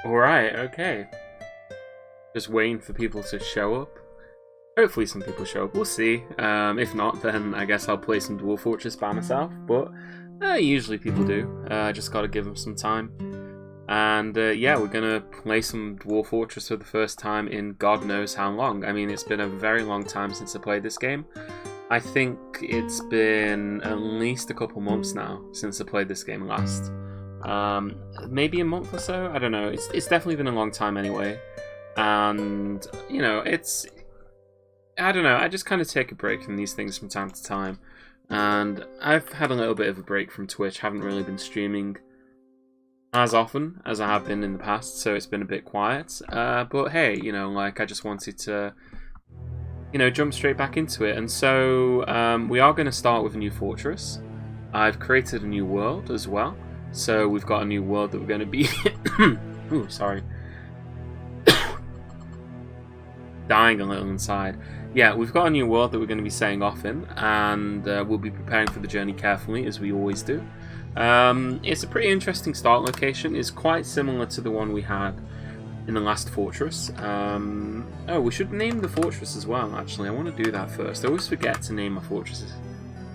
Alright, okay. Just waiting for people to show up. Hopefully some people show up, we'll see. If not, then I guess I'll play some Dwarf Fortress by myself, but usually people do. I just gotta give them some time. And yeah, we're gonna play some Dwarf Fortress for the first time in God knows how long. I mean, it's been a very long time since I played this game. I think it's been at least a couple months now since I played this game last. Maybe a month or so? I don't know. It's definitely been a long time anyway. And, you know, I don't know, I just kind of take a break from these things from time to time. And I've had a little bit of a break from Twitch, haven't really been streaming as often as I have been in the past, so it's been a bit quiet. But hey, you know, like, I just wanted to, you know, jump straight back into it. And so we are going to start with a new fortress. I've created a new world as well. So we've got a new world that we're going to be... Ooh, sorry. Dying a little inside. Yeah, we've got a new world that we're going to be setting off in, and we'll be preparing for the journey carefully, as we always do. It's a pretty interesting start location. It's quite similar to the one we had in the last fortress. Oh, we should name the fortress as well, actually. I want to do that first. I always forget to name my fortresses.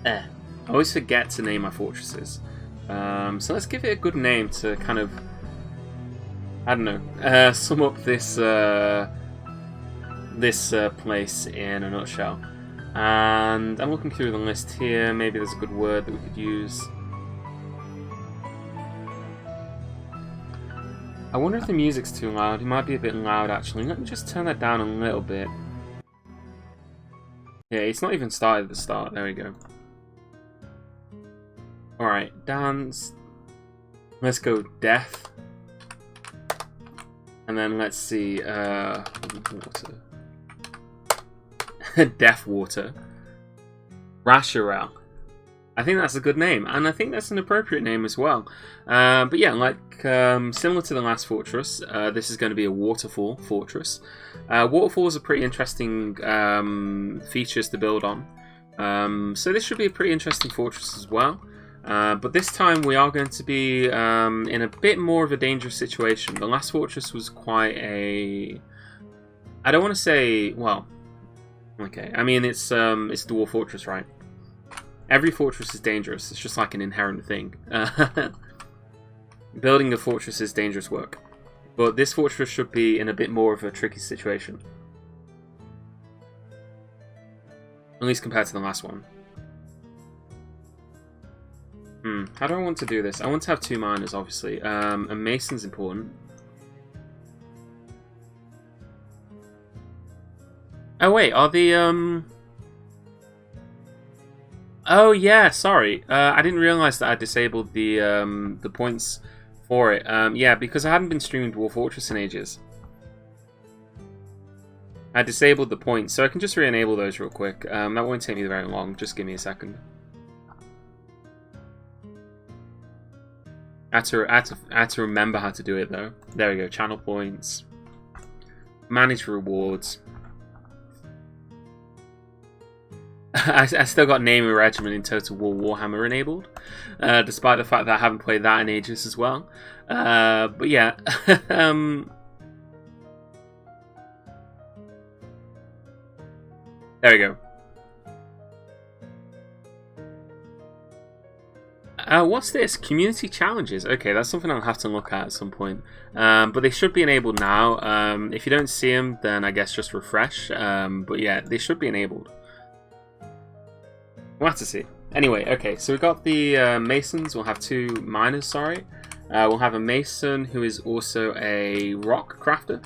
I always forget to name my fortresses. So let's give it a good name to kind of, I don't know, sum up this place in a nutshell. And I'm looking through the list here. Maybe there's a good word that we could use. I wonder if the music's too loud. It might be a bit loud, actually. Let me just turn that down a little bit. Yeah, it's not even started at the start. There we go. Alright, dance. Let's go death. And then let's see, water. Death water. Rasharel. I think that's a good name, and I think that's an appropriate name as well. But yeah, like similar to the last fortress, this is going to be a waterfall fortress. Waterfalls are pretty interesting features to build on. So this should be a pretty interesting fortress as well. But this time we are going to be in a bit more of a dangerous situation. The last fortress was quite a... I don't want to say... Well, okay. I mean, it's Dwarf Fortress, right? Every fortress is dangerous. It's just like an inherent thing. Building a fortress is dangerous work. But this fortress should be in a bit more of a tricky situation. At least compared to the last one. How do I want to do this? I want to have 2 miners, obviously. A mason's important. Oh wait, are the Oh yeah, sorry. I didn't realize that I disabled the points for it. Yeah, because I hadn't been streaming Dwarf Fortress in ages. I disabled the points, so I can just re-enable those real quick. That won't take me very long. Just give me a second. I had to remember how to do it though. There we go. Channel points. Manage rewards. I still got Name and Regiment in Total War Warhammer enabled, despite the fact that I haven't played that in ages as well. But yeah. There we go. What's this? Community challenges. Okay, that's something I'll have to look at some point. But they should be enabled now. If you don't see them, then I guess just refresh. But yeah, they should be enabled. We'll have to see. Anyway, okay, so we've got the masons. We'll have 2 miners, sorry. We'll have a mason who is also a rock crafter.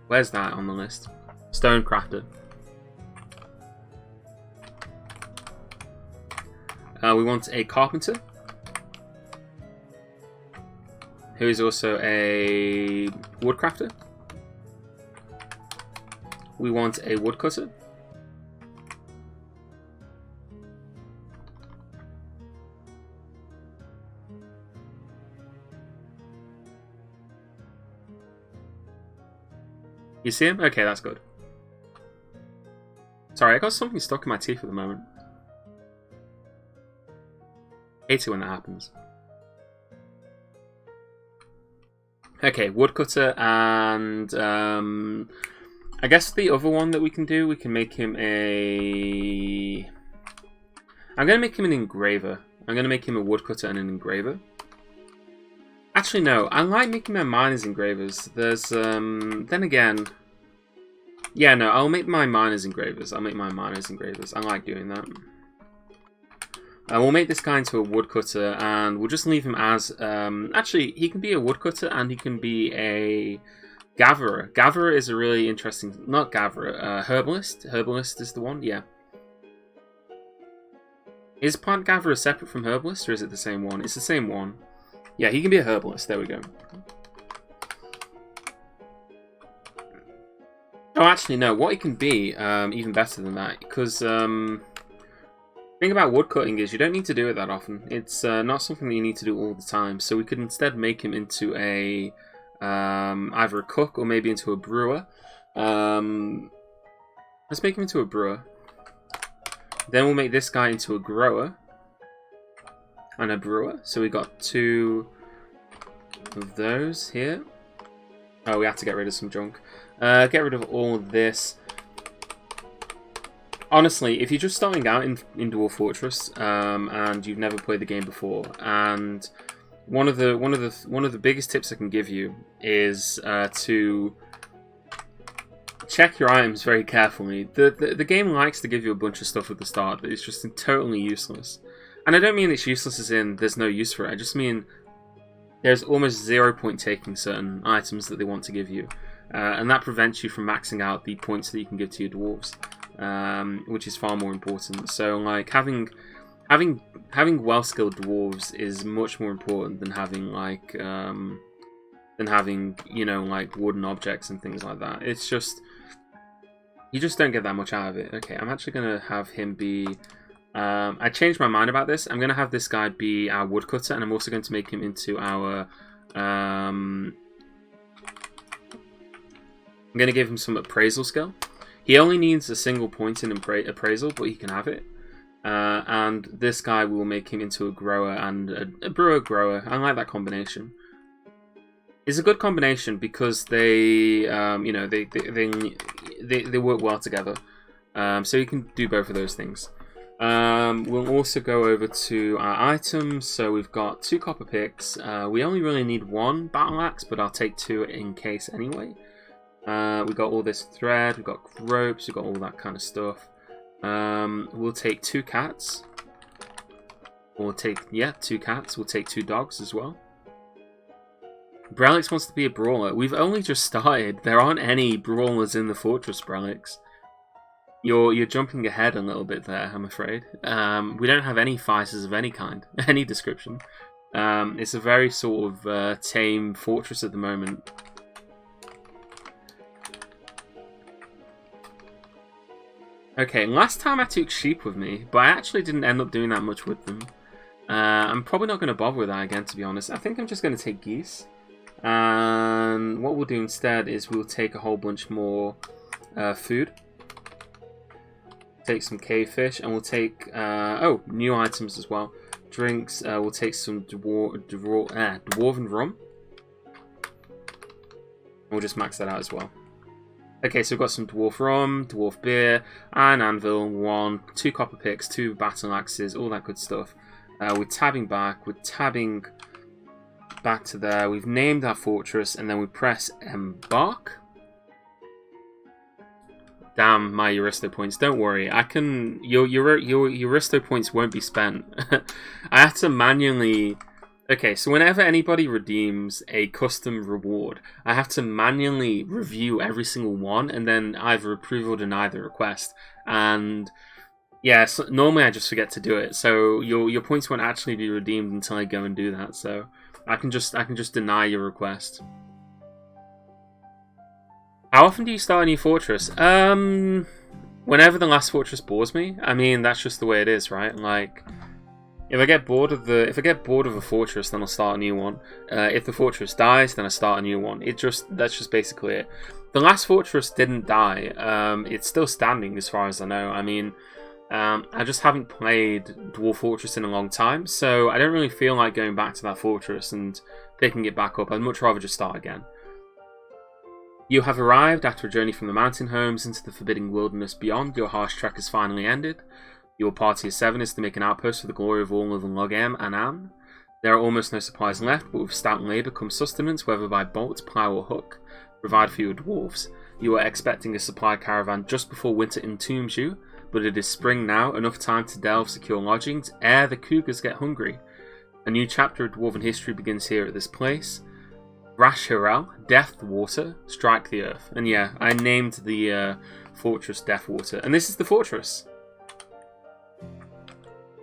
Where's that on the list? Stone crafter. We want a carpenter, who is also a woodcrafter. We want a woodcutter. You see him? Okay, that's good. Sorry, I got something stuck in my teeth at the moment. Hate it when that happens. Okay, woodcutter, and I guess the other one that we can do, we can make him a... I'm going to make him an engraver. I'm going to make him a woodcutter and an engraver. Actually, no. I like making my miners engravers. There's, then again... Yeah, no, I'll make my miners engravers. I'll make my miners engravers. I like doing that. We'll make this guy into a woodcutter, and we'll just leave him as... actually, he can be a woodcutter, and he can be a gatherer. Gatherer is a really interesting... Not gatherer, herbalist. Herbalist is the one, yeah. Is plant gatherer separate from herbalist, or is it the same one? It's the same one. Yeah, he can be a herbalist. There we go. Oh, actually, no. What he can be, even better than that, because the thing about woodcutting is you don't need to do it that often. It's not something that you need to do all the time. So we could instead make him into a either a cook or maybe into a brewer. Let's make him into a brewer. Then we'll make this guy into a grower and a brewer. So we got 2 of those here. Oh, we have to get rid of some junk. Get rid of all of this. Honestly, if you're just starting out in Dwarf Fortress and you've never played the game before, and one of the biggest tips I can give you is to check your items very carefully. The game likes to give you a bunch of stuff at the start that is just totally useless. And I don't mean it's useless as in there's no use for it. I just mean there's almost 0 point taking certain items that they want to give you. And that prevents you from maxing out the points that you can give to your dwarves, which is far more important. So, like, having well-skilled dwarves is much more important than having you know, like wooden objects and things like that. It's just you just don't get that much out of it. Okay, I'm actually gonna have him be. I changed my mind about this. I'm gonna have this guy be our woodcutter, and I'm also going to make him into our. I'm going to give him some appraisal skill. He only needs a single point in appraisal, but he can have it. And this guy will make him into a grower and a brewer-grower. I like that combination. It's a good combination because they, you know, they work well together. So you can do both of those things. We'll also go over to our items. So we've got 2 copper picks. We only really need 1 battle axe, but I'll take 2 in case anyway. We've got all this thread, we've got ropes, we've got all that kind of stuff. We'll take 2 cats. We'll take, yeah, 2 cats. We'll take 2 dogs as well. Brelix wants to be a brawler. We've only just started. There aren't any brawlers in the fortress, Brelix. You're jumping ahead a little bit there, I'm afraid. We don't have any fighters of any kind, any description. It's a very sort of tame fortress at the moment. Okay, last time I took sheep with me, but I actually didn't end up doing that much with them. I'm probably not going to bother with that again, to be honest. I think I'm just going to take geese. And what we'll do instead is we'll take a whole bunch more food. Take some cave fish, and we'll take, oh, new items as well. Drinks, we'll take some dwarven rum. We'll just max that out as well. Okay, so we've got some dwarf rum, dwarf beer, an anvil, 2 copper picks, 2 battle axes, all that good stuff. We're tabbing back, to there. We've named our fortress, and then we press Embark. Damn my Euristo points. Don't worry, I can. Your Euristo points won't be spent. I have to manually. Okay, so whenever anybody redeems a custom reward, I have to manually review every single one and then either approve or deny the request. And yeah, so normally I just forget to do it. So your points won't actually be redeemed until I go and do that. So I can just deny your request. How often do you start a new fortress? Whenever the last fortress bores me. I mean, that's just the way it is, right? Like, if I get bored of a fortress, then I'll start a new one. If the fortress dies, then I start a new one. That's just basically it. The last fortress didn't die. It's still standing as far as I know. I mean, I just haven't played Dwarf Fortress in a long time, so I don't really feel like going back to that fortress and picking it back up. I'd much rather just start again. You have arrived after a journey from the mountain homes into the forbidding wilderness beyond. Your harsh trek has finally ended. Your party of 7 is to make an outpost for the glory of all of the Logam and Anne. There are almost no supplies left, but with stout labour comes sustenance, whether by bolt, plough or hook, provide for your dwarves. You are expecting a supply caravan just before winter entombs you, but it is spring now, enough time to delve secure lodgings ere the cougars get hungry. A new chapter of dwarven history begins here at this place. Rashhiral, Death Water, strike the earth. And yeah, I named the fortress Death Water, and this is the fortress.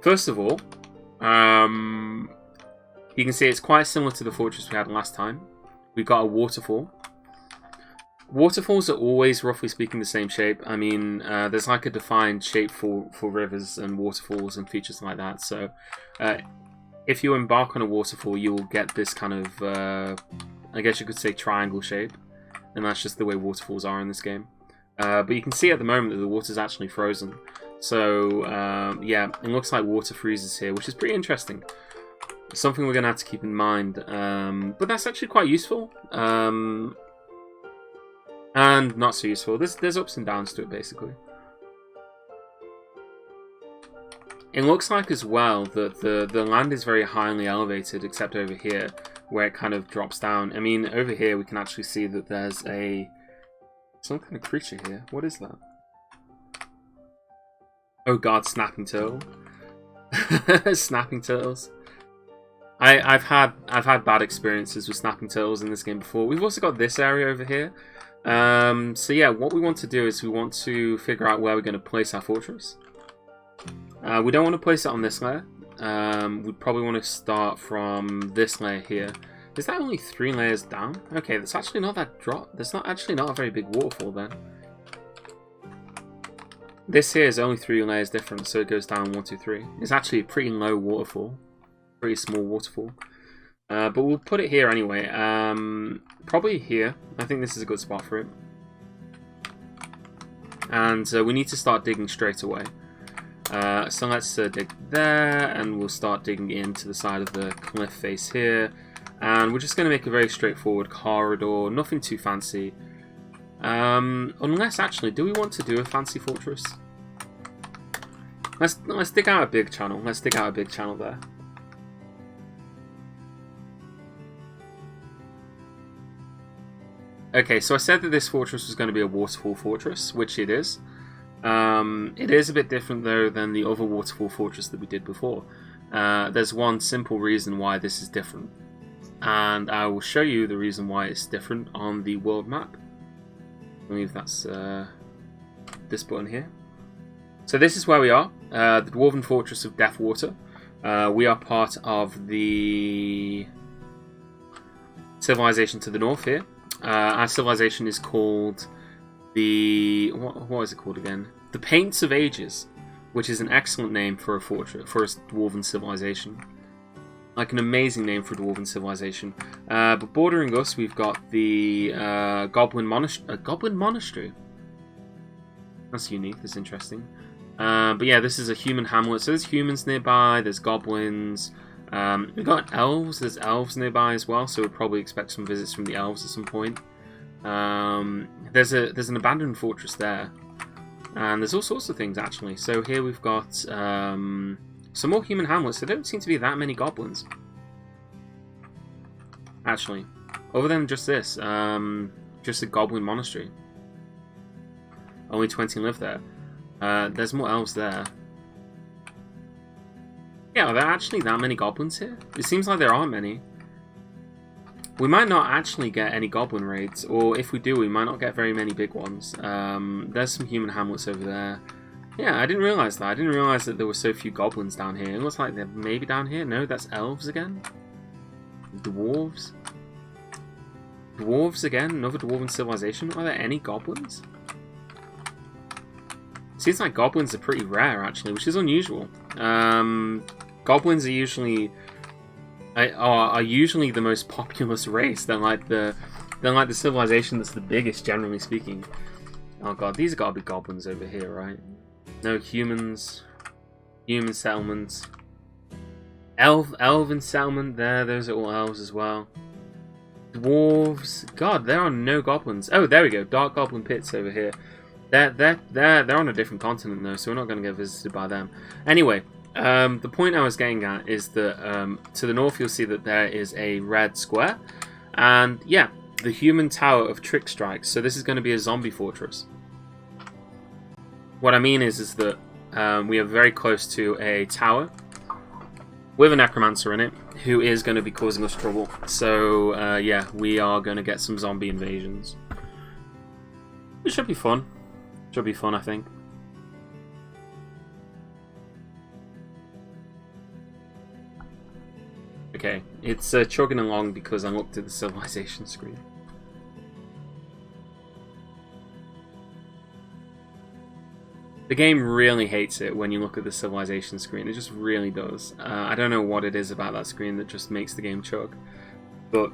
First of all, you can see it's quite similar to the fortress we had last time. We got a waterfall. Waterfalls are always, roughly speaking, the same shape. I mean, there's like a defined shape for rivers and waterfalls and features like that. So, if you embark on a waterfall, you will get this kind of, I guess you could say, triangle shape. And that's just the way waterfalls are in this game. But you can see at the moment that the water's actually frozen. So, yeah, it looks like water freezes here, which is pretty interesting. Something we're going to have to keep in mind. But that's actually quite useful. And not so useful. There's ups and downs to it, basically. It looks like, as well, that the land is very highly elevated, except over here, where it kind of drops down. I mean, over here we can actually see that there's some kind of creature here. What is that? Oh god, snapping turtle. Snapping turtles. I've had bad experiences with snapping turtles in this game before. We've also got this area over here. So yeah, what we want to do is we want to figure out where we're going to place our fortress. We don't want to place it on this layer. We'd probably want to start from this layer here. Is that only 3 layers down? Okay, that's actually not that drop. That's not actually not a very big waterfall then. This here is only 3 layers different, so it goes down 1, 2, 3. It's actually a pretty low waterfall. Pretty small waterfall. But we'll put it here anyway. Probably here. I think this is a good spot for it. And we need to start digging straight away. So let's dig there, and we'll start digging into the side of the cliff face here. And we're just going to make a very straightforward corridor, nothing too fancy. Unless, actually, do we want to do a fancy fortress? Let's dig out a big channel. Let's dig out a big channel there. Okay, so I said that this fortress was going to be a waterfall fortress, which it is. It is a bit different, though, than the other waterfall fortress that we did before. There's one simple reason why this is different. And I will show you the reason why it's different on the world map. I believe that's this button here. So this is where we are, the Dwarven Fortress of Deathwater. We are part of the civilization to the north here. Our civilization is called the... What is it called again? The Paints of Ages, which is an excellent name for a fortress, for a Dwarven civilization. Like an amazing name for a Dwarven civilization. But bordering us, we've got the Goblin Monastery. That's unique, that's interesting. But yeah, this is a human hamlet. So there's humans nearby, there's goblins. We've got elves, there's elves nearby as well, so we'll probably expect some visits from the elves at some point. There's an abandoned fortress there. And there's all sorts of things, actually. So here we've got some more human hamlets. There don't seem to be that many goblins. Actually. Other than just this. Just a goblin monastery. Only 20 live there. There's more elves there. Yeah, are there actually that many goblins here? It seems like there aren't many. We might not actually get any goblin raids, or if we do, we might not get very many big ones. There's some human hamlets over there. Yeah, I didn't realise that. I didn't realise that there were so few goblins down here. It looks like they're maybe down here. No, that's elves again. Dwarves. Dwarves again, another dwarven civilization. Are there any goblins? Seems like goblins are pretty rare, actually, which is unusual. Goblins are usually the most populous race. They're like the civilization that's the biggest, generally speaking. Oh god, these have got to be goblins over here, right? No humans. Human settlements. Elven settlement there. Those are all elves as well. Dwarves. God, there are no goblins. Oh, there we go. Dark goblin pits over here. They're on a different continent though, so we're not going to get visited by them. Anyway, the point I was getting at is that to the north you'll see that there is a red square, and yeah, the human tower of trick strikes. So this is going to be a zombie fortress. What I mean is that we are very close to a tower with a necromancer in it, who is going to be causing us trouble. So yeah, we are going to get some zombie invasions. It should be fun. Should be fun, I think. Okay, it's chugging along because I looked at the civilization screen. The game really hates it when you look at the civilization screen. It just really does. I don't know what it is about that screen that just makes the game chug. But,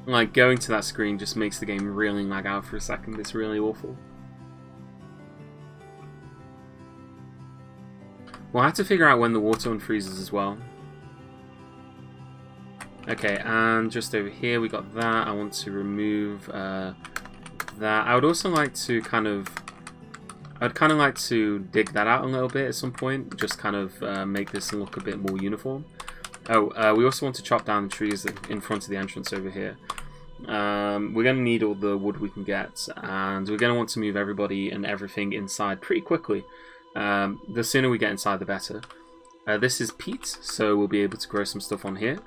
like, going to that screen just makes the game really lag out for a second. It's really awful. We'll have to figure out when the water unfreezes as well. Okay, and just over here we got that. I want to remove that. I would also like to I'd kind of like to dig that out a little bit at some point, just kind of make this look a bit more uniform. Oh, we also want to chop down the trees in front of the entrance over here. We're going to need all the wood we can get, and we're going to want to move everybody and everything inside pretty quickly. The sooner we get inside, the better. This is peat, so we'll be able to grow some stuff on here.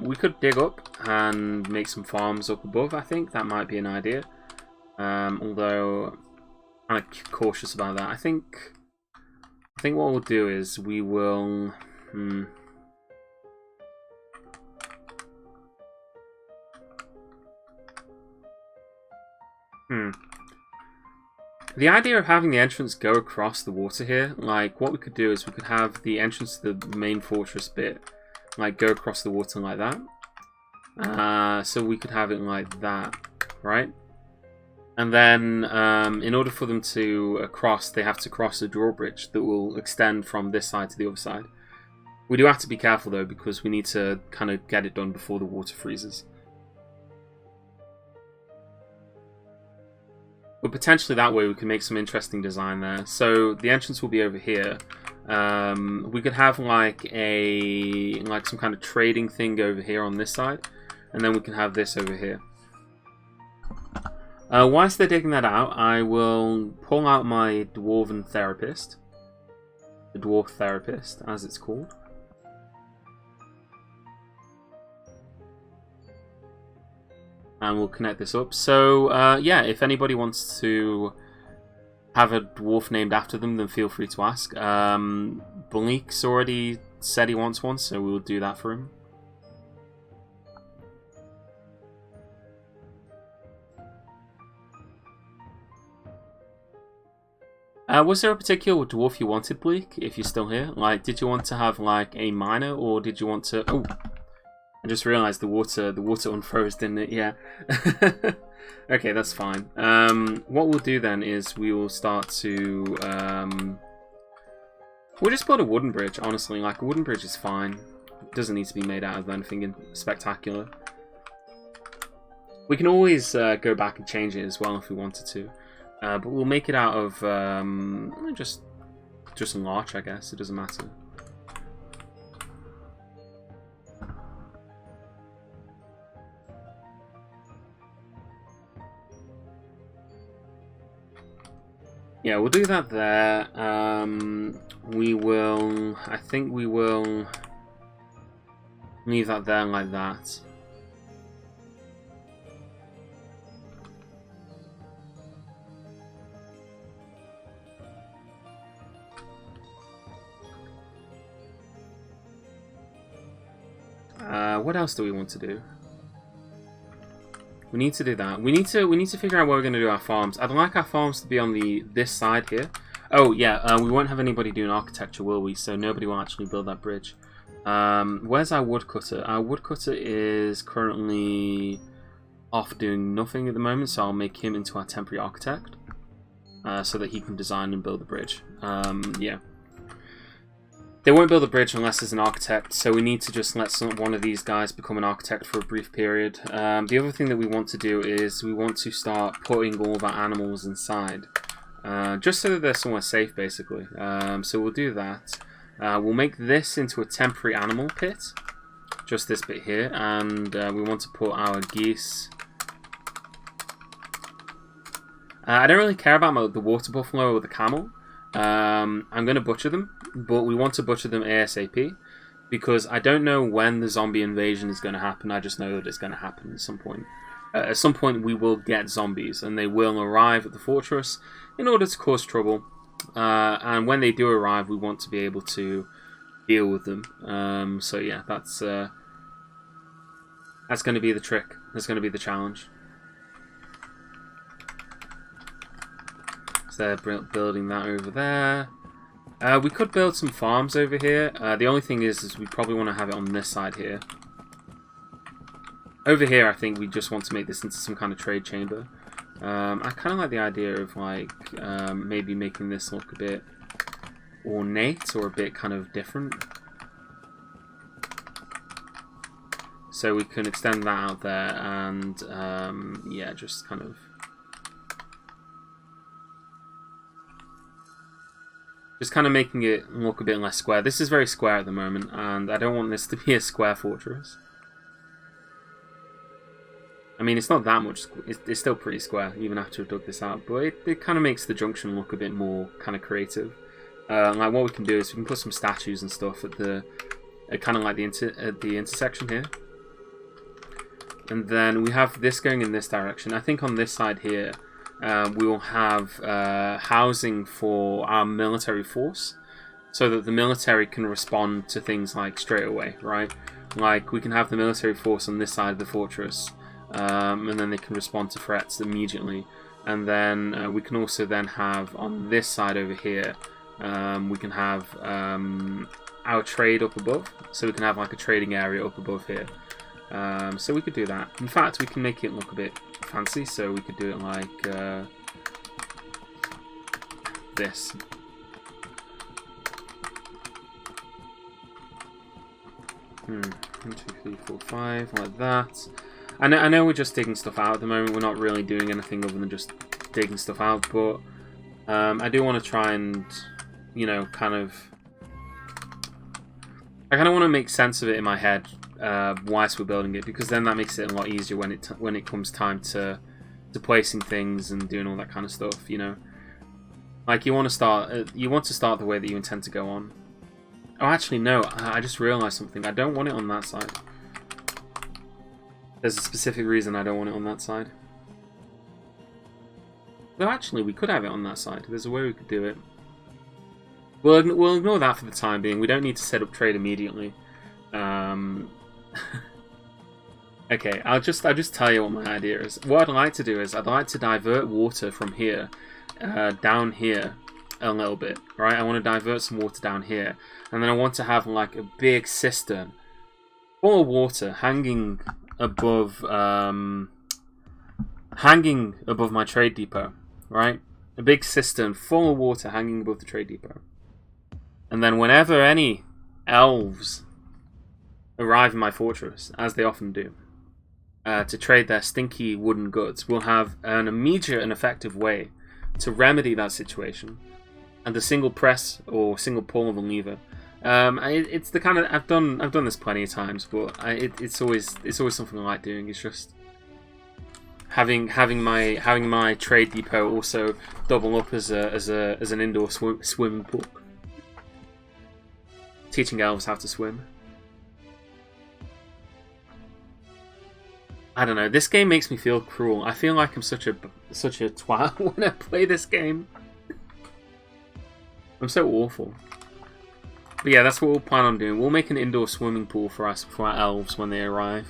We could dig up and make some farms up above, I think. That might be an idea. Although I'm kind of cautious about that. I think what we'll do is we will... The idea of having the entrance go across the water here, like what we could do is we could have the entrance to the main fortress bit, like go across the water like that. So we could have it like that, right? And then in order for them to cross, they have to cross a drawbridge that will extend from this side to the other side. We do have to be careful though, because we need to kind of get it done before the water freezes. But potentially that way we can make some interesting design there. So the entrance will be over here. We could have like some kind of trading thing over here on this side, and then we can have this over here. Whilst they're digging that out, I will pull out my dwarven therapist, the dwarf therapist, as it's called. And we'll connect this up. So, yeah, if anybody wants to have a dwarf named after them, then feel free to ask. Bleak's already said he wants one, so we'll do that for him. Was there a particular dwarf you wanted, Bleak, if you're still here? Like, did you want to have, like, a miner, or did you want to... Oh! I just realised the water unfroze, didn't it? Yeah. Okay, that's fine. What we'll do then is we will start to... we'll just build a wooden bridge, honestly. Like, a wooden bridge is fine. It doesn't need to be made out of anything spectacular. We can always go back and change it as well if we wanted to. But we'll make it out of just larch, I guess. It doesn't matter. Yeah, we'll do that there. I think we will leave that there like that. What else do we want to do? We need to do that. We need to figure out where we're going to do our farms. I'd like our farms to be on this side here. Oh yeah, we won't have anybody doing architecture, will we? So nobody will actually build that bridge. Where's our woodcutter? Our woodcutter is currently off doing nothing at the moment, so I'll make him into our temporary architect, so that he can design and build the bridge. yeah. They won't build a bridge unless there's an architect, so we need to just let one of these guys become an architect for a brief period. The other thing that we want to do is we want to start putting all of our animals inside, just so that they're somewhere safe, basically. So we'll do that. We'll make this into a temporary animal pit, just this bit here, and we want to put our geese. I don't really care about the water buffalo or the camel. I'm going to butcher them, but we want to butcher them ASAP, because I don't know when the zombie invasion is going to happen. I just know that it's going to happen at some point. At some point we will get zombies, and they will arrive at the fortress in order to cause trouble. And when they do arrive, we want to be able to deal with them. So yeah, that's going to be the trick. That's going to be the challenge. They're building that over there. We could build some farms over here. The only thing is we probably want to have it on this side here. Over here, I think we just want to make this into some kind of trade chamber. I kind of like the idea of like maybe making this look a bit ornate or a bit kind of different. So we can extend that out there and yeah, just kind of. Just kind of making it look a bit less square. This is very square at the moment, and I don't want this to be a square fortress. I mean, it's not that much. It's still pretty square, even after I've dug this out. But it kind of makes the junction look a bit more kind of creative. Like what we can do is we can put some statues and stuff at the kind of like the intersection here. And then we have this going in this direction. I think on this side here, we will have housing for our military force, so that the military can respond to things like straight away, right? Like we can have the military force on this side of the fortress, and then they can respond to threats immediately. And then we can also then have on this side over here, we can have our trade up above, so we can have like a trading area up above here. So we could do that. In fact, we can make it look a bit fancy, so we could do it like this. One, 2, 3, 4, 5, like that. I know we're just digging stuff out at the moment. We're not really doing anything other than just digging stuff out, but I do want to try and, you know, kind of. I kind of want to make sense of it in my head. Whilst we're building it, because then that makes it a lot easier when it comes time to placing things and doing all that kind of stuff. You know, like you want to start the way that you intend to go on. Oh, actually no, I just realised something. I don't want it on that side. There's a specific reason I don't want it on that side. Though actually, we could have it on that side. There's a way we could do it. We'll ignore that for the time being. We don't need to set up trade immediately. Okay, I'll just tell you what my idea is. What I'd like to do is I'd like to divert water from here down here a little bit, right? I want to divert some water down here, and then I want to have like a big cistern full of water hanging above my trade depot, right? A big cistern full of water hanging above the trade depot, and then whenever any elves arrive in my fortress, as they often do, to trade their stinky wooden goods, we'll have an immediate and effective way to remedy that situation. And a single press or single pull of a lever. It's the kind of I've done this plenty of times, but it's always something I like doing. It's just having my trade depot also double up as an indoor swimming pool, teaching elves how to swim. I don't know. This game makes me feel cruel. I feel like I'm such a twat when I play this game. I'm so awful. But yeah, that's what we'll plan on doing. We'll make an indoor swimming pool for our elves when they arrive.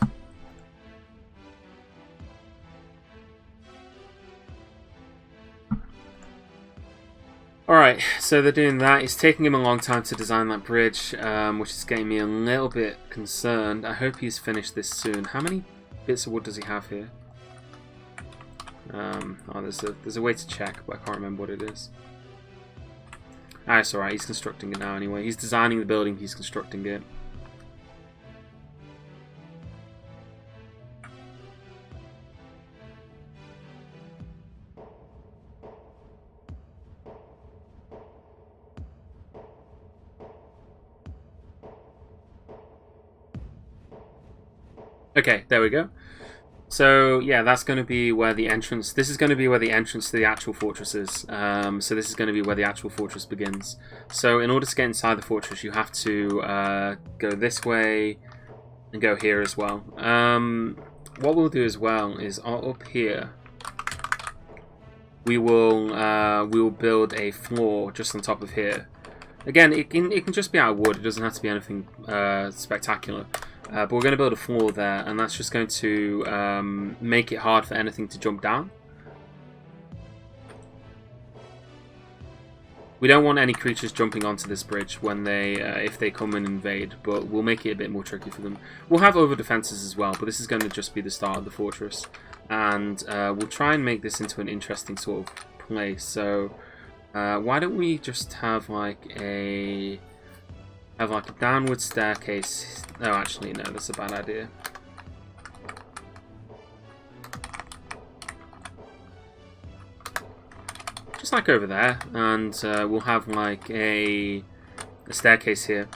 Alright, so they're doing that. It's taking him a long time to design that bridge, which is getting me a little bit concerned. I hope he's finished this soon. How many bits of wood does he have here? Oh, there's a way to check, but I can't remember what it is. Ah, it's alright, he's constructing it now anyway. He's designing the building, he's constructing it. Okay, there we go. So yeah, that's going to be where the entrance. This is going to be where the entrance to the actual fortress is. So this is going to be where the actual fortress begins. So in order to get inside the fortress, you have to go this way and go here as well. What we'll do as well is up here, we will build a floor just on top of here. Again, it can just be out of wood. It doesn't have to be anything spectacular. But we're going to build a floor there, and that's just going to make it hard for anything to jump down. We don't want any creatures jumping onto this bridge when they, if they come and invade, but we'll make it a bit more tricky for them. We'll have over defenses as well, but this is going to just be the start of the fortress. And we'll try and make this into an interesting sort of place. So why don't we just have like a downward staircase. No, actually, no, that's a bad idea. Just like over there, and we'll have like a staircase here.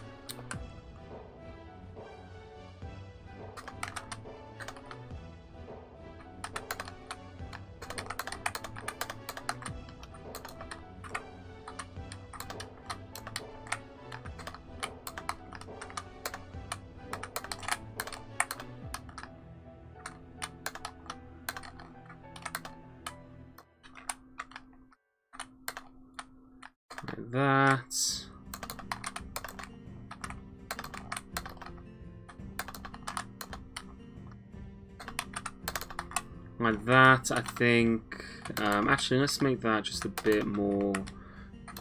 Like that. Like that, I think. Actually, let's make that just a bit more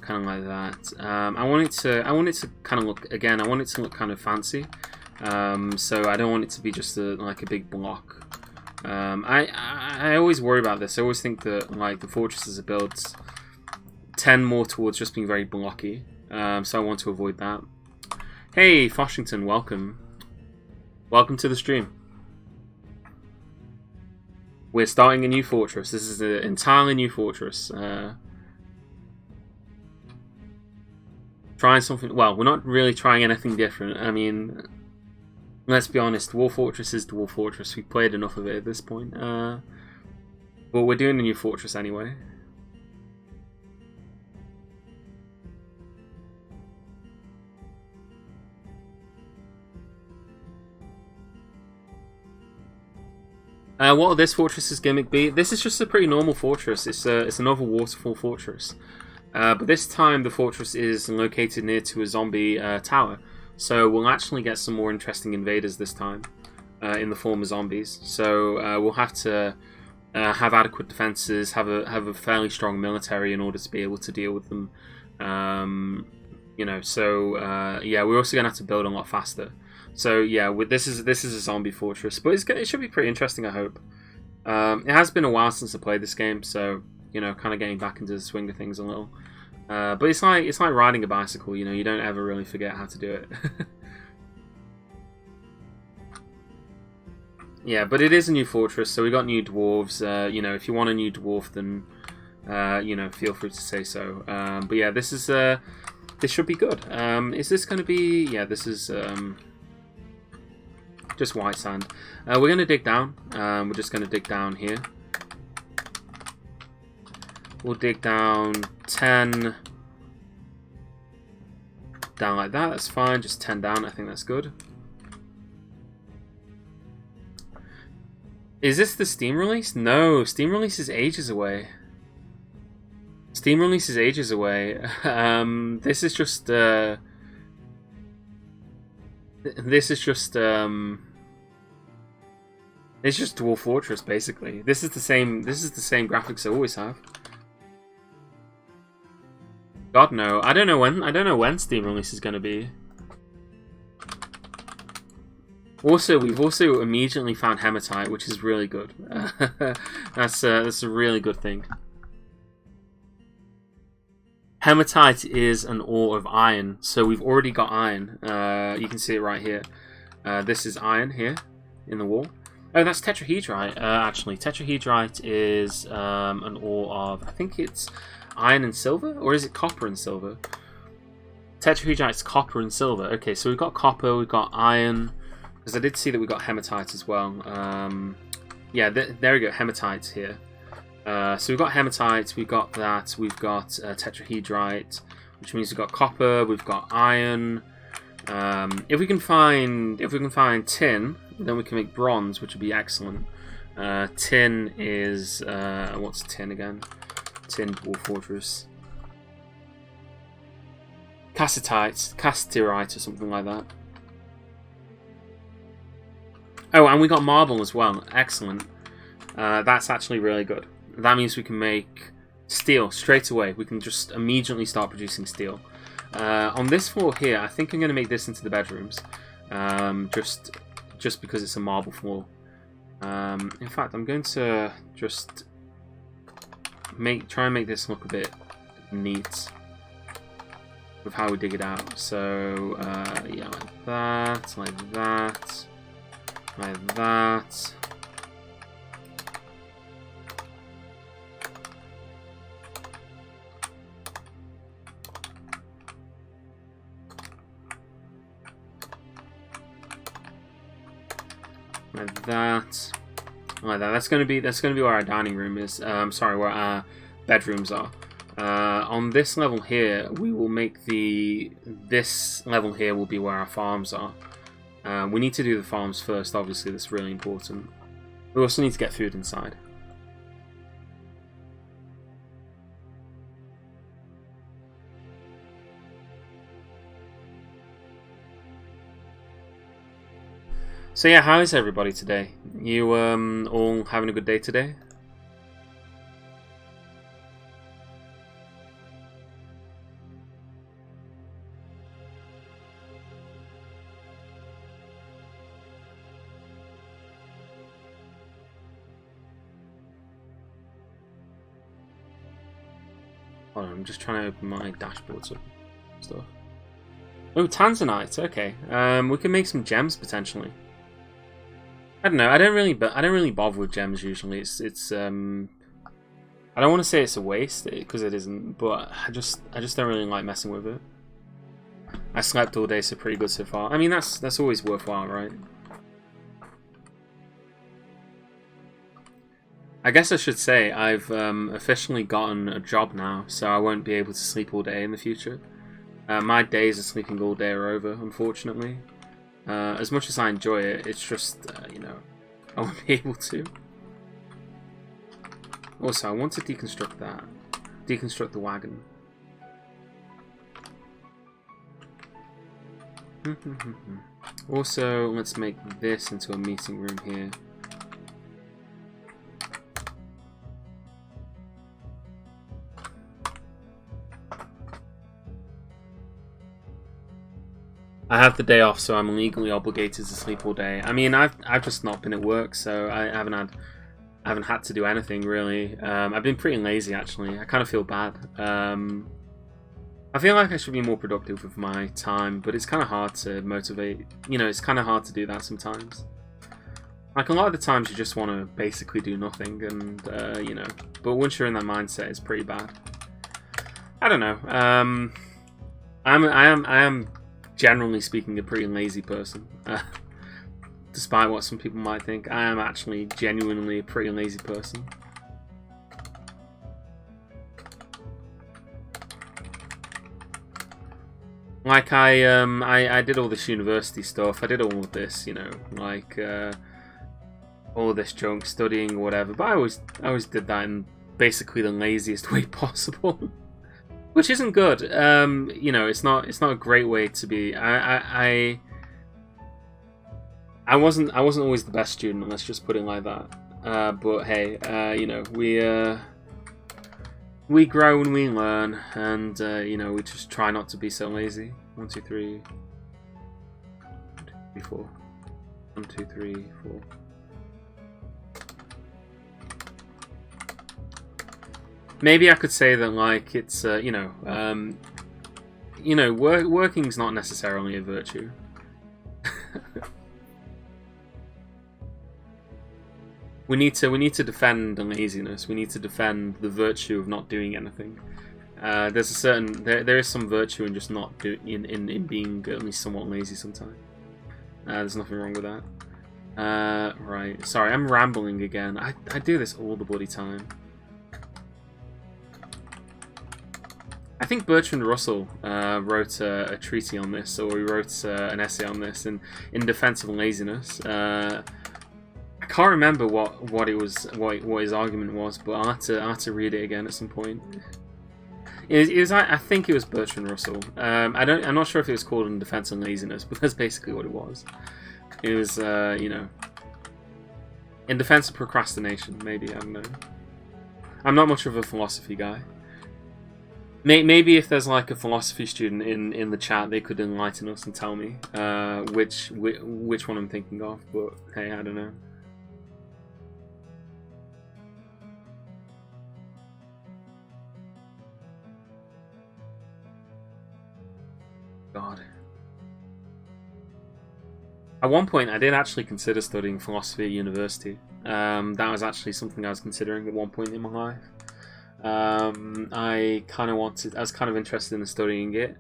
kind of like that. I want it to kind of look, again, I want it to look kind of fancy. So I don't want it to be just like a big block. I always worry about this. I always think that like the fortresses are built tend more towards just being very blocky. So I want to avoid that. Hey, Foshington, welcome. Welcome to the stream. We're starting a new fortress. This is an entirely new fortress. Trying something... Well, we're not really trying anything different. I mean, let's be honest. Dwarf Fortress is Dwarf Fortress. We've played enough of it at this point. But we're doing a new fortress anyway. What will this fortress's gimmick be? This is just a pretty normal fortress. It's another Waterfall fortress. But this time the fortress is located near to a zombie tower. So we'll actually get some more interesting invaders this time in the form of zombies. So we'll have to have adequate defenses, have a fairly strong military in order to be able to deal with them. You know, so yeah, we're also going to have to build a lot faster. So yeah, this is a zombie fortress, but it should be pretty interesting, I hope. It has been a while since I played this game, so you know, kind of getting back into the swing of things a little. But it's like riding a bicycle, you know, you don't ever really forget how to do it. Yeah, but it is a new fortress, so we got new dwarves. You know, if you want a new dwarf, then you know, feel free to say so. But yeah, this should be good. Is this going to be? Yeah, this is. Just white sand. We're going to dig down. We're just going to dig down here. We'll dig down 10 down like that. That's fine. Just 10 down. I think that's good. Is this the Steam release? No, Steam release is ages away. Steam release is ages away. This is just it's just Dwarf Fortress basically. This is the same graphics I always have. God no. I don't know when Steam release is gonna be. Also, we've also immediately found hematite, which is really good. That's a really good thing. Hematite is an ore of iron, so we've already got iron. You can see it right here. This is iron here in the wall. Oh, that's tetrahedrite. Actually, tetrahedrite is an ore of, I think it's iron and silver, or is it copper and silver? Tetrahedrite is copper and silver. Okay, so we've got copper, we've got iron, because I did see that we got hematite as well. Yeah, there we go, hematite here. So we've got hematite, we've got that, we've got tetrahedrite, which means we've got copper, we've got iron. If we can find tin, then we can make bronze, which would be excellent. Tin is what's tin again? Tin, Dwarf Fortress. Cassiterite or something like that. Oh, and we got marble as well. Excellent. That's actually really good. That means we can make steel straight away. We can just immediately start producing steel. On this floor here, I think I'm going to make this into the bedrooms. Just because it's a marble floor. In fact, I'm going to just try and make this look a bit neat with how we dig it out. So, yeah, like that, like that, like that. Like that, like that. That's gonna be where our dining room is. Sorry, where our bedrooms are. On this level here, we will make this level here will be where our farms are. We need to do the farms first. Obviously, that's really important. We also need to get food inside. So yeah, how is everybody today? You all having a good day today? Hold on, I'm just trying to open my dashboards up and stuff. Oh, tanzanite. Okay, we can make some gems potentially. I don't know. I don't really bother with gems usually. It's I don't want to say it's a waste because it isn't, but I just don't really like messing with it. I slept all day, so pretty good so far. I mean, that's always worthwhile, right? I guess I should say I've officially gotten a job now, so I won't be able to sleep all day in the future. My days of sleeping all day are over, unfortunately. As much as I enjoy it, it's just, you know, I won't be able to. Also, I want to deconstruct that. Deconstruct the wagon. Also, let's make this into a meeting room here. I have the day off, so I'm legally obligated to sleep all day. I mean, I've just not been at work, so I haven't had to do anything really. I've been pretty lazy actually. I kind of feel bad. I feel like I should be more productive with my time, but it's kind of hard to motivate. You know, it's kind of hard to do that sometimes. Like a lot of the times, you just want to basically do nothing, and you know. But once you're in that mindset, it's pretty bad. I don't know. I am. Generally speaking, a pretty lazy person. Despite what some people might think, I am actually genuinely a pretty lazy person. Like I did all this university stuff. I did all of this, you know, like all this junk, studying or whatever. But I always did that in basically the laziest way possible. Which isn't good. You know, it's not a great way to be. I wasn't always the best student. Let's just put it like that. But hey, you know, we grow and we learn, and you know, we just try not to be so lazy. 1, 2, 3, 4. 1, 2, 3, 4. maybe I could say that like it's working's not necessarily a virtue. We need to defend laziness. We need to defend the virtue of not doing anything. There's a certain there is some virtue in just not in being at least somewhat lazy sometimes. There's nothing wrong with that. Right. Sorry, I'm rambling again. I do this all the bloody time. I think Bertrand Russell wrote a treatise on this, or he wrote an essay on this in defense of laziness. I can't remember what his argument was, but I'll have to read it again at some point. I think it was Bertrand Russell. I'm not sure if it was called In Defense of Laziness, but that's basically what it was. It was in defense of procrastination. Maybe, I don't know. I'm not much of a philosophy guy. Maybe if there's like a philosophy student in the chat, they could enlighten us and tell me which one I'm thinking of. But hey, I don't know. God. At one point, I did actually consider studying philosophy at university. That was actually something I was considering at one point in my life. I was kind of interested in studying it,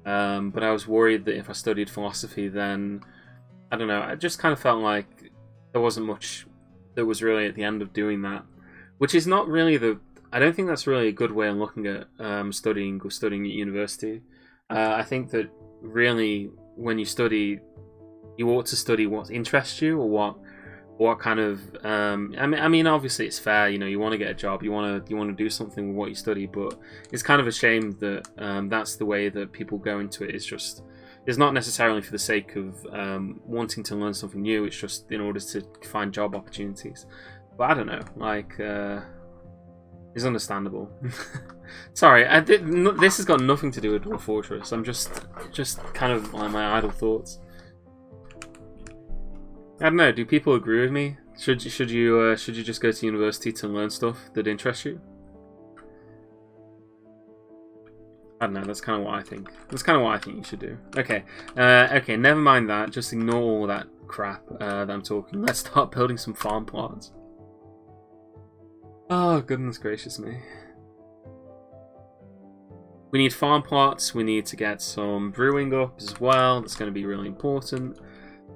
but I was worried that if I studied philosophy, then I don't know. I just kind of felt like there wasn't much that was really at the end of doing that, which is not really I don't think that's really a good way of looking at studying at university. I think that really, when you study, you ought to study what interests you, or what kind of. I mean, obviously it's fair. You want to get a job, you want to do something with what you study, but it's kind of a shame that that's the way that people go into it. It's not necessarily for the sake of wanting to learn something new. It's just in order to find job opportunities. But I don't know, like. Is understandable. Sorry, this has got nothing to do with Dwarf Fortress. I'm just kind of like my idle thoughts. I don't know. Do people agree with me? Should you just go to university to learn stuff that interests you? I don't know. That's kind of what I think. That's kind of what I think you should do. Okay. Okay. Never mind that. Just ignore all that crap that I'm talking. Let's start building some farm plots. Oh, goodness gracious me. We need farm plots. We need to get some brewing up as well. That's going to be really important.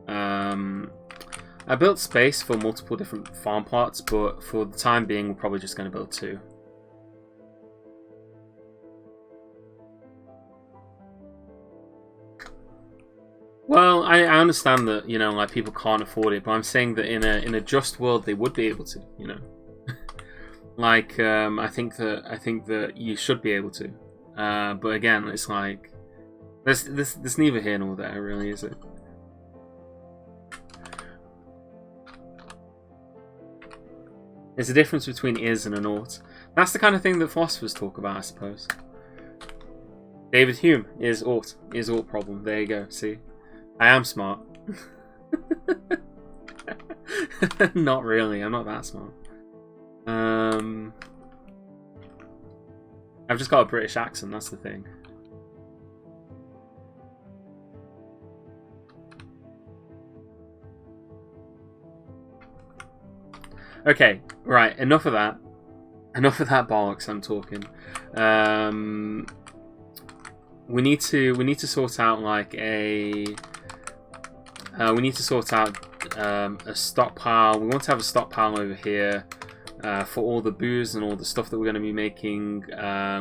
I built space for multiple different farm plots, but for the time being, we're probably just going to build 2. Well, I understand that, like people can't afford it, but I'm saying that in a just world, they would be able to, Like, I think that you should be able to, but again, it's like there's neither here nor there, really, is it? There's a difference between is and an ought. That's the kind of thing that philosophers talk about, I suppose. David Hume is ought problem. There you go. See, I am smart. Not really. I'm not that smart. I've just got a British accent, that's the thing. Okay, right, enough of that. Enough of that bollocks I'm talking. We need to sort out like a stockpile. We want to have a stockpile over here. For all the booze and all the stuff that we're going to be making.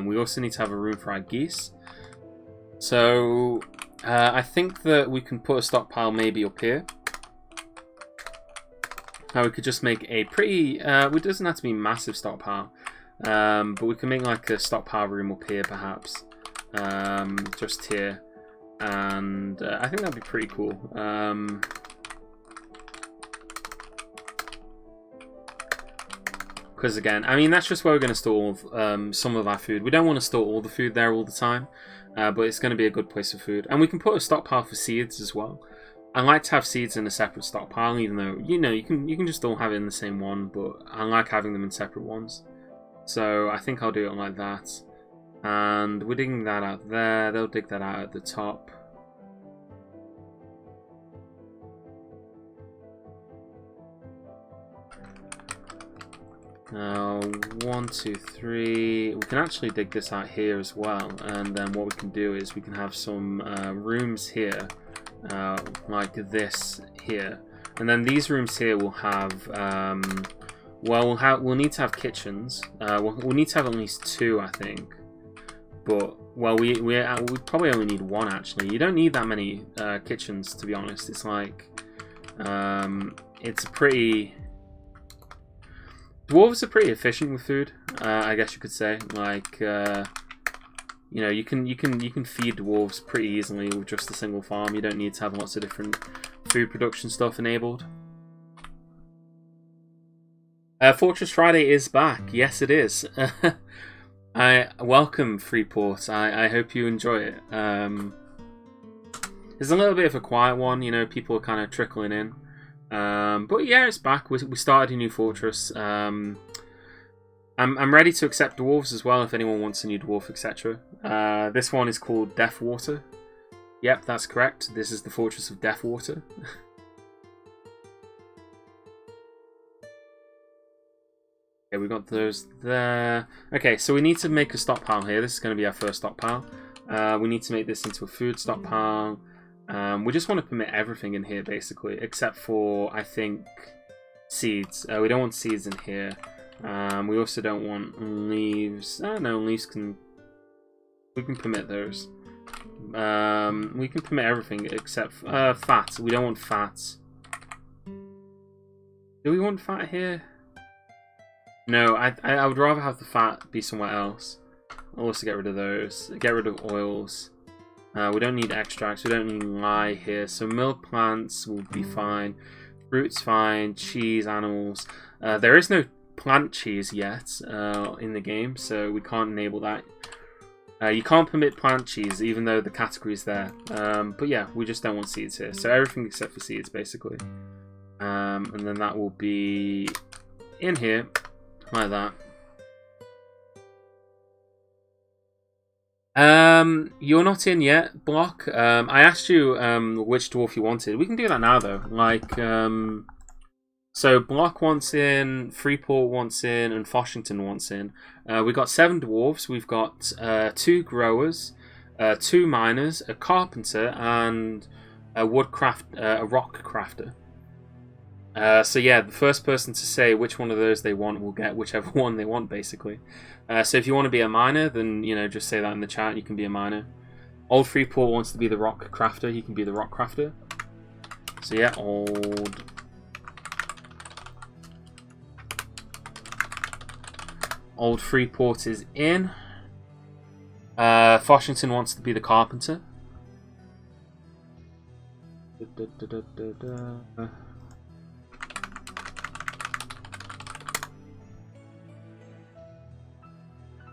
We also need to have a room for our geese. So I think that we can put a stockpile maybe up here. We could just make a pretty... it doesn't have to be a massive stockpile. But we can make like a stockpile room up here perhaps. Just here. And I think that'd be pretty cool. Because again, I mean, that's just where we're going to store some of our food. We don't want to store all the food there all the time, but it's going to be a good place for food. And we can put a stockpile for seeds as well. I like to have seeds in a separate stockpile, even though you can just all have it in the same one, but I like having them in separate ones. So I think I'll do it like that. And we're digging that out there. They'll dig that out at the top. Now, 1, 2, 3. We can actually dig this out here as well. And then what we can do is we can have some rooms here, like this here. And then these rooms here will have, well, we'll need to have kitchens. We'll need to have at least 2, I think. But well, we probably only need 1 actually. You don't need that many kitchens, to be honest. It's like, it's a pretty. Dwarves are pretty efficient with food, I guess you could say. Like, you know, you can feed dwarves pretty easily with just a single farm. You don't need to have lots of different food production stuff enabled. Fortress Friday is back. Yes, it is. I welcome Freeport. I hope you enjoy it. It's a little bit of a quiet one, you know. People are kind of trickling in. But yeah, it's back. We started a new fortress. I'm ready to accept dwarves as well if anyone wants a new dwarf, etc. This one is called Deathwater. Yep, that's correct. This is the Fortress of Deathwater. Okay, we got those there. Okay, so we need to make a stockpile here. This is going to be our first stockpile. We need to make this into a food stockpile. We just want to permit everything in here, basically, except for, I think, seeds. We don't want seeds in here. We also don't want leaves. No, leaves can... We can permit those. We can permit everything except fat. We don't want fat. Do we want fat here? No, I would rather have the fat be somewhere else. I'll also get rid of those. Get rid of oils. We don't need extracts. We don't need lye here. So milled plants will be fine. Fruits fine. Cheese, animals. There is no plant cheese yet in the game, so we can't enable that. You can't permit plant cheese, even though the category is there. But yeah, we just don't want seeds here. So everything except for seeds, basically. And then that will be in here, like that. You're not in yet, Block. I asked you which dwarf you wanted. We can do that now, though. Like, so Block wants in, Freeport wants in, and Foshington wants in. We've got 7 dwarves. We've got 2 growers, 2 miners, a carpenter, and a rock crafter. So yeah, the first person to say which one of those they want will get whichever one they want, basically. So if you want to be a miner, then, you know, just say that in the chat. You can be a miner. Old Freeport wants to be the rock crafter. He can be the rock crafter. So yeah, Old Freeport is in. Foshington wants to be the carpenter.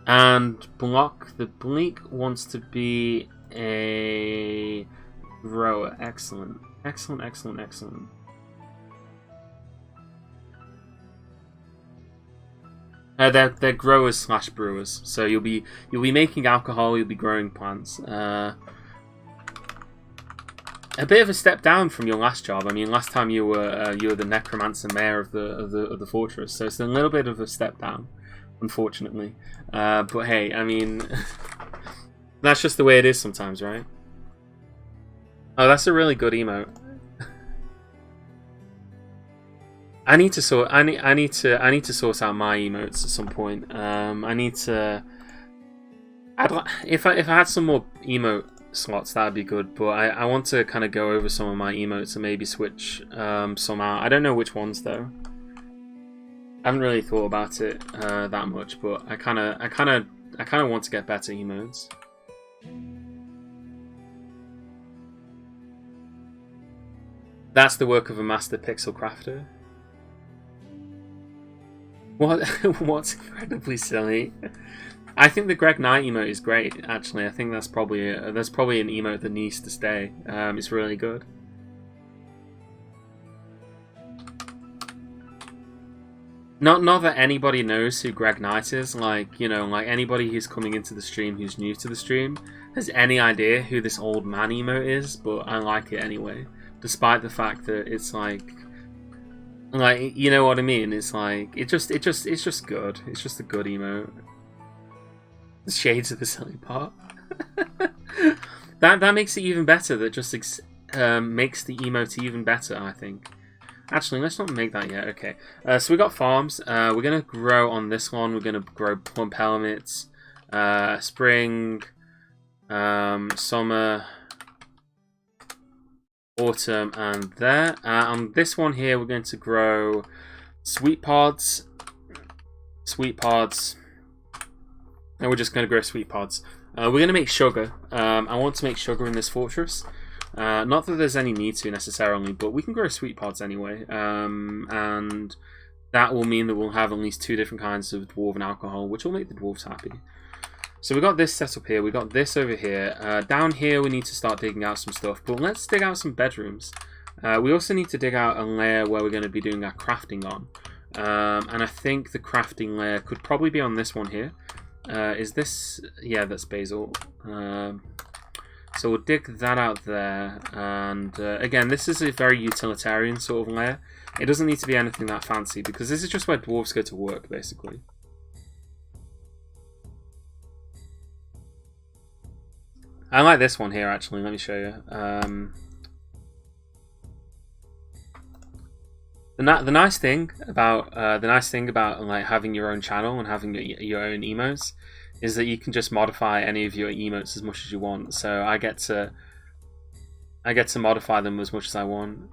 And Block, the Bleak, wants to be a grower. Excellent. Excellent, excellent, excellent. They're growers slash brewers. So you'll be making alcohol, you'll be growing plants. A bit of a step down from your last job. I mean, last time you were the necromancer mayor of the fortress, so it's a little bit of a step down, unfortunately. But hey, I mean, that's just the way it is sometimes, right? Oh, that's a really good emote. I need to sort out my emotes at some point. If I had some more emote slots, that'd be good. But I want to kind of go over some of my emotes and maybe switch some out. I don't know which ones though. I haven't really thought about it that much, but I kind of want to get better emotes. That's the work of a master pixel crafter. What's incredibly silly? I think the Greg Knight emote is great. Actually, I think that's probably an emote that needs to stay. It's really good. Not that anybody knows who Greg Knight is, like, you know, like anybody who's coming into the stream who's new to the stream has any idea who this old man emote is, but I like it anyway. Despite the fact that it's like, you know what I mean? It's like, it's just good. It's just a good emote. Shades of the silly part. that makes it even better. That just makes the emote even better, I think. Actually, let's not make that yet. Okay, so we got farms. We're gonna grow on this one. We're gonna grow plump helmets, spring, summer, autumn, and there. On this one here, we're going to grow sweet pods, and we're just gonna grow sweet pods. We're gonna make sugar. I want to make sugar in this fortress. Not that there's any need to necessarily, but we can grow sweet pods anyway, and that will mean that we'll have at least 2 different kinds of dwarven alcohol, which will make the dwarves happy. So we got this set up here, we got this over here. Down here we need to start digging out some stuff, but let's dig out some bedrooms. We also need to dig out a layer where we're going to be doing our crafting on, and I think the crafting layer could probably be on this one here. Is this? Yeah, that's basil. So we'll dig that out there, and again, this is a very utilitarian sort of layer. It doesn't need to be anything that fancy, because this is just where dwarves go to work, basically. I like this one here, actually. Let me show you. The nice thing about like having your own channel and having your own emotes is that you can just modify any of your emotes as much as you want. So I get to modify them as much as I want.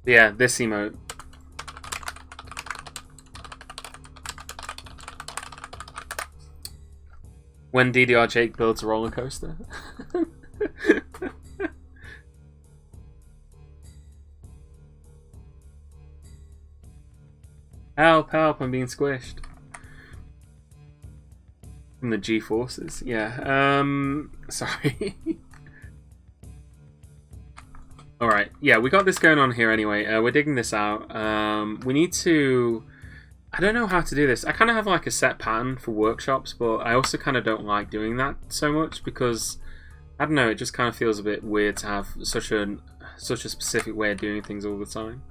Yeah, this emote. When DDR Jake builds a roller coaster. Help, help, I'm being squished. From the G-forces, yeah. Sorry. Alright, yeah, we got this going on here anyway. We're digging this out. We need to... I don't know how to do this. I kind of have like a set pattern for workshops, but I also kind of don't like doing that so much because, I don't know, it just kind of feels a bit weird to have such a specific way of doing things all the time.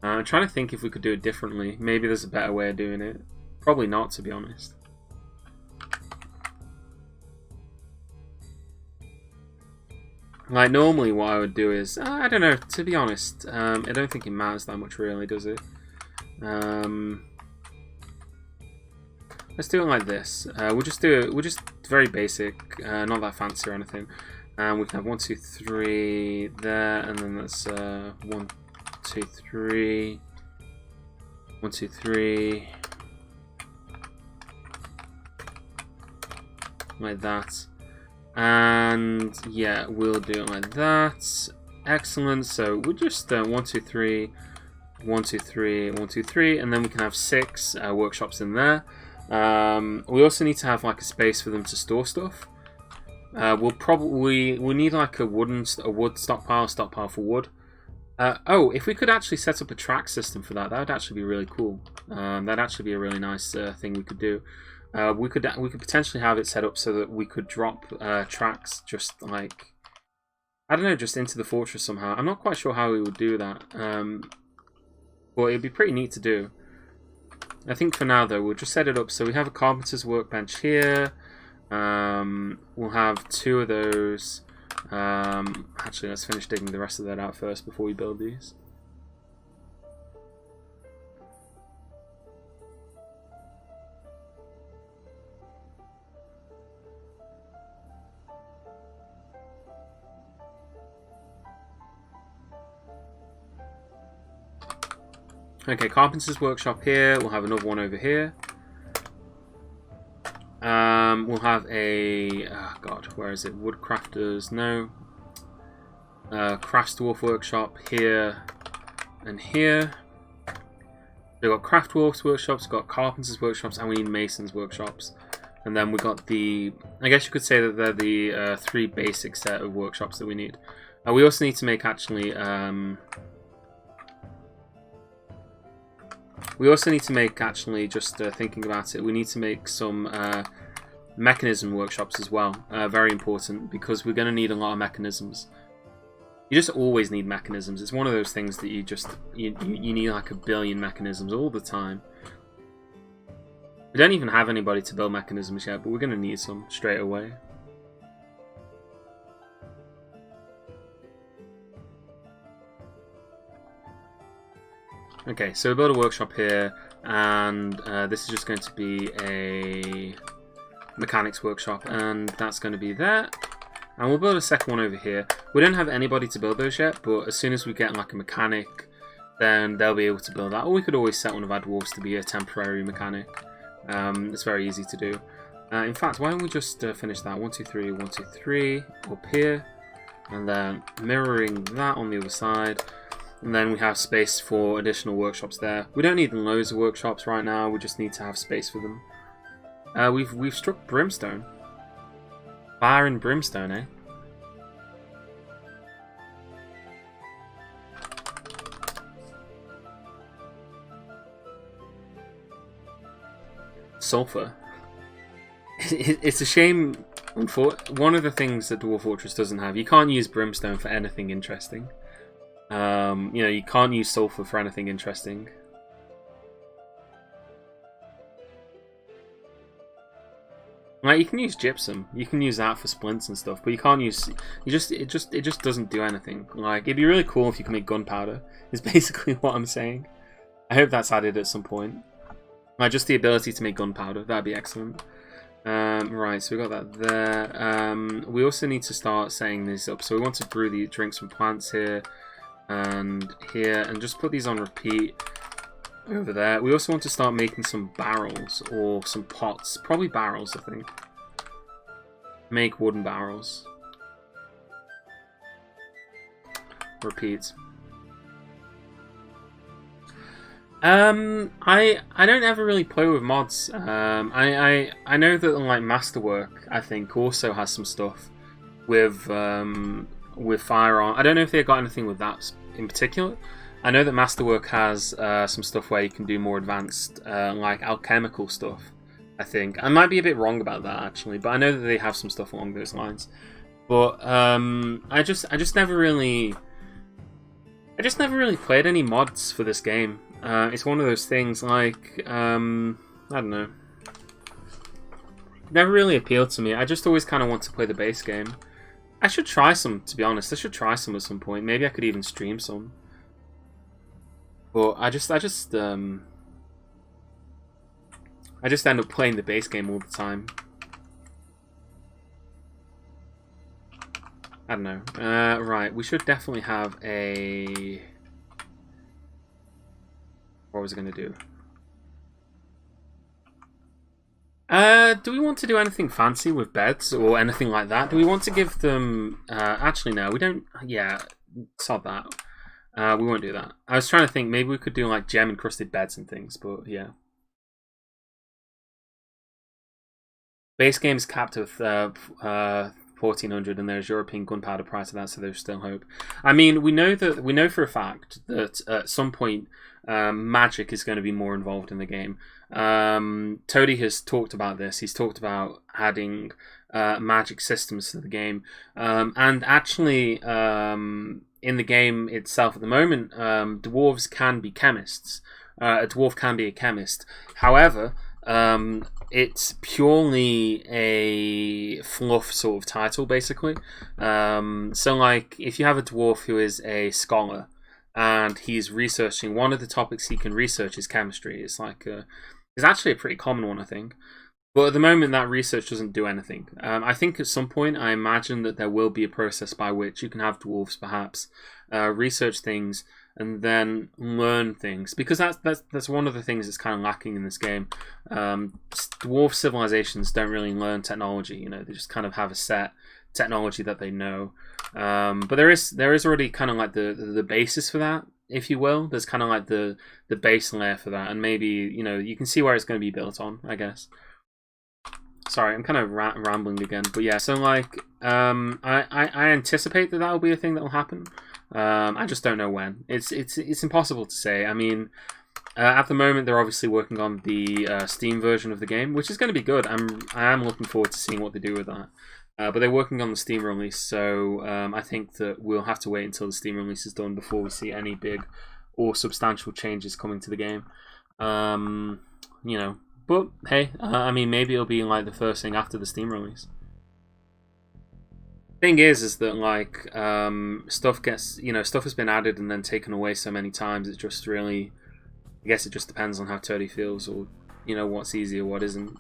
I'm trying to think if we could do it differently. Maybe there's a better way of doing it. Probably not, to be honest. Like, normally what I would do is... I don't know, to be honest. I don't think it matters that much, really, does it? Let's do it like this. We'll just do it... We're just very basic. Not that fancy or anything. And we can have 1, 2, 3 there. And then that's 1, 2, 3, 1, 2, 3, like that, and yeah, we'll do it like that. Excellent. So we'll just 1, 2, 3, 1, 2, 3, 1, 2, 3, and then we can have 6 workshops in there. We also need to have like a space for them to store stuff. We'll need like a wood stockpile for wood. Oh, if we could actually set up a track system for that, that would actually be really cool. That'd actually be a really nice thing we could do. We could potentially have it set up so that we could drop tracks just like, I don't know, just into the fortress somehow. I'm not quite sure how we would do that, but it'd be pretty neat to do. I think for now though, we'll just set it up so we have a carpenter's workbench here. We'll have 2 of those. Actually, let's finish digging the rest of that out first before we build these. Okay, Carpenter's workshop here. We'll have another one over here. We'll have a... oh God, where is it? Woodcrafters, no. Crafts Dwarf workshop here and here. We've got Craft Dwarfs workshops, we've got Carpenter's workshops, and we need Mason's workshops. And then we've got the... I guess you could say that they're the 3 basic set of workshops that we need. We also need to make actually. We also need to make actually. Just thinking about it, we need to make some mechanism workshops as well. Very important because we're going to need a lot of mechanisms. You just always need mechanisms. It's one of those things that you just you need like a billion mechanisms all the time. We don't even have anybody to build mechanisms yet, but we're going to need some straight away. Okay, so we build a workshop here, and this is just going to be a mechanics workshop, and that's going to be there. And we'll build a second one over here. We don't have anybody to build those yet, but as soon as we get like a mechanic, then they'll be able to build that. Or we could always set one of our dwarves to be a temporary mechanic. It's very easy to do. In fact, why don't we just finish that? 1, 2, 3, 1, 2, 3 up here, and then mirroring that on the other side. And then we have space for additional workshops there. We don't need loads of workshops right now. We just need to have space for them. We've struck brimstone. Fire and brimstone, eh? Sulfur. It's a shame. One of the things that Dwarf Fortress doesn't have, you can't use brimstone for anything interesting. You know, you can't use sulfur for anything interesting. Like, you can use gypsum, you can use that for splints and stuff, but you can't use. It just doesn't do anything. Like, it'd be really cool if you can make gunpowder. Is basically what I'm saying. I hope that's added at some point. Like, just the ability to make gunpowder, that'd be excellent. Right, so we got that there. We also need to start setting these up. So we want to brew the drinks from plants here and here, and just put these on repeat over there. We also want to start making some barrels or some pots. Probably barrels, I think. Make wooden barrels. Repeat. I don't ever really play with mods. I know that like Masterwork, I think, also has some stuff with firearm. I don't know if they got anything with that in particular. I know that Masterwork has some stuff where you can do more advanced, like alchemical stuff. I think I might be a bit wrong about that actually, but I know that they have some stuff along those lines. But I just never really played any mods for this game. It's one of those things like, I don't know. Never really appealed to me. I just always kind of want to play the base game. I should try some, to be honest. I should try some at some point. Maybe I could even stream some. But I just end up playing the base game all the time. I don't know. Right, we should definitely have a... What was I going to do? Do we want to do anything fancy with beds or anything like that? Do we want to give them... actually, no, we don't... Yeah, sod that. We won't do that. I was trying to think, maybe we could do like gem-encrusted beds and things, but yeah. Base game's capped with 1400, and there's European gunpowder price of that, so there's still hope. I mean, we know for a fact that at some point magic is going to be more involved in the game. Toady has talked about this. He's talked about adding magic systems to the game, and actually in the game itself at the moment, dwarves can be chemists. A dwarf can be a chemist. However, it's purely a fluff sort of title, basically. So, like, if you have a dwarf who is a scholar and he's researching, one of the topics he can research is chemistry. It's like it's actually a pretty common one, I think. But at the moment, that research doesn't do anything. I think at some point, I imagine that there will be a process by which you can have dwarves, perhaps, research things and then learn things, because that's one of the things that's kind of lacking in this game. Dwarf civilizations don't really learn technology. You know, they just kind of have a set technology that they know. But there is already kind of like the basis for that, if you will. There's kind of like the base layer for that, and maybe, you know, you can see where it's going to be built on, I guess. sorry, I'm kind of rambling again, but yeah. So like, I anticipate that will be a thing that will happen. I just don't know when. It's impossible to say. I mean, at the moment they're obviously working on the Steam version of the game, which is going to be good. I am looking forward to seeing what they do with that. But they're working on the Steam release, so I think that we'll have to wait until the Steam release is done before we see any big or substantial changes coming to the game. You know, but hey, I mean, maybe it'll be like the first thing after the Steam release. Thing is that like stuff has been added and then taken away so many times. It's just really, I guess it just depends on how Toady feels, or you know, what's easy or what isn't.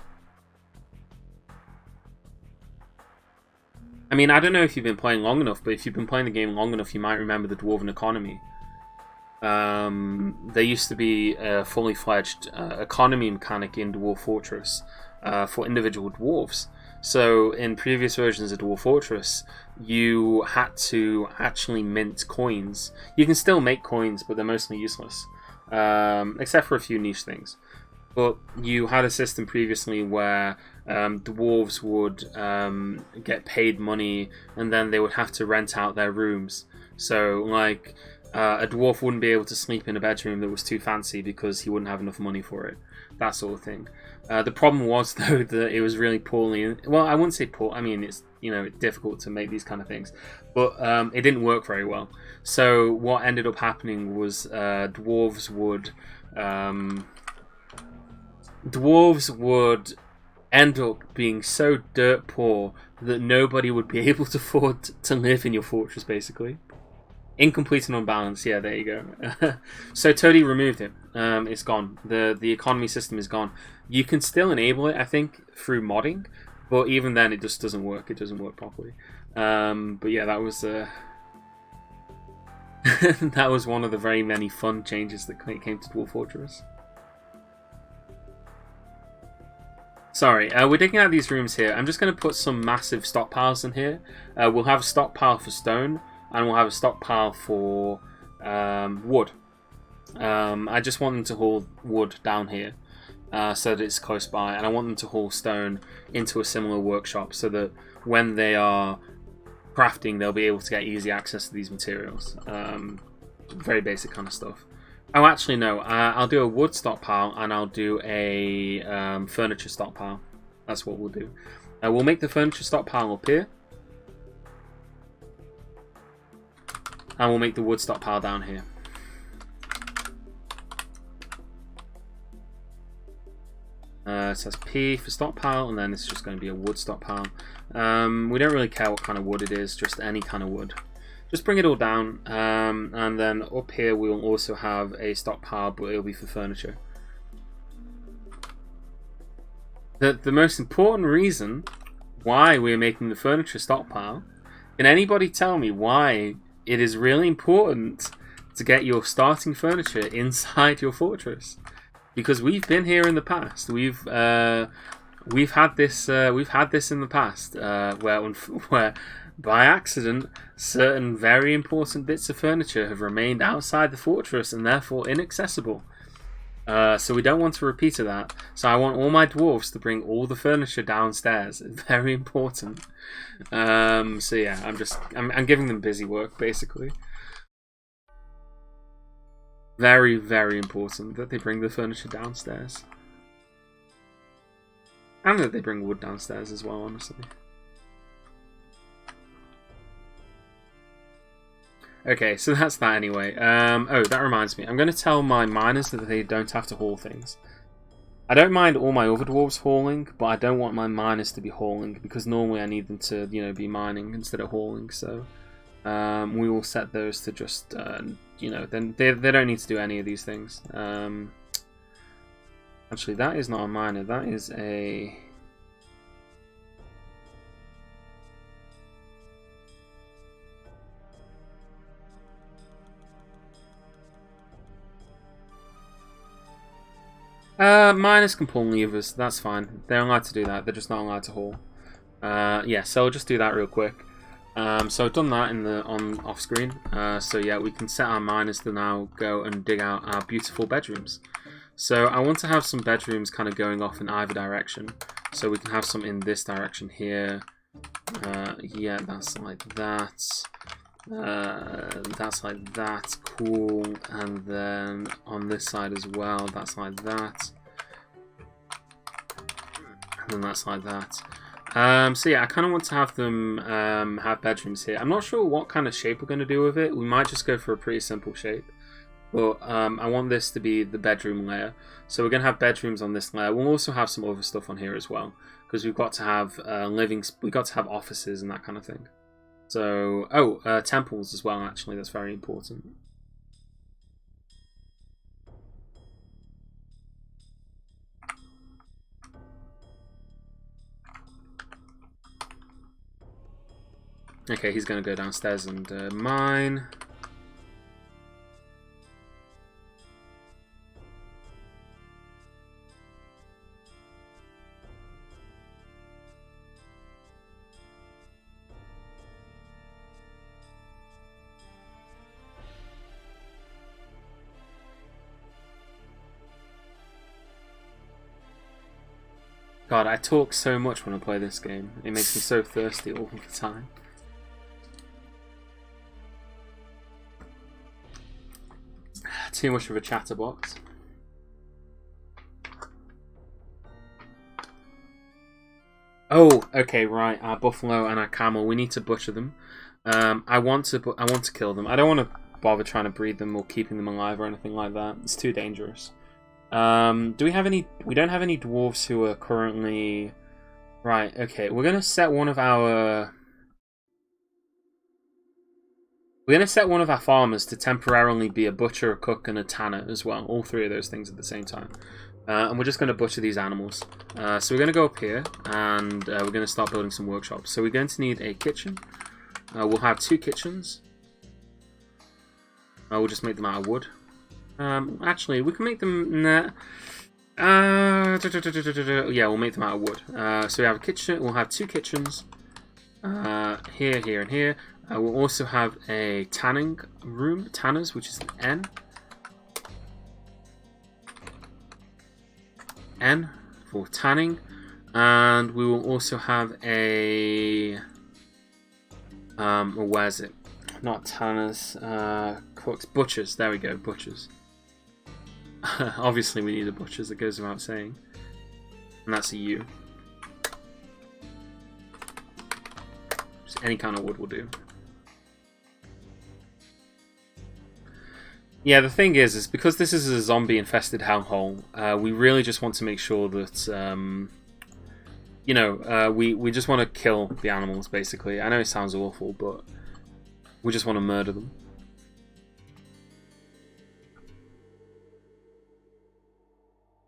I mean, I don't know if you've been playing long enough, but if you've been playing the game long enough, you might remember the Dwarven economy. There used to be a fully fledged economy mechanic in Dwarf Fortress for individual dwarves. So in previous versions of Dwarf Fortress, you had to actually mint coins. You can still make coins, but they're mostly useless, except for a few niche things. But you had a system previously where dwarves would get paid money, and then they would have to rent out their rooms. So like a dwarf wouldn't be able to sleep in a bedroom that was too fancy because he wouldn't have enough money for it. That sort of thing. The problem was though that it was really poorly. Well, I wouldn't say poor. I mean, it's difficult to make these kind of things, but it didn't work very well. So what ended up happening was dwarves would end up being so dirt poor that nobody would be able to afford to live in your fortress, basically. Incomplete and unbalanced, yeah, there you go. So Toady removed it. It's gone. The economy system is gone. You can still enable it, I think, through modding, but even then it just doesn't work. It doesn't work properly. But yeah, that was that was one of the very many fun changes that came to Dwarf Fortress. Sorry, we're digging out these rooms here. I'm just going to put some massive stockpiles in here. We'll have a stockpile for stone, and we'll have a stockpile for wood. I just want them to haul wood down here so that it's close by, and I want them to haul stone into a similar workshop so that when they are crafting, they'll be able to get easy access to these materials. Very basic kind of stuff. Oh, actually, no. I'll do a wood stockpile and I'll do a furniture stockpile. That's what we'll do. We'll make the furniture stockpile up here. And we'll make the wood stockpile down here. It says P for stockpile, and then it's just going to be a wood stockpile. We don't really care what kind of wood it is, just any kind of wood. Just bring it all down, and then up here we'll also have a stockpile, but it'll be for furniture. The most important reason why we're making the furniture stockpile, can anybody tell me why it is really important to get your starting furniture inside your fortress? Because we've been here in the past. We've had this in the past where by accident, certain very important bits of furniture have remained outside the fortress and therefore inaccessible. So we don't want to repeat of that. So I want all my dwarves to bring all the furniture downstairs. Very important. So yeah, I'm giving them busy work basically. Very, very important that they bring the furniture downstairs. And that they bring wood downstairs as well, honestly. Okay, so that's that anyway. Oh, that reminds me. I'm going to tell my miners that they don't have to haul things. I don't mind all my other dwarves hauling, but I don't want my miners to be hauling, because normally I need them to, be mining instead of hauling, so we will set those to just, then they don't need to do any of these things. Actually, that is not a miner, that is a... miners can pull levers, that's fine. They're allowed to do that, they're just not allowed to haul. Yeah, so I'll just do that real quick. So I've done that off screen. So yeah, we can set our miners to now go and dig out our beautiful bedrooms. So I want to have some bedrooms kind of going off in either direction. So we can have some in this direction here. Yeah, that's like that. That's like that. Cool. And then on this side as well, that's like that. And then that's like that. So yeah, I kind of want to have them have bedrooms here. I'm not sure what kind of shape we're going to do with it. We might just go for a pretty simple shape. But I want this to be the bedroom layer. So we're going to have bedrooms on this layer. We'll also have some other stuff on here as well. Because we've got to have we've got to have offices and that kind of thing. So, temples as well, actually. That's very important. Okay, he's going to go downstairs and mine. God, I talk so much when I play this game. It makes me so thirsty all the time. Too much of a chatterbox. Oh, okay, right. Our buffalo and our camel. We need to butcher them. I want to kill them. I don't want to bother trying to breed them or keeping them alive or anything like that. It's too dangerous. Do we have any? We don't have any dwarves who are currently. Right. Okay. We're gonna set one of our. We're going to set one of our farmers to temporarily be a butcher, a cook, and a tanner as well. All three of those things at the same time. And we're just going to butcher these animals. So we're going to go up here, and we're going to start building some workshops. So we're going to need a kitchen. We'll have 2 kitchens. We'll just make them out of wood. Actually, we can make them... yeah, we'll make them out of wood. So we have a kitchen. We'll have 2 kitchens. Here, here, and here. We'll also have a tanning room, tanners, which is an N for tanning, and we will also have a where's it? Not tanners, cooks, butchers. There we go, butchers. Obviously, we need a butchers. That goes without saying, and that's a U. Just any kind of wood will do. Yeah, the thing is because this is a zombie-infested hellhole, we really just want to make sure that, you know, we just want to kill the animals, basically. I know it sounds awful, but we just want to murder them.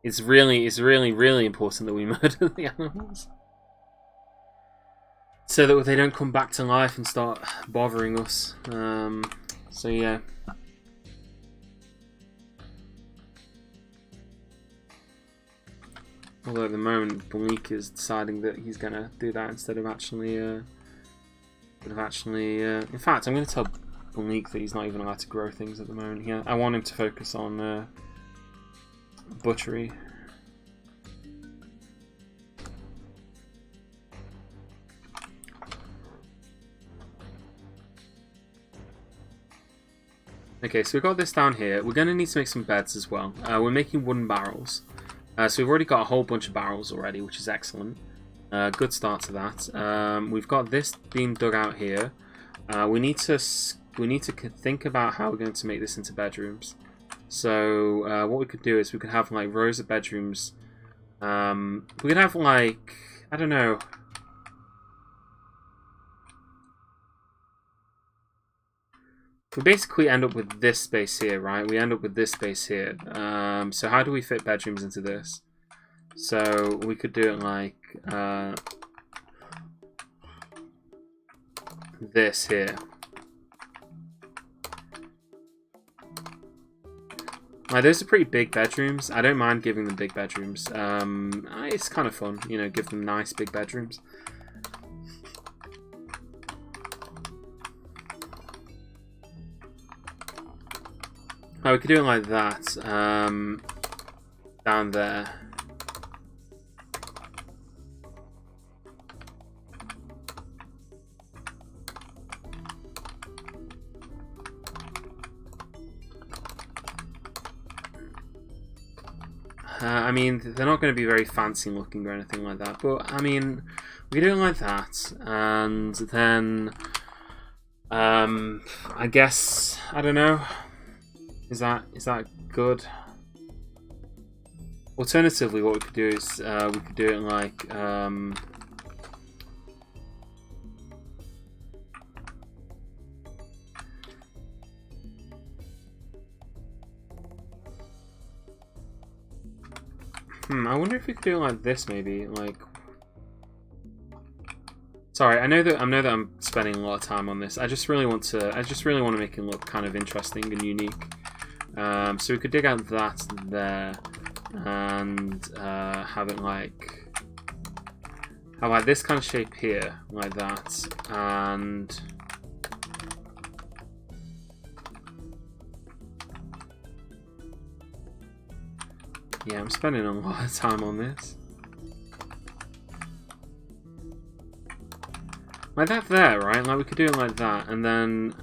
It's really, really important that we murder the animals. So that they don't come back to life and start bothering us. So yeah. Although at the moment, Bleak is deciding that he's going to do that instead of actually... in fact, I'm going to tell Bleak that he's not even allowed to grow things at the moment. Yeah, I want him to focus on butchery. Okay, so we've got this down here. We're going to need to make some beds as well. We're making wooden barrels. So we've already got a whole bunch of barrels already, which is excellent. Good start to that. We've got this being dug out here. We need to think about how we're going to make this into bedrooms. So what we could do is we could have like rows of bedrooms. We could have like, I don't know. We basically end up with this space here, right? We end up with this space here. So how do we fit bedrooms into this? So we could do it like this here. Like, those are pretty big bedrooms. I don't mind giving them big bedrooms. It's kind of fun, you know, give them nice big bedrooms. We could do it like that, down there. I mean, they're not going to be very fancy looking or anything like that, but I mean, we do it like that, and then I guess, I don't know, is that good? Alternatively, what we could do is we could do it like I wonder if we could do it like this, maybe. Like, sorry, I know that I'm spending a lot of time on this. I just really want to make it look kind of interesting and unique. So we could dig out that there, and have like this kind of shape here, like that, and yeah, I'm spending a lot of time on this. Like that there, right? Like we could do it like that, and then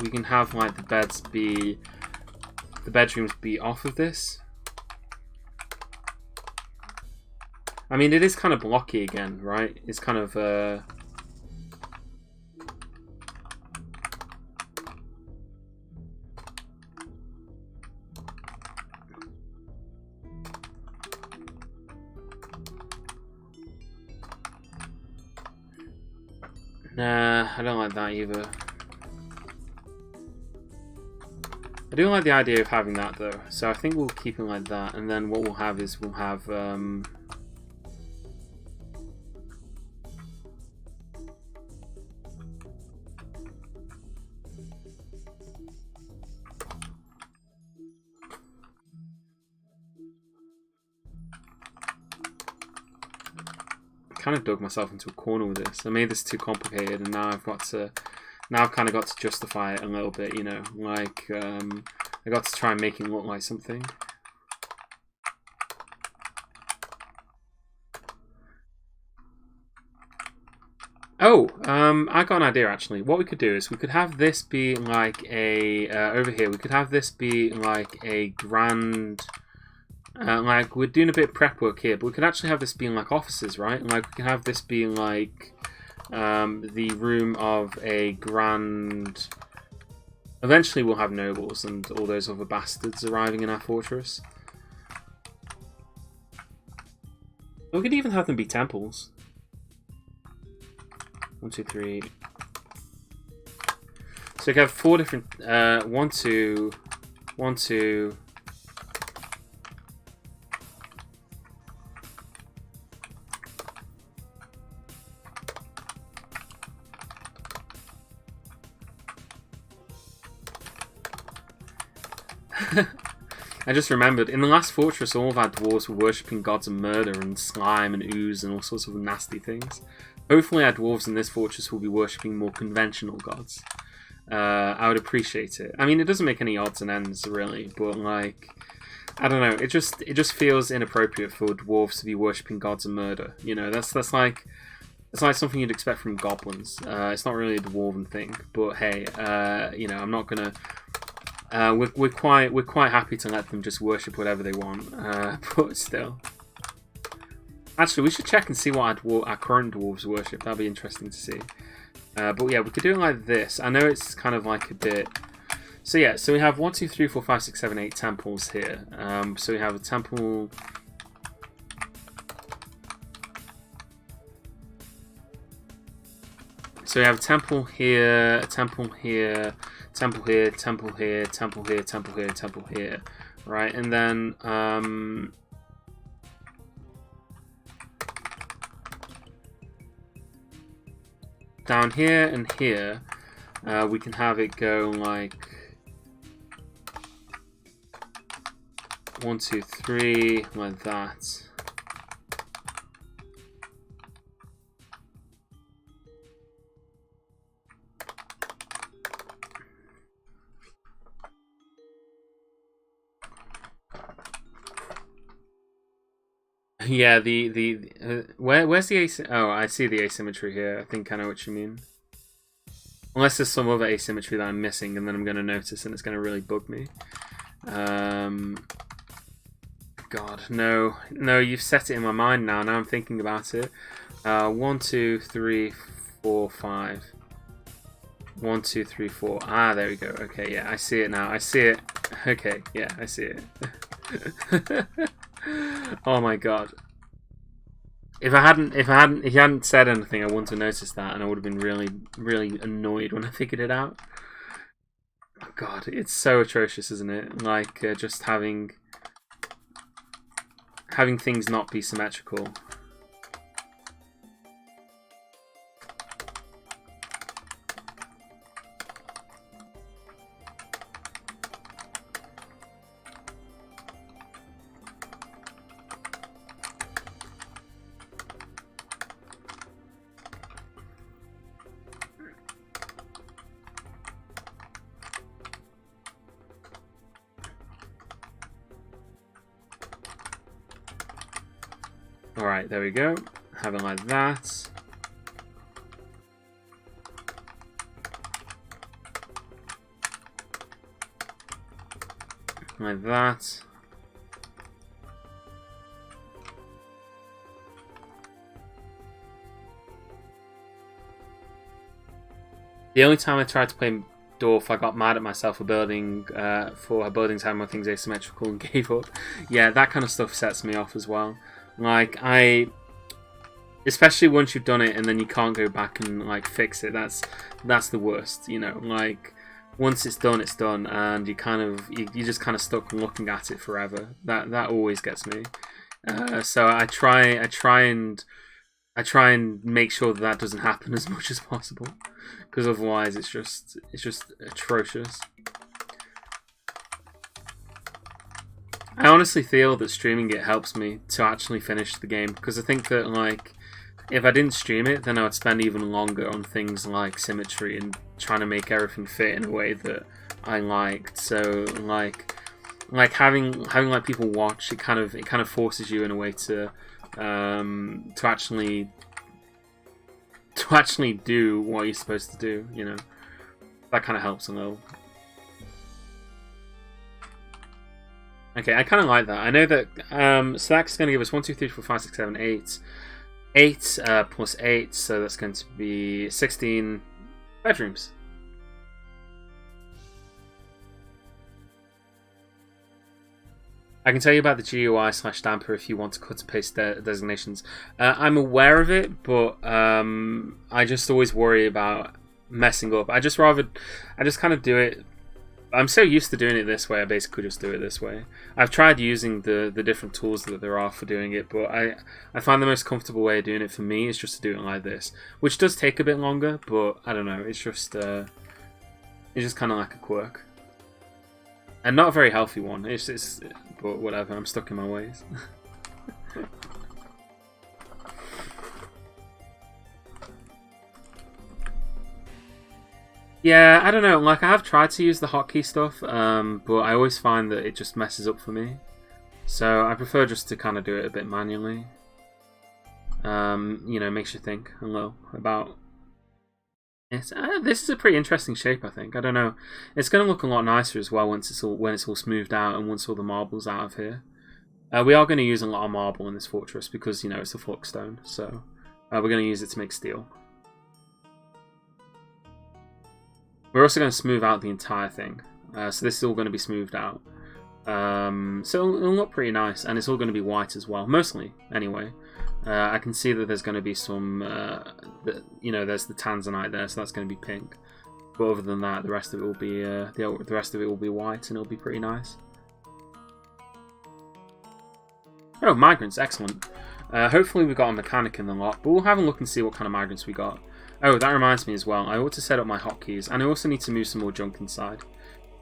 we can have like the bedrooms be off of this. I mean, it is kind of blocky again, right? It's kind of nah, I don't like that either. I do like the idea of having that though, so I think we'll keep it like that, and then what we'll have is we'll have kind of dug myself into a corner with this. I made this too complicated, and now I've kind of got to justify it a little bit, you know, like I got to try and make it look like something. Oh, I got an idea actually. What we could do is we could have this be like a over here. We could have this be like a grand. Like, we're doing a bit of prep work here, but we could actually have this being like offices, right? Like, we can have this being like the room of a grand... Eventually we'll have nobles and all those other bastards arriving in our fortress. We could even have them be temples. 1, 2, 3. So we could have 4 different... 1, 2... 1, 2... I just remembered, in the last fortress all of our dwarves were worshipping gods of murder and slime and ooze and all sorts of nasty things. Hopefully our dwarves in this fortress will be worshipping more conventional gods. I would appreciate it. I mean, it doesn't make any odds and ends really, but like, I don't know, it just feels inappropriate for dwarves to be worshipping gods of murder. You know, that's like something you'd expect from goblins. It's not really a dwarven thing, but hey, you know, I'm not gonna. We're quite happy to let them just worship whatever they want, but still. Actually, we should check and see what our current dwarves worship. That'd be interesting to see. But yeah, we could do it like this. I know it's kind of like a bit. So yeah, so we have 1, 2, 3, 4, 5, 6, 7, 8 temples here. So we have a temple. So we have a temple here, a temple here. Temple here, temple here, temple here, temple here, temple here, right? And then down here and here, we can have it go like 1, 2, 3, like that. Yeah, where's the oh, I see the asymmetry here. I think I know what you mean. Unless there's some other asymmetry that I'm missing, and then I'm going to notice, and it's going to really bug me. God, no. No, you've set it in my mind now. Now I'm thinking about it. 1, 2, 3, 4, 5. 1, 2, 3, 4. Ah, there we go. Okay, yeah, I see it now. I see it. Okay, yeah, I see it. Oh my god. If he hadn't said anything, I wouldn't have noticed that, and I would have been really, really annoyed when I figured it out. Oh god, it's so atrocious, isn't it? Like just having things not be symmetrical. Alright, there we go. Have it like that. Like that. The only time I tried to play Dwarf, I got mad at myself for buildings having my things asymmetrical and gave up. Yeah, that kind of stuff sets me off as well. Like, especially once you've done it and then you can't go back and like fix it. That's the worst, you know. Like, once it's done, and you're just kind of stuck looking at it forever. That always gets me. So I try and make sure that doesn't happen as much as possible, because otherwise it's just atrocious. I honestly feel that streaming it helps me to actually finish the game, because I think that, like, if I didn't stream it, then I would spend even longer on things like symmetry and trying to make everything fit in a way that I liked. So like having like people watch, it kind of forces you in a way to actually do what you're supposed to do, you know. That kind of helps a little. Okay, I kind of like that. I know that, so that's going to give us 1, 2, 3, 4, 5, 6, 7, 8. 8 plus 8, so that's going to be 16 bedrooms. I can tell you about the GUI/damper if you want to cut and paste designations. I'm aware of it, but I just always worry about messing up. I just kind of do it. I'm so used to doing it this way, I basically just do it this way. I've tried using the different tools that there are for doing it, but I find the most comfortable way of doing it for me is just to do it like this, which does take a bit longer, but I don't know, it's just kind of like a quirk. And not a very healthy one, but whatever, I'm stuck in my ways. Yeah, I don't know, like, I have tried to use the hotkey stuff, but I always find that it just messes up for me. So I prefer just to kind of do it a bit manually. You know, makes you think a little about it. This is a pretty interesting shape, I think. I don't know. It's going to look a lot nicer as well when it's all smoothed out and once all the marble's out of here. We are going to use a lot of marble in this fortress because, you know, it's a flux stone. So we're going to use it to make steel. We're also going to smooth out the entire thing. So this is all going to be smoothed out. So it'll look pretty nice, and it's all going to be white as well, mostly, anyway. I can see that there's going to be some, you know, there's the tanzanite there, so that's going to be pink. But other than that, the rest of it will be the rest of it will be white, and it'll be pretty nice. Oh, migrants, excellent. Hopefully we got a mechanic in the lot, but we'll have a look and see what kind of migrants we got. Oh, that reminds me as well. I ought to set up my hotkeys, and I also need to move some more junk inside.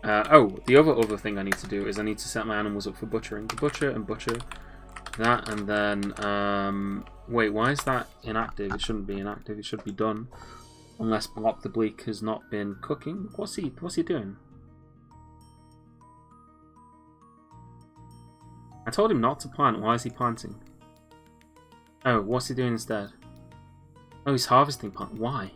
Oh, the other thing I need to do is I need to set my animals up for butchering. Butcher and butcher. That, and then... wait, why is that inactive? It shouldn't be inactive. It should be done. Unless Block the Bleak has not been cooking. What's he doing? I told him not to plant. Why is he planting? Oh, what's he doing instead? Oh, he's harvesting plant. Why?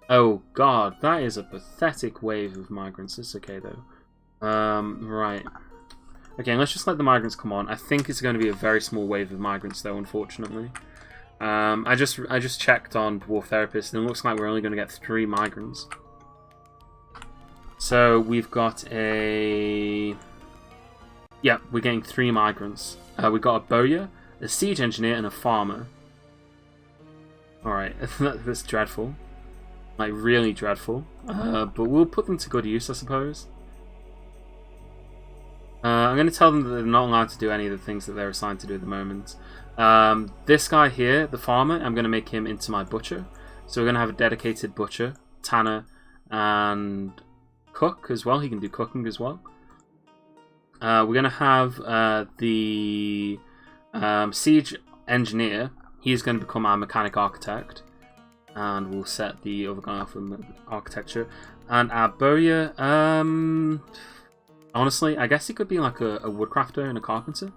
Oh god, that is a pathetic wave of migrants. It's okay though. Right. Okay, let's just let the migrants come on. I think it's going to be a very small wave of migrants though, unfortunately. I just checked on Dwarf Therapist and it looks like we're only going to get 3 migrants. So we've got a... Yeah, we're getting 3 migrants. We've got a bowyer, a siege engineer, and a farmer. Alright, that's dreadful. Like, really dreadful. But we'll put them to good use, I suppose. I'm going to tell them that they're not allowed to do any of the things that they're assigned to do at the moment. This guy here, the farmer, I'm going to make him into my butcher. So we're going to have a dedicated butcher, tanner, and cook as well. He can do cooking as well. We're going to have the siege engineer. He's going to become our mechanic architect. And we'll set the other guy off with architecture. And our bowyer, honestly, I guess he could be like a woodcrafter and a carpenter.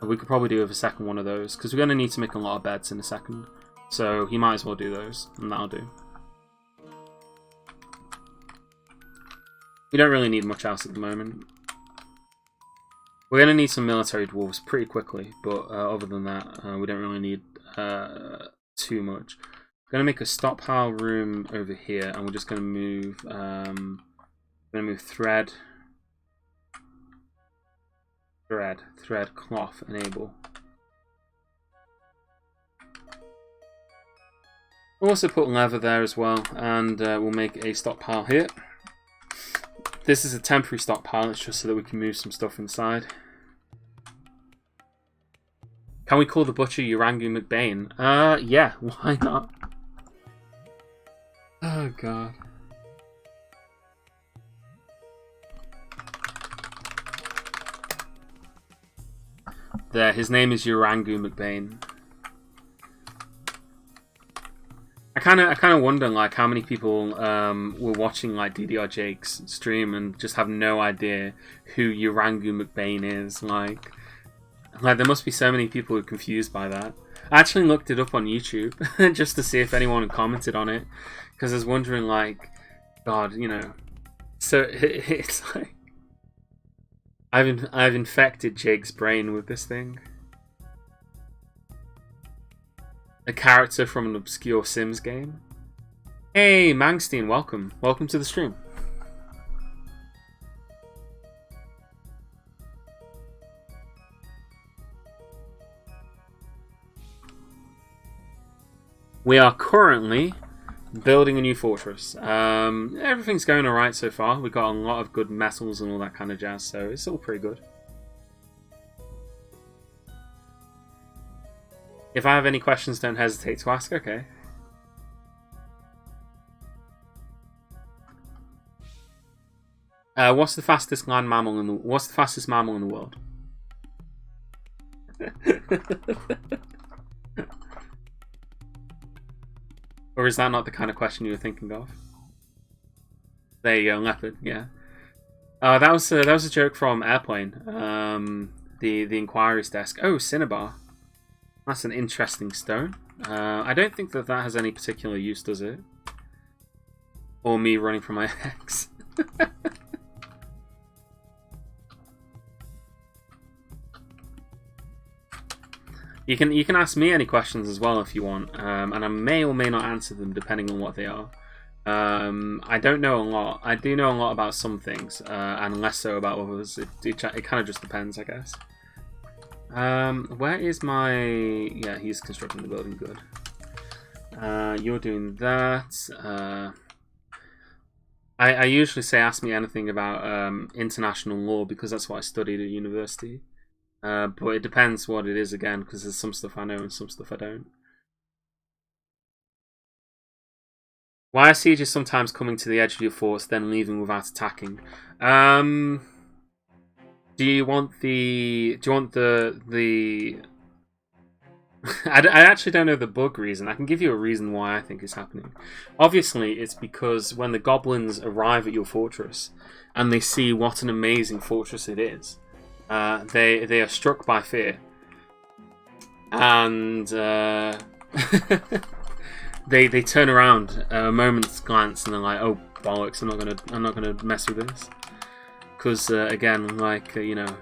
We could probably do with a second one of those, because we're going to need to make a lot of beds in a second. So he might as well do those, and that'll do. We don't really need much else at the moment. We're going to need some military dwarves pretty quickly, but other than that, we don't really need too much. We're going to make a stockpile room over here, and we're just going to move thread, cloth, enable. We'll also put leather there as well, and we'll make a stockpile here. This is a temporary stockpile, it's just so that we can move some stuff inside. Can we call the butcher Urangu McBain? Yeah, why not? Oh god. There, his name is Urangu McBain. I kind of wonder like how many people were watching like DDR Jake's stream and just have no idea who Urangu McBain is. Like there must be so many people who are confused by that. I actually looked it up on YouTube just to see if anyone had commented on it, because I was wondering like, God, you know. So it's like I've infected Jake's brain with this thing. A character from an obscure Sims game. Hey, Mangstein, welcome. Welcome to the stream. We are currently building a new fortress. Everything's going alright so far. We've got a lot of good metals and all that kind of jazz, so it's all pretty good. If I have any questions, don't hesitate to ask. Okay. What's the fastest land mammal in the? What's the fastest mammal in the world? Or is that not the kind of question you were thinking of? There you go, leopard. Yeah. That was a joke from Airplane. The inquiries desk. Oh, cinnabar. That's an interesting stone. I don't think that has any particular use, does it? Or me running from my ex. You can ask me any questions as well if you want, and I may or may not answer them depending on what they are. I don't know a lot. I do know a lot about some things, and less so about others. It kind of just depends, I guess. Where is my... Yeah, he's constructing the building, good. You're doing that. I usually say ask me anything about international law because that's what I studied at university. But it depends what it is again, because there's some stuff I know and some stuff I don't. Why are sieges sometimes coming to the edge of your forts, then leaving without attacking? Do you want the I actually don't know the bug reason. I can give you a reason why I think it's happening. Obviously, it's because when the goblins arrive at your fortress and they see what an amazing fortress it is, they are struck by fear, and they turn around a moment's glance and they're like, oh bollocks, I'm not gonna mess with this, because again, like you know,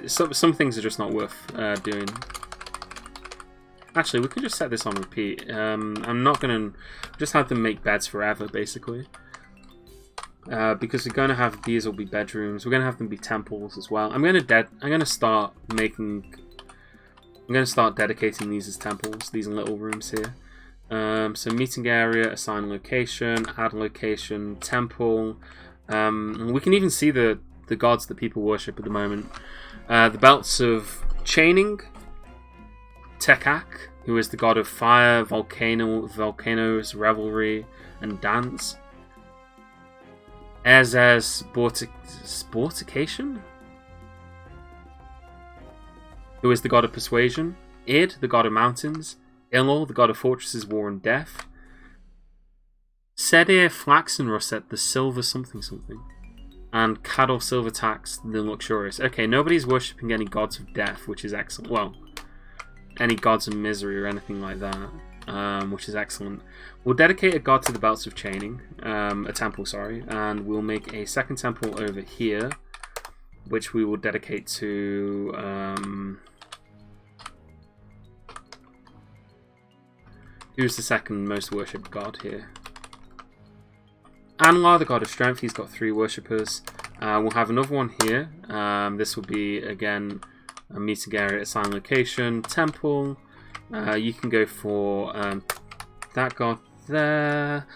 some things are just not worth doing. Actually, we can just set this on repeat. I'm not gonna just have them make beds forever, basically. Because we're gonna have these will be bedrooms. We're gonna have them be temples as well. I'm gonna start dedicating these as temples. These little rooms here. So meeting area, assign location, add location, temple. We can even see the gods that people worship at the moment. The belts of chaining. Tekak, who is the god of fire, volcanoes, revelry, and dance. Ezes Sportication, who is the god of persuasion. Id, the god of mountains. Ilor, the god of fortresses, war, and death. Sedir Flaxenrosset, the silver something something. And Cador Silvertax, the luxurious. Okay, nobody's worshipping any gods of death, which is excellent. Well, any gods of misery or anything like that, which is excellent. We'll dedicate a god to the belts of chaining, a temple, sorry, and we'll make a second temple over here, which we will dedicate to, who's the second most worshipped god here? Anlar, the god of strength, he's got 3 worshippers. We'll have another one here. This will be, again, a meeting area, assign location, temple. You can go for that god there.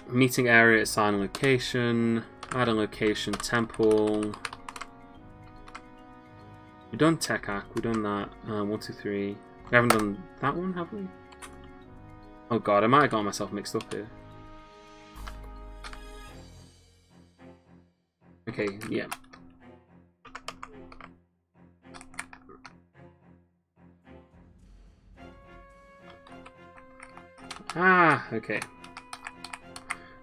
Meeting area, assign location, add a location, temple. We've done Tekak, we've done that. 1, 2, 3. We haven't done that one, have we? Oh god, I might have got myself mixed up here. Okay, yeah. Ah, okay.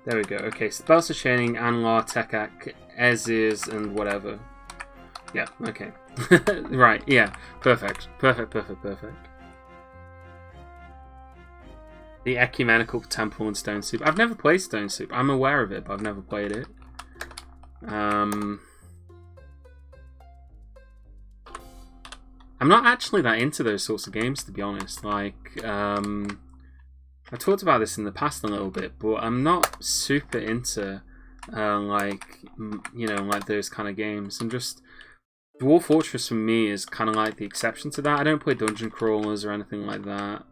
There we go. Okay, so belts of chaining, Anlar, Tekak, Ezes, and whatever. Yeah, okay. Right, yeah. Perfect. Perfect. The Ecumenical Temple and Stone Soup. I've never played Stone Soup. I'm aware of it, but I've never played it. I'm not actually that into those sorts of games, to be honest. Like, I talked about this in the past a little bit, but I'm not super into, like, you know, like those kind of games. And just Dwarf Fortress for me is kind of like the exception to that. I don't play dungeon crawlers or anything like that.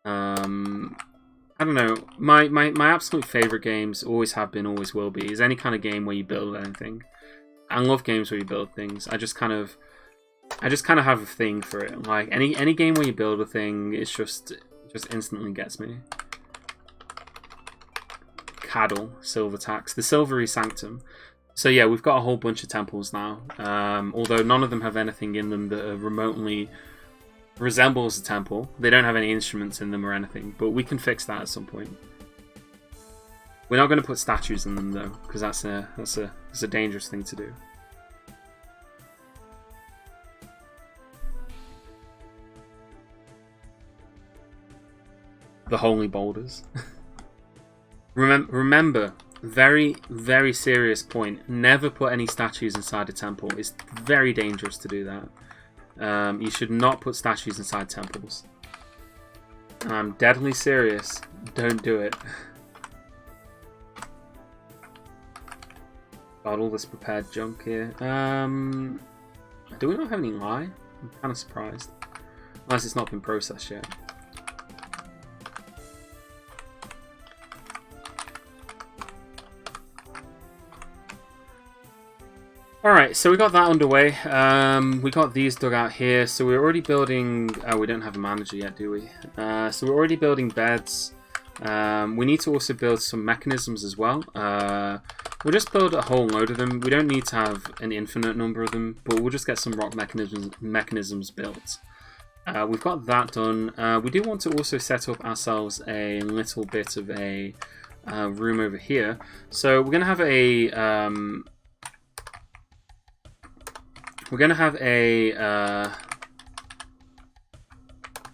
I don't know. My absolute favorite games always have been, always will be, is any kind of game where you build anything. I love games where you build things. I just kind of have a thing for it. Like any game where you build a thing, it's just instantly gets me. Cadle, Silvertax, the Silvery Sanctum. So yeah, we've got a whole bunch of temples now. Although none of them have anything in them that are remotely resembles a temple. They don't have any instruments in them or anything, but we can fix that at some point. We're not going to put statues in them though, because that's a dangerous thing to do. The holy boulders. Remember, very, very serious point. Never put any statues inside a temple. It's very dangerous to do that. You should not put statues inside temples. I'm deadly serious. Don't do it. Got all this prepared junk here. Do we not have any lye? I'm kind of surprised. Unless it's not been processed yet. Alright, so we got that underway. We got these dug out here. So we're already building... Oh, we don't have a manager yet, do we? So we're already building beds. We need to also build some mechanisms as well. We'll just build a whole load of them. We don't need to have an infinite number of them, but we'll just get some rock mechanisms built. We've got that done. We do want to also set up ourselves a little bit of a room over here. So we're going to have a...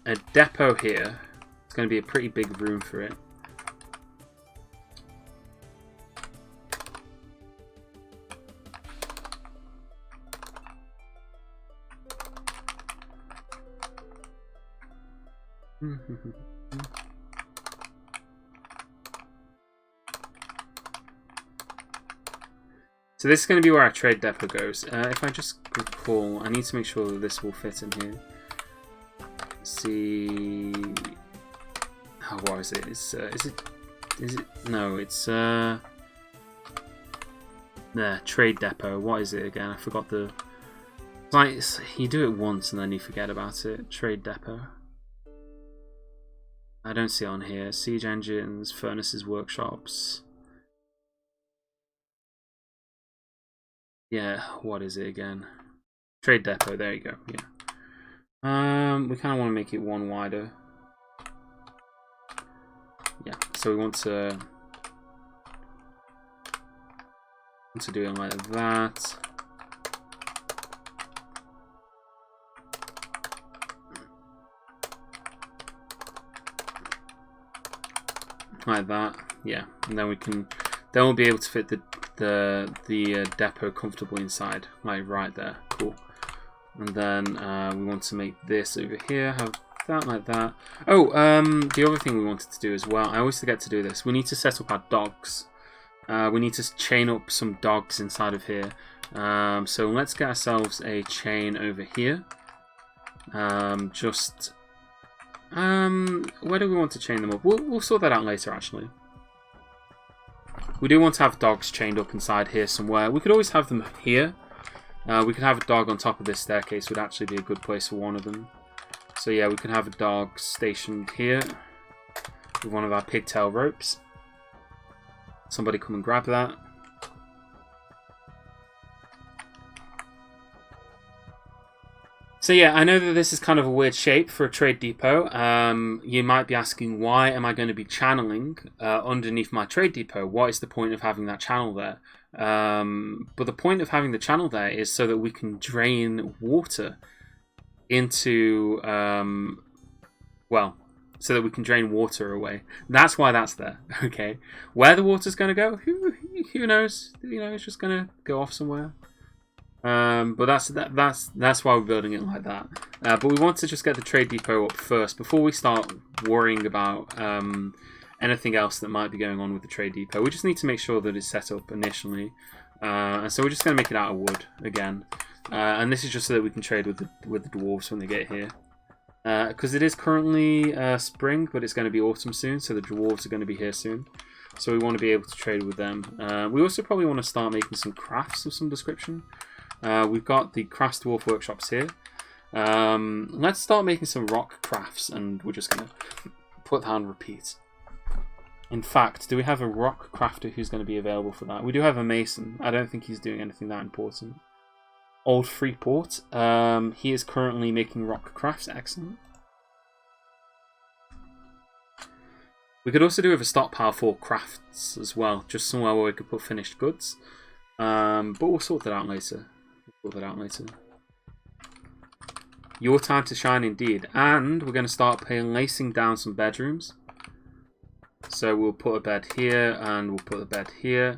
a depot here. It's going to be a pretty big room for it. So this is going to be where our trade depot goes. If I just recall, I need to make sure that this will fit in here. Let's see. Oh, what is it? Is it? No, it's there. Trade depot. What is it again? I forgot the. It's like you do it once and then you forget about it. Trade depot. I don't see it on here. Siege engines, furnaces, workshops. Yeah, what is it again? Trade depot, there you go, yeah. We kind of want to make it one wider. Yeah, so we want to do it like that. Like that, yeah, and then we'll be able to fit the depot comfortably inside, like right there. Cool. And then we want to make this over here, have that like that. Oh, the other thing we wanted to do as well, I always forget to do this, we need to set up our dogs. We need to chain up some dogs inside of here. So let's get ourselves a chain over here. Where do we want to chain them up? We'll sort that out later, actually. We do want to have dogs chained up inside here somewhere. We could always have them here. We could have a dog on top of this staircase. Would actually be a good place for one of them. So yeah, we could have a dog stationed here with one of our pigtail ropes. Somebody come and grab that. So yeah, I know that this is kind of a weird shape for a trade depot. You might be asking, why am I going to be channeling underneath my trade depot? What is the point of having that channel there? But the point of having the channel there is so that we can drain water into, so that we can drain water away. That's why that's there, okay? Where the water's going to go, who knows? You know, it's just going to go off somewhere. But that's why we're building it like that. But we want to just get the trade depot up first before we start worrying about anything else that might be going on with the trade depot. We just need to make sure that it's set up initially. And so we're just going to make it out of wood again. And this is just so that we can trade with the dwarves when they get here. Because it is currently spring, but it's going to be autumn soon, so the dwarves are going to be here soon. So we want to be able to trade with them. We also probably want to start making some crafts of some description. We've got the Crafts Dwarf workshops here. Let's start making some rock crafts, and we're just going to put that on repeat. In fact, do we have a rock crafter who's going to be available for that? We do have a mason. I don't think he's doing anything that important. Old Freeport. He is currently making rock crafts. Excellent. We could also do with a stockpile for crafts as well, just somewhere where we could put finished goods. But we'll sort that out later. Your time to shine indeed. And we're going to start lacing down some bedrooms. So we'll put a bed here, and we'll put a bed here.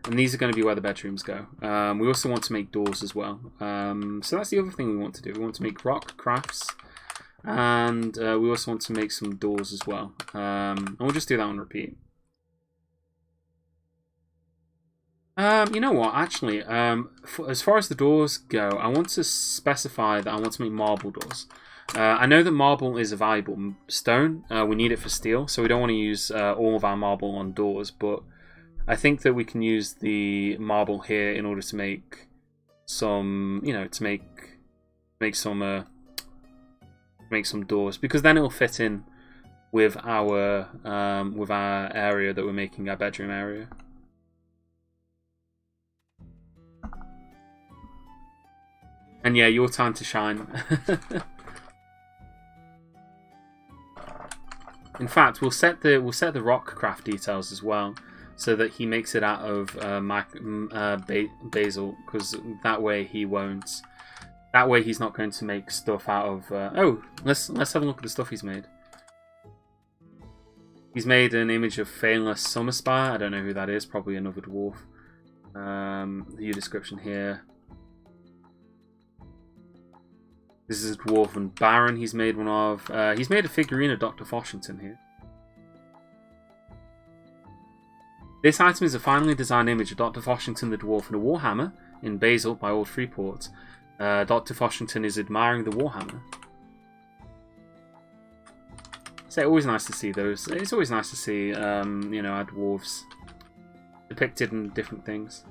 And these are going to be where the bedrooms go. We also want to make doors as well. So that's the other thing we want to do. We want to make rock crafts. And we also want to make some doors as well. And we'll just do that on repeat. You know what, actually, as far as the doors go, I want to specify that I want to make marble doors. I know that marble is a valuable stone. We need it for steel, so we don't want to use all of our marble on doors, but I think that we can use the marble here in order to make some, you know, to make some doors, because then it'll fit in with our area that we're making, our bedroom area. And yeah, your time to shine. In fact, we'll set the rock craft details as well, so that he makes it out of basil, because that way he won't That way he's not going to make stuff out of... oh, let's have a look at the stuff he's made. He's made an image of Fameless Summerspire. I don't know who that is. Probably another dwarf. View description here. This is a Dwarven Baron he's made one of. He's made a figurine of Dr. Foshington here. This item is a finely designed image of Dr. Foshington the Dwarf in a Warhammer in Basalt by Old Freeport. Dr. Foshington is admiring the Warhammer. So always nice to see those. It's always nice to see, you know, our dwarves depicted in different things.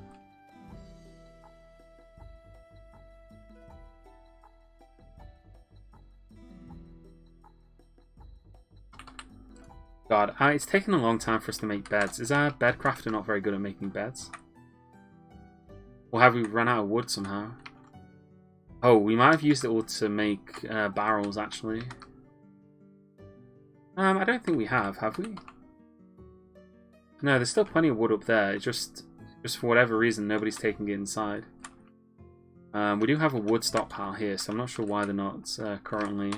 God, it's taken a long time for us to make beds. Is our bed crafter not very good at making beds? Or have we run out of wood somehow? Oh, we might have used it all to make barrels, actually. I don't think we have we? No, there's still plenty of wood up there. It's just for whatever reason, nobody's taking it inside. We do have a wood stockpile here, so I'm not sure why they're not currently...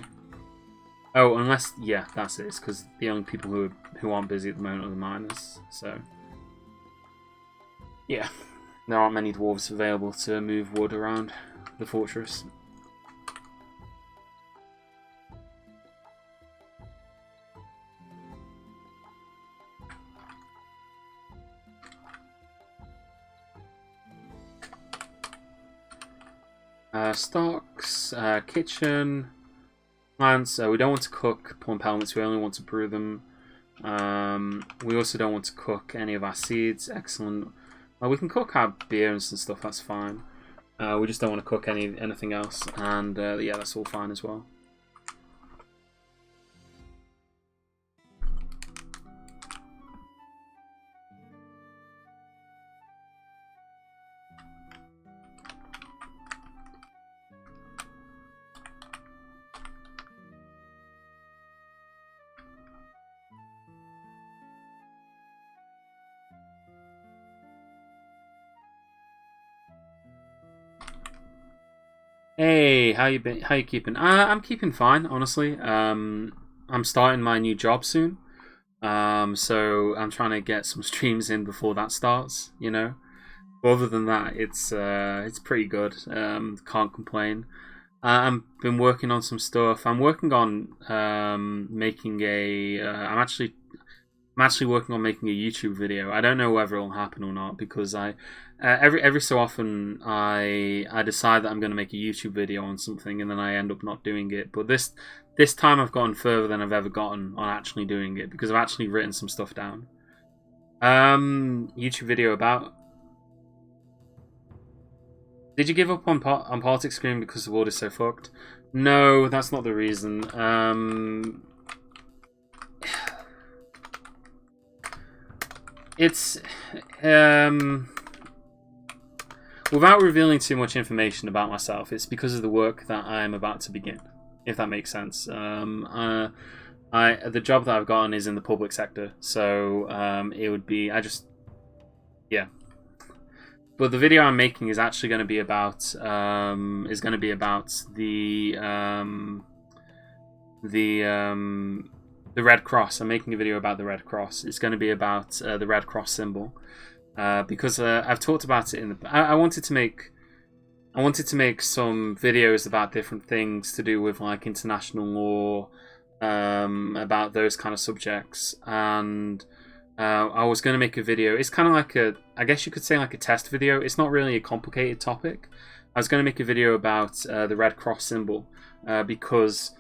Oh, unless... Yeah, that's it. It's because the only people who aren't busy at the moment are the miners, so... Yeah, there aren't many dwarves available to move wood around the fortress. Stocks, kitchen, plants. We don't want to cook plump elements, we only want to brew them. We also don't want to cook any of our seeds. Excellent. Well, we can cook our beers and stuff, that's fine. We just don't want to cook anything else, and yeah, that's all fine as well. Hey, how you been? How you keeping? I'm keeping fine, honestly. I'm starting my new job soon, so I'm trying to get some streams in before that starts. You know, but other than that, it's pretty good. Can't complain. I've been working on some stuff. I'm working on making a. I'm actually working on making a YouTube video. I don't know whether it'll happen or not because every so often I decide that I'm going to make a YouTube video on something and then I end up not doing it. But this time I've gotten further than I've ever gotten on actually doing it because I've actually written some stuff down. YouTube video about. Did you give up on politics screen because the world is so fucked? No, that's not the reason. It's without revealing too much information about myself, it's because of the work that I am about to begin, if that makes sense. The job that I've gotten is in the public sector, so it would be yeah. But the video I'm making is actually going to be about the Red Cross. I'm making a video about the Red Cross. It's going to be about the Red Cross symbol because I've talked about it in the. I wanted to make some videos about different things to do with like international law, about those kind of subjects, and I was going to make a video. It's kind of like I guess you could say like a test video. It's not really a complicated topic. I was going to make a video about the Red Cross symbol because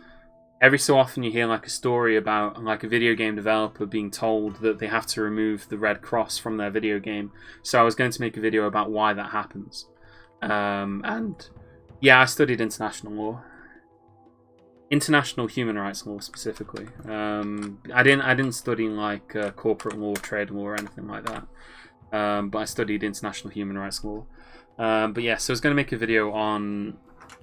every so often you hear like a story about like a video game developer being told that they have to remove the red cross from their video game. So I was going to make a video about why that happens. And yeah, I studied international law. International human rights law specifically. I didn't study like corporate law, trade law or anything like that. But I studied international human rights law. But yeah, so I was going to make a video on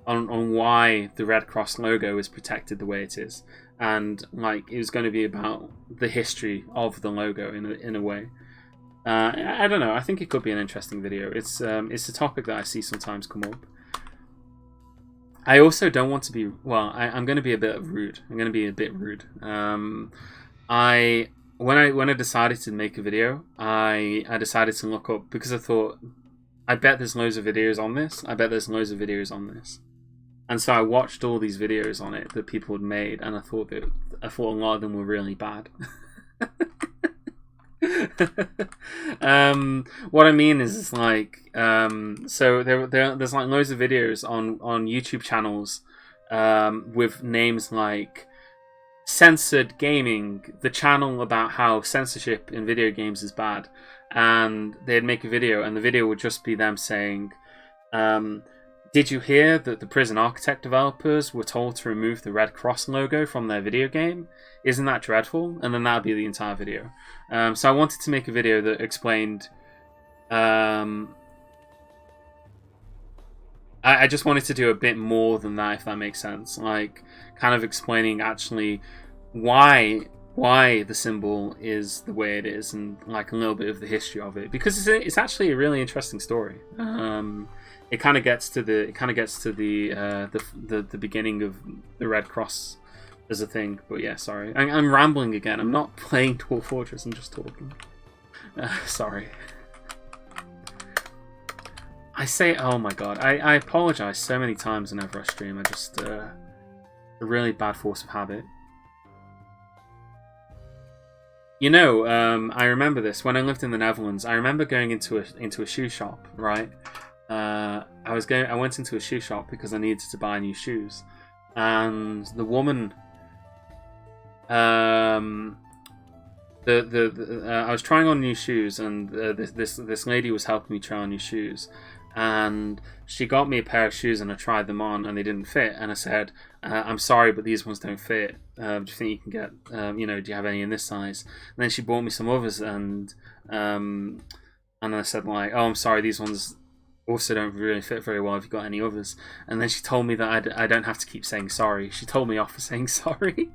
why the Red Cross logo is protected the way it is, and like it was going to be about the history of the logo in a way. I don't know. I think it could be an interesting video. It's a topic that I see sometimes come up. I also don't want to be. Well, I'm going to be a bit rude. I'm going to be a bit rude. When I decided to make a video, I decided to look up because I thought, I bet there's loads of videos on this. I bet there's loads of videos on this. And so I watched all these videos on it that people had made, and I thought a lot of them were really bad. What I mean is like, so there's like loads of videos on YouTube channels with names like Censored Gaming, the channel about how censorship in video games is bad, and they'd make a video, and the video would just be them saying, did you hear that the Prison Architect developers were told to remove the Red Cross logo from their video game? Isn't that dreadful? And then that'd be the entire video. So I wanted to make a video that explained... I just wanted to do a bit more than that, if that makes sense. Like, kind of explaining actually why the symbol is the way it is, and like a little bit of the history of it, because it's actually a really interesting story. It kind of gets to the beginning of the Red Cross as a thing. But yeah, sorry, I'm rambling again. I'm not playing Dwarf Fortress. I'm just talking. Sorry. I say, oh my god, I apologize so many times whenever I stream. I just a really bad force of habit. You know, I remember this when I lived in the Netherlands. I remember going into a shoe shop, right? I went into a shoe shop because I needed to buy new shoes, and the woman, I was trying on new shoes, and this lady was helping me try on new shoes, and she got me a pair of shoes, and I tried them on, and they didn't fit, and I said, I'm sorry, but these ones don't fit. Do you think you can get, do you have any in this size? And then she bought me some others, and I said like, oh, I'm sorry, these ones also don't really fit very well. Have you got any others? And then she told me that I don't have to keep saying sorry. She told me off for saying sorry.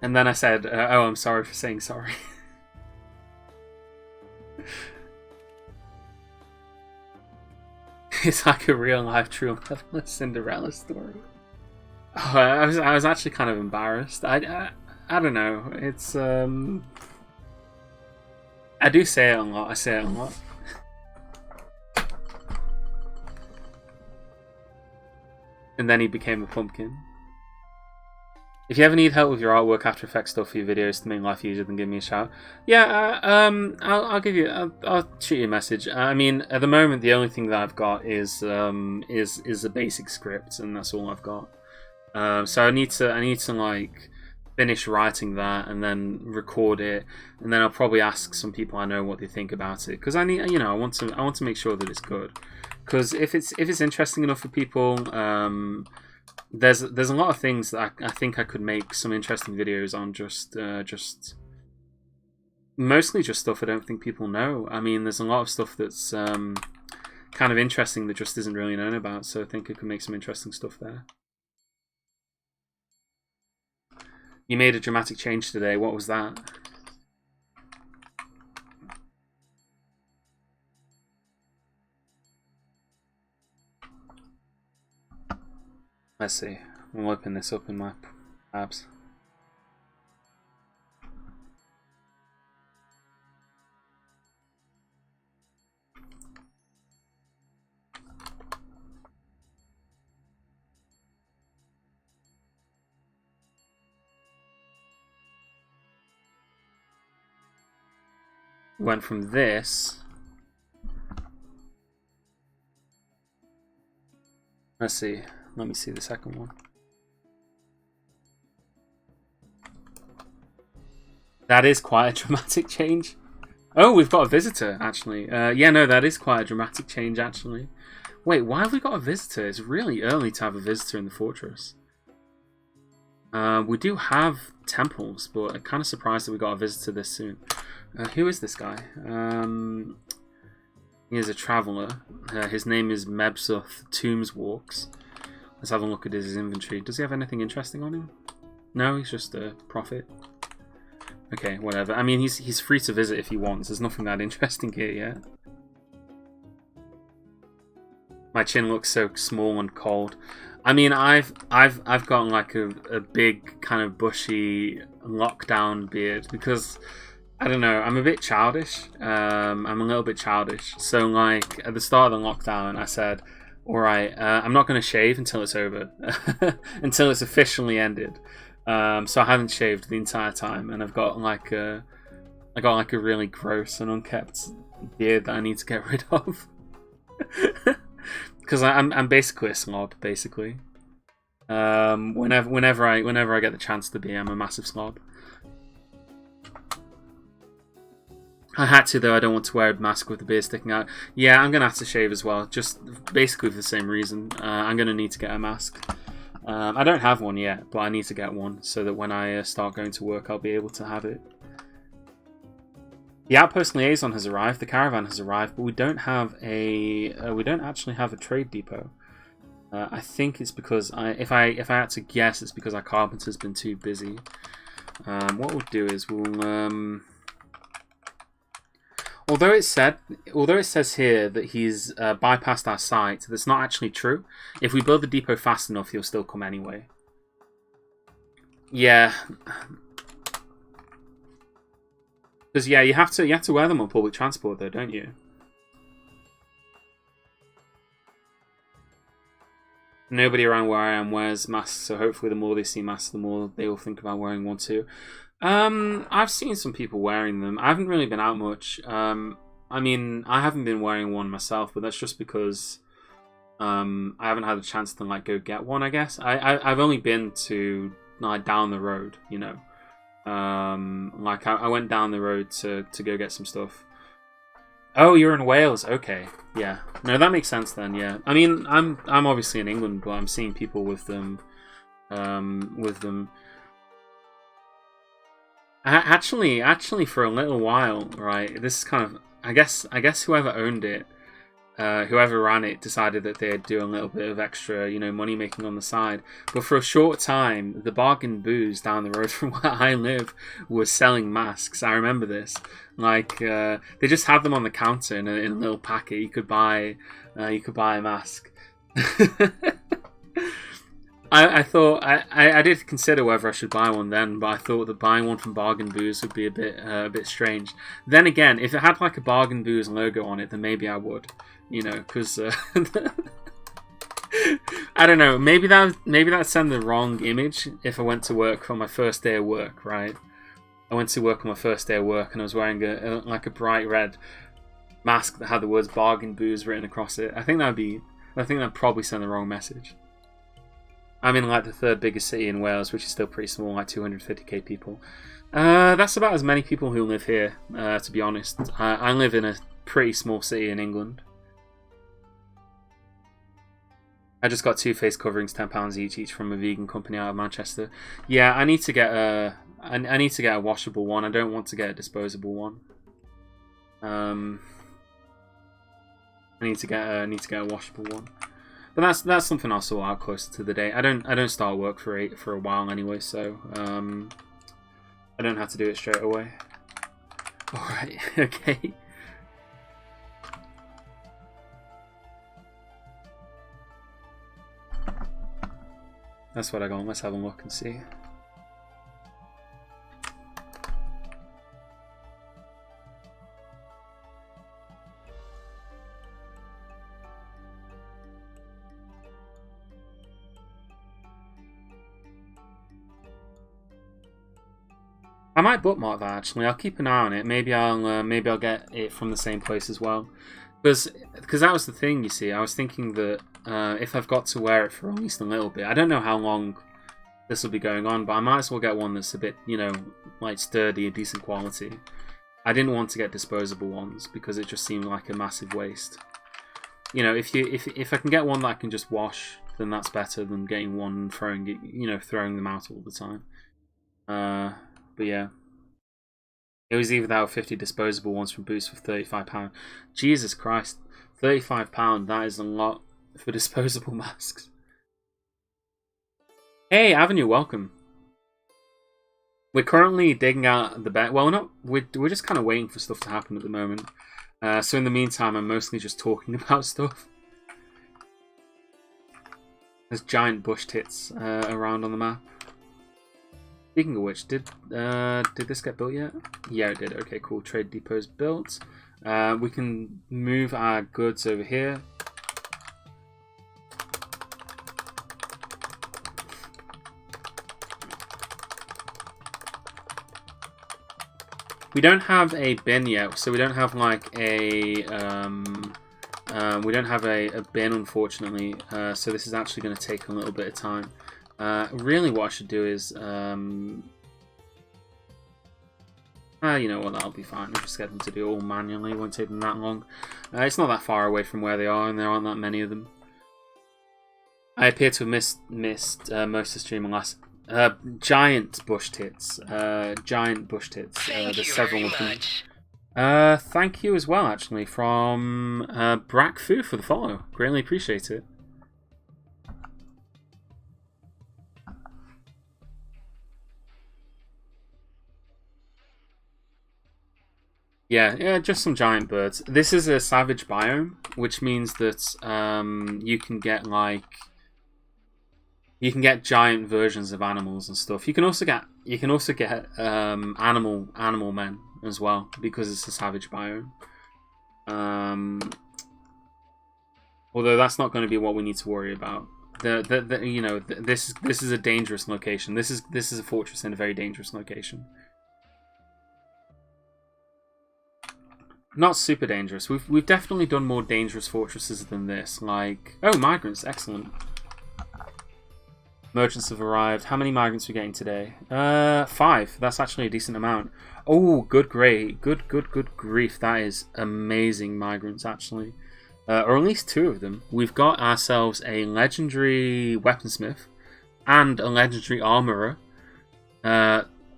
And then I said, oh, I'm sorry for saying sorry. It's like a real life true Cinderella story. Oh, I was actually kind of embarrassed. I don't know. It's I do say it a lot. I say it a lot. And then he became a pumpkin. If you ever need help with your artwork, After Effects stuff for your videos to make life easier, then give me a shout. Yeah, I'll give you. I'll shoot you a message. I mean, at the moment, the only thing that I've got is a basic script, and that's all I've got. So I need to like finish writing that and then record it, and then I'll probably ask some people I know what they think about it, because I want to make sure that it's good. Because if it's interesting enough for people, there's a lot of things that I think I could make some interesting videos on. Just mostly just stuff I don't think people know. I mean, there's a lot of stuff that's kind of interesting that just isn't really known about. So I think I could make some interesting stuff there. You made a dramatic change today. What was that? Let's see. I'll open this up in my tabs. Went from this. Let's see. Let me see the second one. That is quite a dramatic change. Oh, we've got a visitor, actually. Yeah, no, that is quite a dramatic change, actually. Wait, why have we got a visitor? It's really early to have a visitor in the fortress. We do have temples, but I'm kind of surprised that we got a visitor this soon. Who is this guy? He is a traveller. His name is Mebsuth Tombswalks. Let's have a look at his inventory. Does he have anything interesting on him? No, he's just a prophet. Okay, whatever. I mean, he's free to visit if he wants. There's nothing that interesting here yet. My chin looks so small and cold. I mean, I've got like a big kind of bushy lockdown beard because I don't know. I'm a bit childish. I'm a little bit childish. So like at the start of the lockdown, I said, "All right, I'm not going to shave until it's over, until it's officially ended." So I haven't shaved the entire time, and I've got like a really gross and unkept beard that I need to get rid of. Because I'm basically a slob, basically. Whenever I get the chance to be, I'm a massive slob. I had to though. I don't want to wear a mask with the beard sticking out. Yeah, I'm gonna have to shave as well, just basically for the same reason. I'm gonna need to get a mask. I don't have one yet, but I need to get one so that when I start going to work, I'll be able to have it. The outpost liaison has arrived. The caravan has arrived, but we don't have a. We don't actually have a trade depot. I think it's because if I had to guess, it's because our carpenter's been too busy. What we'll do is we'll. Although it says here that he's bypassed our site, that's not actually true. If we build the depot fast enough, he'll still come anyway. Yeah. Because yeah, you have to wear them on public transport though, don't you? Nobody around where I am wears masks, so hopefully the more they see masks, the more they will think about wearing one too. I've seen some people wearing them. I haven't really been out much. I mean, I haven't been wearing one myself, but that's just because I haven't had a chance to like go get one. I guess I've only been to like down the road, you know. Like I went down the road to go get some stuff. Oh, you're in Wales. Okay, yeah. No, that makes sense then. Yeah. I mean, I'm obviously in England, but I'm seeing people with them. Actually, for a little while, right? This is kind of, I guess whoever owned it, whoever ran it, decided that they'd do a little bit of extra, you know, money making on the side. But for a short time, the bargain booze down the road from where I live was selling masks. I remember this. Like they just had them on the counter in a little packet. You could buy a mask. I thought I did consider whether I should buy one then, but I thought that buying one from Bargain Booze would be a bit strange. Then again, if it had like a Bargain Booze logo on it, then maybe I would, you know, because I don't know. Maybe that send the wrong image if I went to work on my first day of work, right? I went to work on my first day of work and I was wearing like a bright red mask that had the words Bargain Booze written across it. I think that'd probably send the wrong message. I'm in like the third biggest city in Wales, which is still pretty small, like 250k people. That's about as many people who live here, to be honest. I live in a pretty small city in England. I just got 2 face coverings, £10 each from a vegan company out of Manchester. Yeah, I need to get a washable one. I don't want to get a disposable one. I need to get a washable one. But that's something I'll sort out closer to the day. I don't start work for a while anyway, so I don't have to do it straight away. All right, okay. That's what I got. Let's have a look and see. I might bookmark that actually. I'll keep an eye on it. Maybe I'll get it from the same place as well. Because that was the thing, you see. I was thinking that if I've got to wear it for at least a little bit, I don't know how long this will be going on, but I might as well get one that's a bit, you know, like sturdy and decent quality. I didn't want to get disposable ones because it just seemed like a massive waste. You know, if I can get one that I can just wash, then that's better than getting one and throwing them out all the time. But yeah. It was either that or 50 disposable ones from Boots for £35. Jesus Christ. £35, that is a lot for disposable masks. Hey, Avenue, welcome. We're currently digging out the bed. Well, we're just kind of waiting for stuff to happen at the moment. So in the meantime, I'm mostly just talking about stuff. There's giant bush tits around on the map. Speaking of which, did this get built yet? Yeah, it did. Okay, cool. Trade depot's built. We can move our goods over here. We don't have a bin yet, so we don't have like a we don't have a bin, unfortunately. So this is actually going to take a little bit of time. Really, what I should do is, you know what, that'll be fine. I'll just get them to do it all manually. It won't take them that long. It's not that far away from where they are, and there aren't that many of them. I appear to have missed most of the stream last. Giant bush tits. Giant bush tits. There's several of them. Thank you as well, actually, from Brackfu for the follow. Greatly appreciate it. Yeah, just some giant birds. This is a savage biome, which means that you can get like giant versions of animals and stuff. You can also get animal men as well, because it's a savage biome. Although that's not going to be what we need to worry about. You know, this is a dangerous location. This is a fortress in a very dangerous location. Not super dangerous. We've definitely done more dangerous fortresses than this. Like, oh, migrants, excellent. Merchants have arrived. How many migrants are we getting today? 5. That's actually a decent amount. Oh, good grief. That is amazing migrants, actually. Or at least 2 of them. We've got ourselves a legendary weaponsmith and a legendary armorer,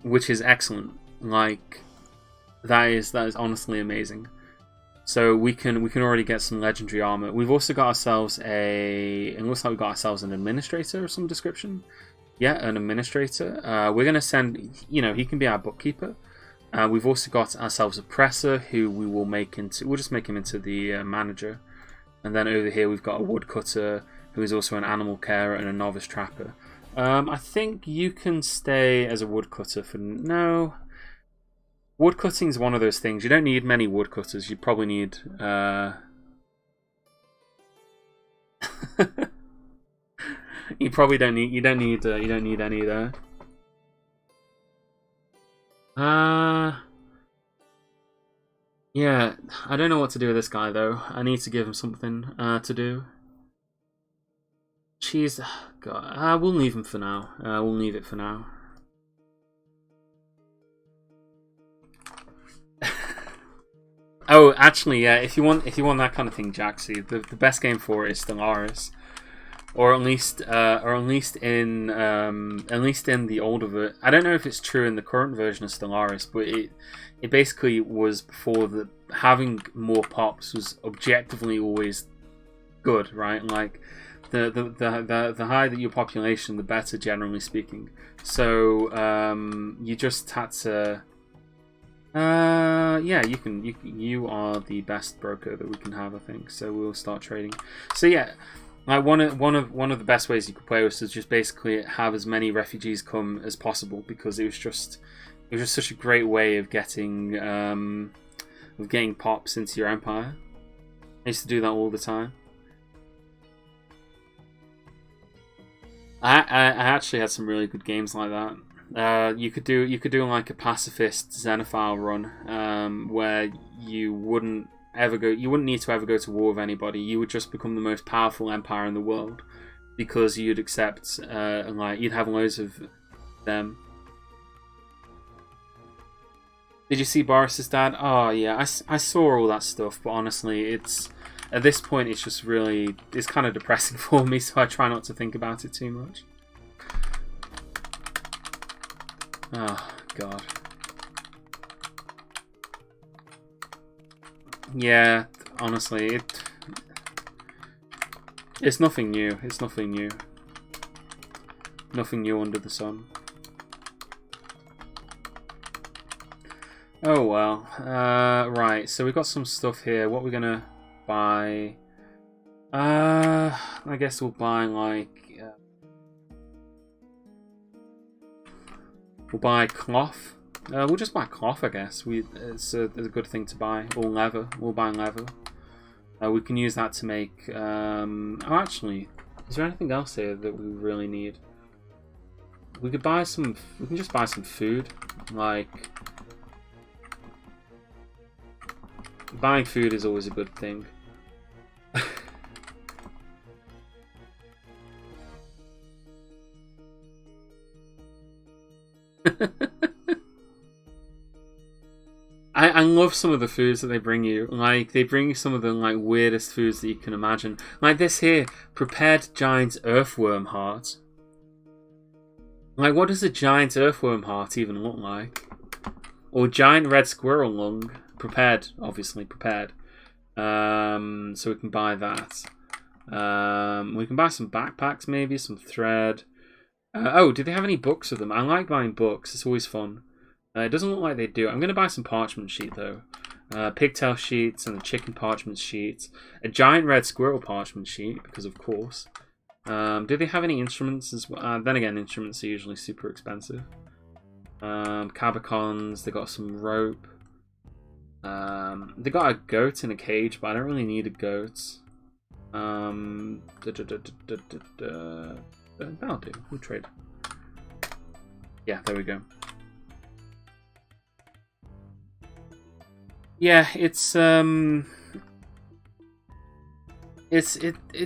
which is excellent. Like, that is honestly amazing. So we can already get some legendary armor. We've also got ourselves it looks like we've got ourselves an administrator of some description. Yeah, an administrator. We're gonna send, you know, he can be our bookkeeper. We've also got ourselves a presser who we'll just make him into the manager. And then over here we've got a woodcutter who is also an animal carer and a novice trapper. I think you can stay as a woodcutter for no. Woodcutting is one of those things. You don't need many woodcutters. You probably need. You probably don't need. You don't need any there. Yeah, I don't know what to do with this guy though. I need to give him something to do. Jeez, God, we'll leave him for now. We'll leave it for now. Oh, actually, yeah. If you want that kind of thing, Jaxie, the best game for it is Stellaris, or at least in the older version. I don't know if it's true in the current version of Stellaris, but it basically was before having more pops was objectively always good, right? Like the higher your population, the better, generally speaking. So you just had to. Yeah, you are the best broker that we can have, I think. So we'll start trading. So yeah, like one of the best ways you could play was to just basically have as many refugees come as possible, because it was just such a great way of getting pops into your empire. I used to do that all the time. I actually had some really good games like that. You could do like a pacifist Xenophile run, where you wouldn't need to ever go to war with anybody. You would just become the most powerful empire in the world, because you'd accept like you'd have loads of them. Did you see Boris's dad? Oh yeah, I saw all that stuff, but honestly, at this point it's just really kind of depressing for me, so I try not to think about it too much. Oh, God. Yeah, honestly, it's nothing new. It's nothing new. Nothing new under the sun. Oh, well. Right, so we've got some stuff here. What are we going to buy? I guess we'll buy, like... We'll buy cloth. We'll just buy cloth, I guess. It's a good thing to buy. Or leather. We'll buy leather. We can use that to make... oh, actually, is there anything else here that we really need? We could buy some... We can just buy some food. Like... Buying food is always a good thing. I love some of the foods that they bring you. Like, they bring you some of the like weirdest foods that you can imagine. Like this here, prepared giant earthworm heart. Like, what does a giant earthworm heart even look like? Or giant red squirrel lung. Prepared, obviously prepared. So we can buy that. We can buy some backpacks, maybe some thread. Oh, do they have any books with them? I like buying books. It's always fun. It doesn't look like they do. I'm going to buy some parchment sheet, though. Pigtail sheets and a chicken parchment sheet. A giant red squirrel parchment sheet, because of course. Do they have any instruments as well? Then again, instruments are usually super expensive. Cabicons. They got some rope. They got a goat in a cage, but I don't really need a goat. That'll do. We'll trade. Yeah, there we go. Yeah, it's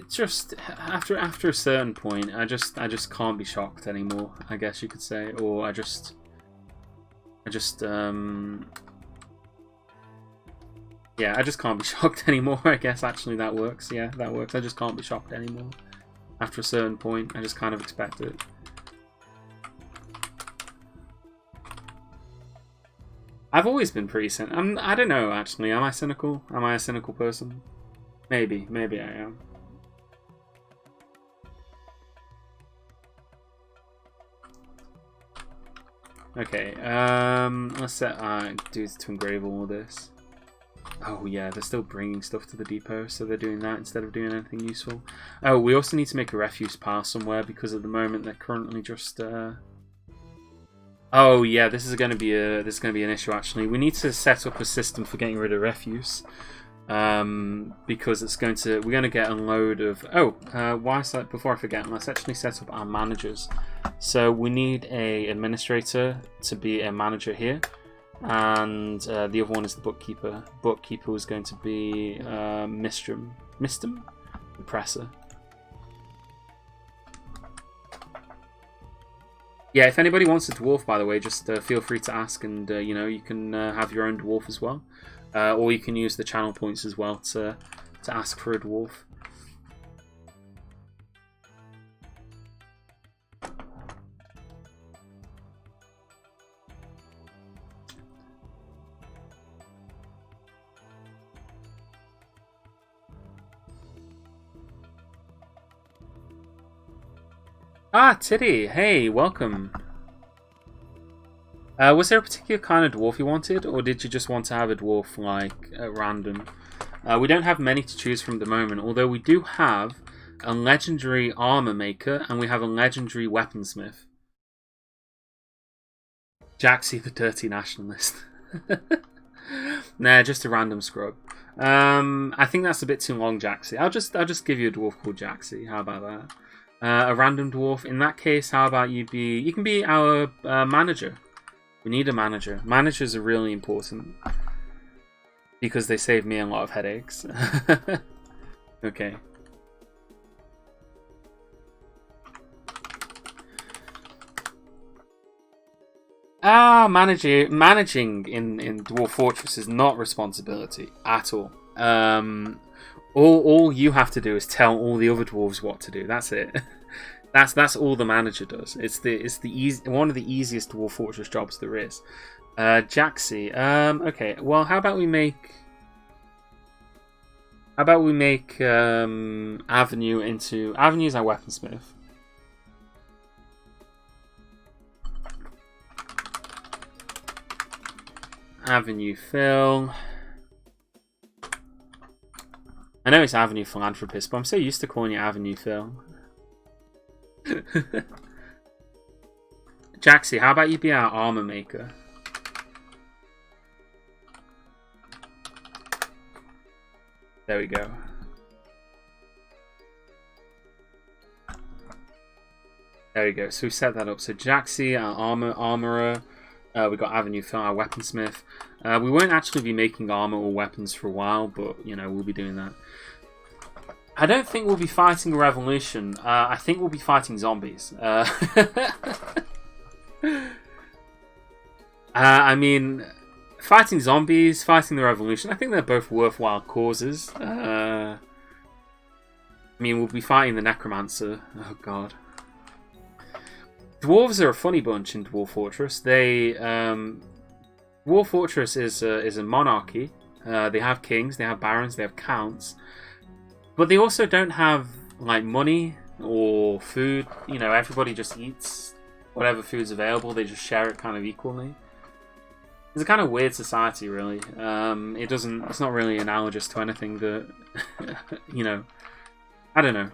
just after a certain point, I just can't be shocked anymore, I guess you could say, or I just yeah, I just can't be shocked anymore. I guess actually that works. Yeah, that works. I just can't be shocked anymore. After a certain point, I just kind of expect it. I've always been pretty cynical. I don't know, actually. Am I cynical? Am I a cynical person? Maybe. Maybe I am. Okay, let's set dudes to engrave all this. Oh yeah, they're still bringing stuff to the depot, so they're doing that instead of doing anything useful. Oh, we also need to make a refuse pile somewhere, because at the moment they're currently just oh yeah, this is going to be an issue actually. We need to set up a system for getting rid of refuse, because we're going to get a load of. Before I forget, let's actually set up our managers. So we need a administrator to be a manager here, and the other one is the bookkeeper. Bookkeeper is going to be Mistum, the presser. Yeah, if anybody wants a dwarf, by the way, just feel free to ask, and you can have your own dwarf as well, or you can use the channel points as well to ask for a dwarf. Ah, Titty! Hey, welcome! Was there a particular kind of dwarf you wanted, or did you just want to have a dwarf, like, at random? We don't have many to choose from at the moment, although we do have a legendary armor maker, and we have a legendary weaponsmith. Jaxie the Dirty Nationalist. Nah, just a random scrub. I think that's a bit too long, Jaxie. I'll just give you a dwarf called Jaxie. How about that? A random dwarf. In that case, how about you can be our manager. We need a manager. Managers are really important because they save me a lot of headaches. Okay. Managing in Dwarf Fortress is not responsibility at all. All you have to do is tell all the other dwarves what to do. That's it. That's all the manager does. It's one of the easiest Dwarf Fortress jobs there is. Jaxie. Okay. Well, how about we make Avenue into Avenue's our weaponsmith. Avenue Phil. I know it's Avenue Philanthropist, but I'm so used to calling it Avenue Phil. Jaxie, how about you be our armor maker? There we go. There we go. So we set that up. So Jaxie, our armorer. We got Avenue Phil, our weaponsmith. We won't actually be making armor or weapons for a while, but you know we'll be doing that. I don't think we'll be fighting a revolution. I think we'll be fighting zombies. I mean, fighting zombies, fighting the revolution. I think they're both worthwhile causes. I mean, we'll be fighting the necromancer. Oh god. Dwarves are a funny bunch in Dwarf Fortress. Dwarf Fortress is a monarchy. They have kings, they have barons, they have counts, but they also don't have like money or food. You know, everybody just eats whatever food's available. They just share it kind of equally. It's a kind of weird society, really. It's not really analogous to anything that you know. I don't know.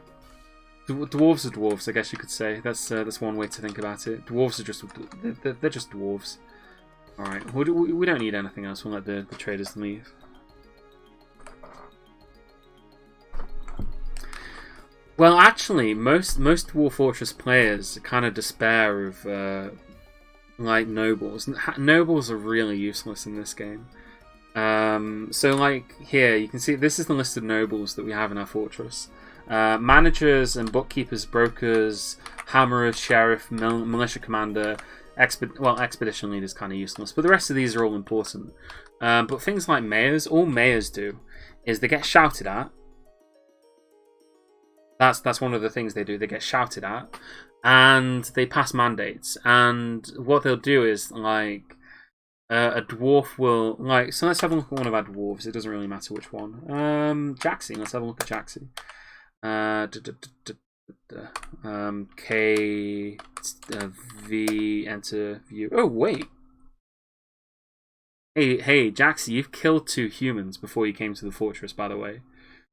Dwarves are dwarves, I guess you could say. That's one way to think about it. Dwarves are just they're just dwarves. All right, we don't need anything else. We'll let the traders leave. Well, actually, most Dwarf Fortress players kind of despair of like nobles. Nobles are really useless in this game. So like here, you can see this is the list of nobles that we have in our fortress. Managers and bookkeepers, brokers, hammerers, sheriff, militia commander, expedition leader is kind of useless, but the rest of these are all important. But things like mayors, all mayors do is they get shouted at. That's one of the things they do. They get shouted at, and they pass mandates. And what they'll do is like a dwarf will like. So let's have a look at one of our dwarves. It doesn't really matter which one. Jaxie. Let's have a look at Jaxie. K V enter view. Oh wait. Hey, Jaxie, you've killed 2 humans before you came to the fortress. By the way,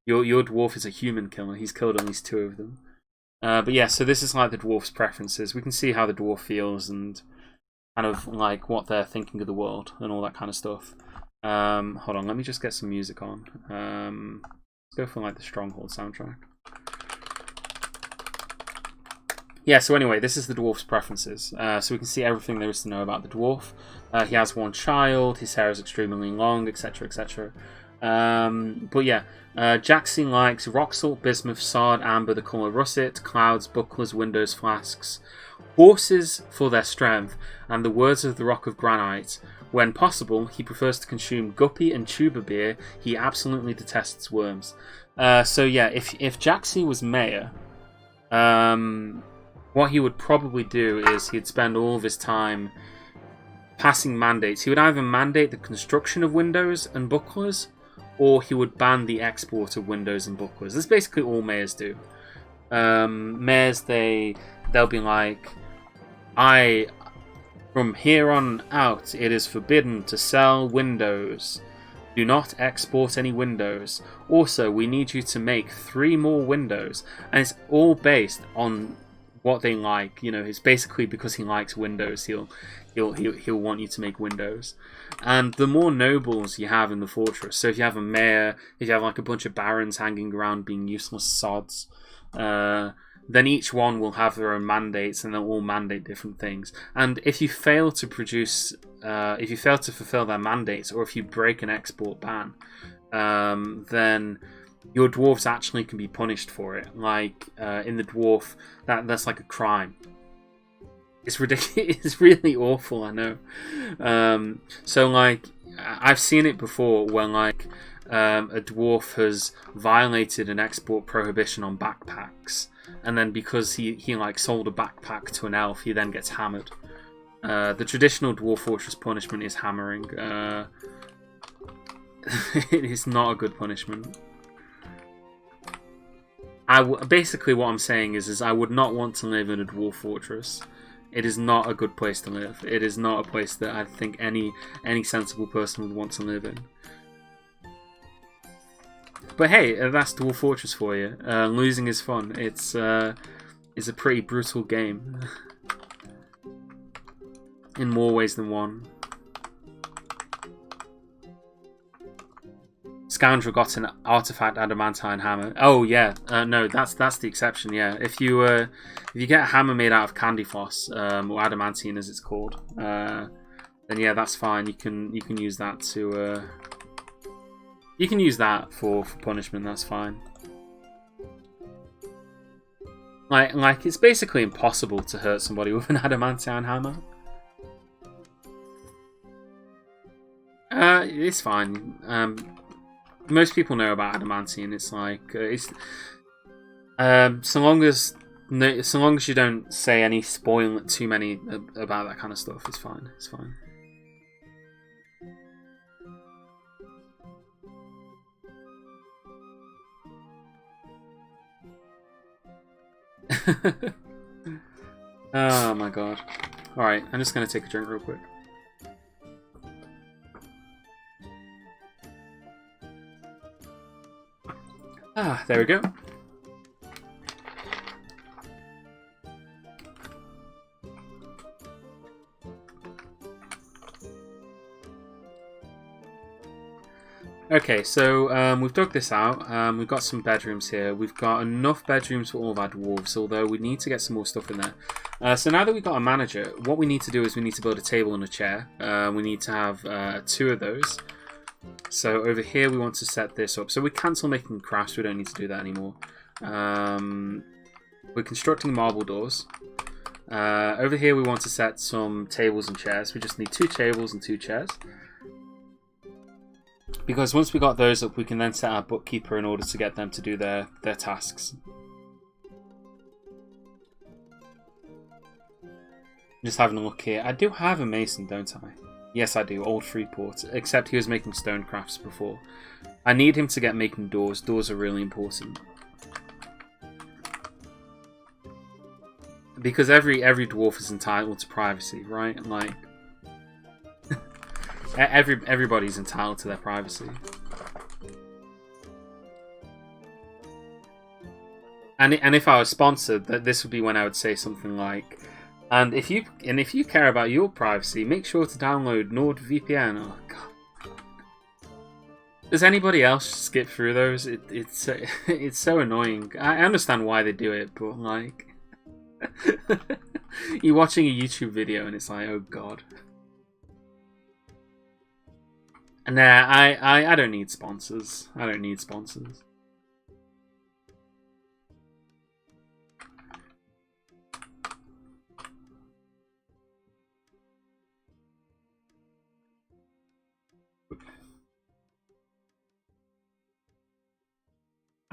your dwarf is a human killer. He's killed at least 2 of them. But yeah, so this is like the dwarf's preferences. We can see how the dwarf feels and kind of like what they're thinking of the world and all that kind of stuff. Hold on, let me just get some music on. Let's go for like the Stronghold soundtrack. Yeah, so anyway, this is the dwarf's preferences. So we can see everything there is to know about the dwarf. He has 1 child, his hair is extremely long, etc, etc. But yeah, Jaxie likes rock salt, bismuth, sard, amber, the colour russet, clouds, bucklers, windows, flasks, horses for their strength, and the words of the rock of granite. When possible, he prefers to consume guppy and tuber beer. He absolutely detests worms. So yeah, if Jaxie was mayor, what he would probably do is he'd spend all of his time passing mandates. He would either mandate the construction of windows and bucklers, or he would ban the export of windows and bucklers. That's basically all mayors do. Mayors, they'll be like, from here on out, it is forbidden to sell windows. Do not export any windows. Also, we need you to make 3 more windows. And it's all based on what they like. You know, it's basically because he likes windows, he'll want you to make windows. And the more nobles you have in the fortress, so if you have a mayor, if you have like a bunch of barons hanging around being useless sods, then each one will have their own mandates, and they'll all mandate different things. And if you fail to produce, if you fail to fulfill their mandates, or if you break an export ban, then your dwarves actually can be punished for it. Like in the dwarf, that's like a crime. It's ridiculous. It's really awful, I know. So like, I've seen it before where like a dwarf has violated an export prohibition on backpacks, and then because he like sold a backpack to an elf, he then gets hammered. The traditional Dwarf Fortress punishment is hammering. It is not a good punishment. Basically what I'm saying is I would not want to live in a Dwarf Fortress. It is not a good place to live. It is not a place that I think any sensible person would want to live in. But hey, that's Dwarf Fortress for you. Losing is fun. It's a pretty brutal game. in more ways than one. Scoundrel got an artifact adamantine hammer. Oh yeah, no, that's the exception. Yeah, if you get a hammer made out of candy floss, or adamantine as it's called, then yeah, that's fine. You can use that to you can use that for punishment. That's fine. Like it's basically impossible to hurt somebody with an adamantine hammer. It's fine. Most people know about adamantine. It's like so long as you don't say any too many about that kind of stuff, it's fine. It's fine. Oh my god. Alright, I'm just gonna take a drink real quick. Ah, there we go. Okay, so we've dug this out. We've got some bedrooms here. We've got enough bedrooms for all of our dwarves, although we need to get some more stuff in there. So now that we've got a manager, what we need to do is we need to build a table and a chair. We need to have 2 of those. So over here we want to set this up. So we cancel making crafts, we don't need to do that anymore. We're constructing marble doors. Over here we want to set some tables and chairs. We just need 2 tables and 2 chairs. Because once we got those up, we can then set our bookkeeper in order to get them to do their tasks. Just having a look here. I do have a mason, don't I? Yes, I do. Old Freeport. Except he was making stone crafts before. I need him to get making doors. Doors are really important. Because every dwarf is entitled to privacy, right? Like, everybody's entitled to their privacy. And if I was sponsored, this would be when I would say something like, And if you care about your privacy, make sure to download NordVPN. Oh god. Does anybody else skip through those? It's so annoying. I understand why they do it, but like you're watching a YouTube video and it's like, oh god. Nah, I don't need sponsors. I don't need sponsors.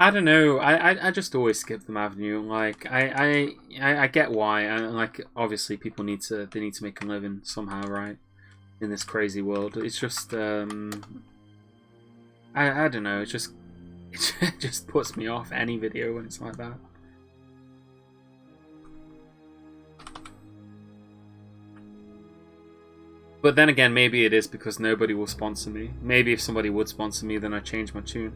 I don't know. I just always skip them avenue. Like I get why. Like obviously people need to make a living somehow, right? In this crazy world, it's just I don't know. It just puts me off any video when it's like that. But then again, maybe it is because nobody will sponsor me. Maybe if somebody would sponsor me, then I'd change my tune.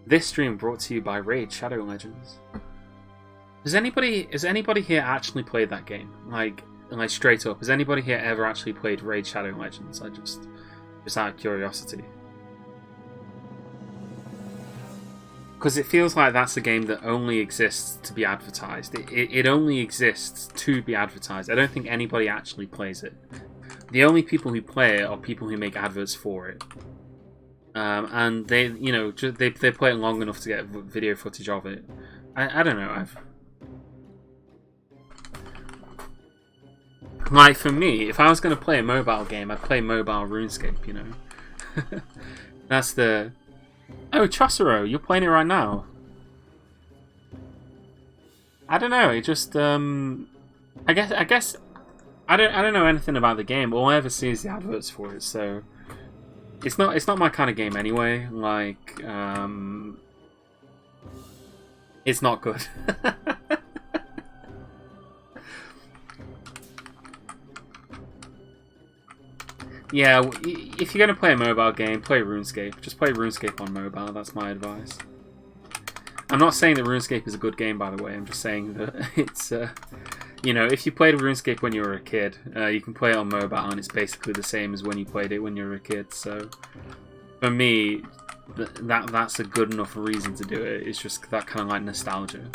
This stream brought to you by Raid Shadow Legends. Has anybody here actually played that game? Like straight up, has anybody here ever actually played Raid Shadow Legends? Just out of curiosity. Because it feels like that's a game that only exists to be advertised. It only exists to be advertised. I don't think anybody actually plays it. The only people who play it are people who make adverts for it. And they, you know, they play it long enough to get video footage of it. I don't know. Like for me, if I was going to play a mobile game, I'd play mobile RuneScape. You know, that's the. Oh, Chosero, you're playing it right now. I don't know. It just I guess I don't know anything about the game. All I ever see is the adverts for it, so. It's not my kind of game anyway. Like, it's not good. Yeah, if you're gonna play a mobile game, play RuneScape. Just play RuneScape on mobile. That's my advice. I'm not saying that RuneScape is a good game, by the way. I'm just saying that you know, if you played RuneScape when you were a kid, you can play it on mobile, and it's basically the same as when you played it when you were a kid. So for me, that's a good enough reason to do it. It's just that kind of like nostalgia.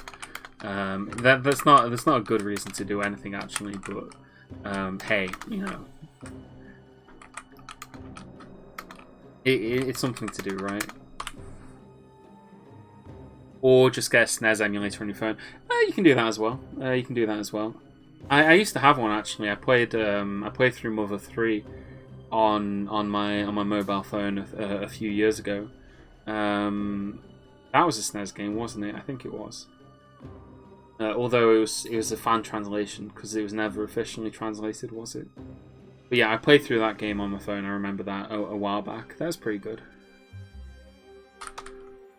That's not a good reason to do anything actually, but hey, you know, it's something to do, right? Or just get a SNES emulator on your phone. You can do that as well. You can do that as well. I used to have one actually. I played through Mother 3 on my mobile phone a few years ago. That was a SNES game, wasn't it? I think it was. Although it was a fan translation because it was never officially translated, was it? But yeah, I played through that game on my phone. I remember that a while back. That was pretty good.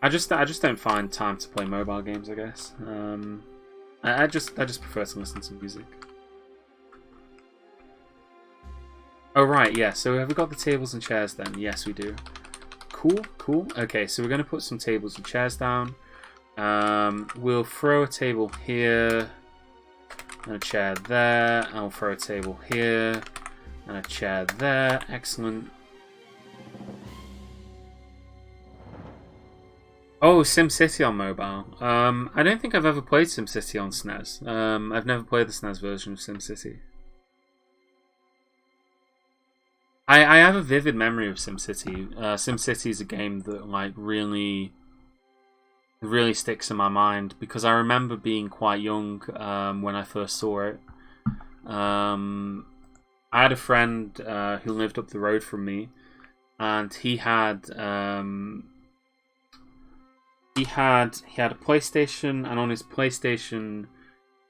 I just don't find time to play mobile games, I guess. I just prefer to listen to music. Oh right, yeah. So have we got the tables and chairs then? Yes, we do. Cool. Okay, so we're gonna put some tables and chairs down. We'll throw a table here and a chair there. And we'll throw a table here and a chair there. Excellent. Oh, SimCity on mobile. I don't think I've ever played SimCity on SNES. I've never played the SNES version of SimCity. I have a vivid memory of SimCity. SimCity is a game that like really sticks in my mind because I remember being quite young when I first saw it. I had a friend who lived up the road from me, and he had a PlayStation, and on his PlayStation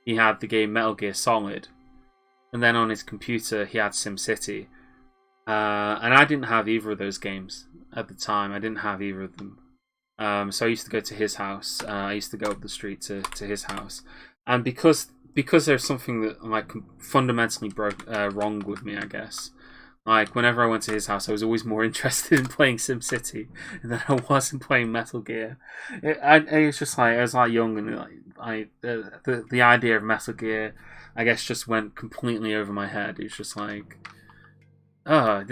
he had the game Metal Gear Solid, and then on his computer he had SimCity, and I didn't have either of those games at the time. I didn't have either of them, so I used to go to his house. I used to go up the street to his house, and because there's something that like fundamentally wrong with me, I guess. Like, whenever I went to his house, I was always more interested in playing SimCity than I was in playing Metal Gear. It was just like, I was like young, and like, the idea of Metal Gear, I guess, just went completely over my head. It was just like, oh,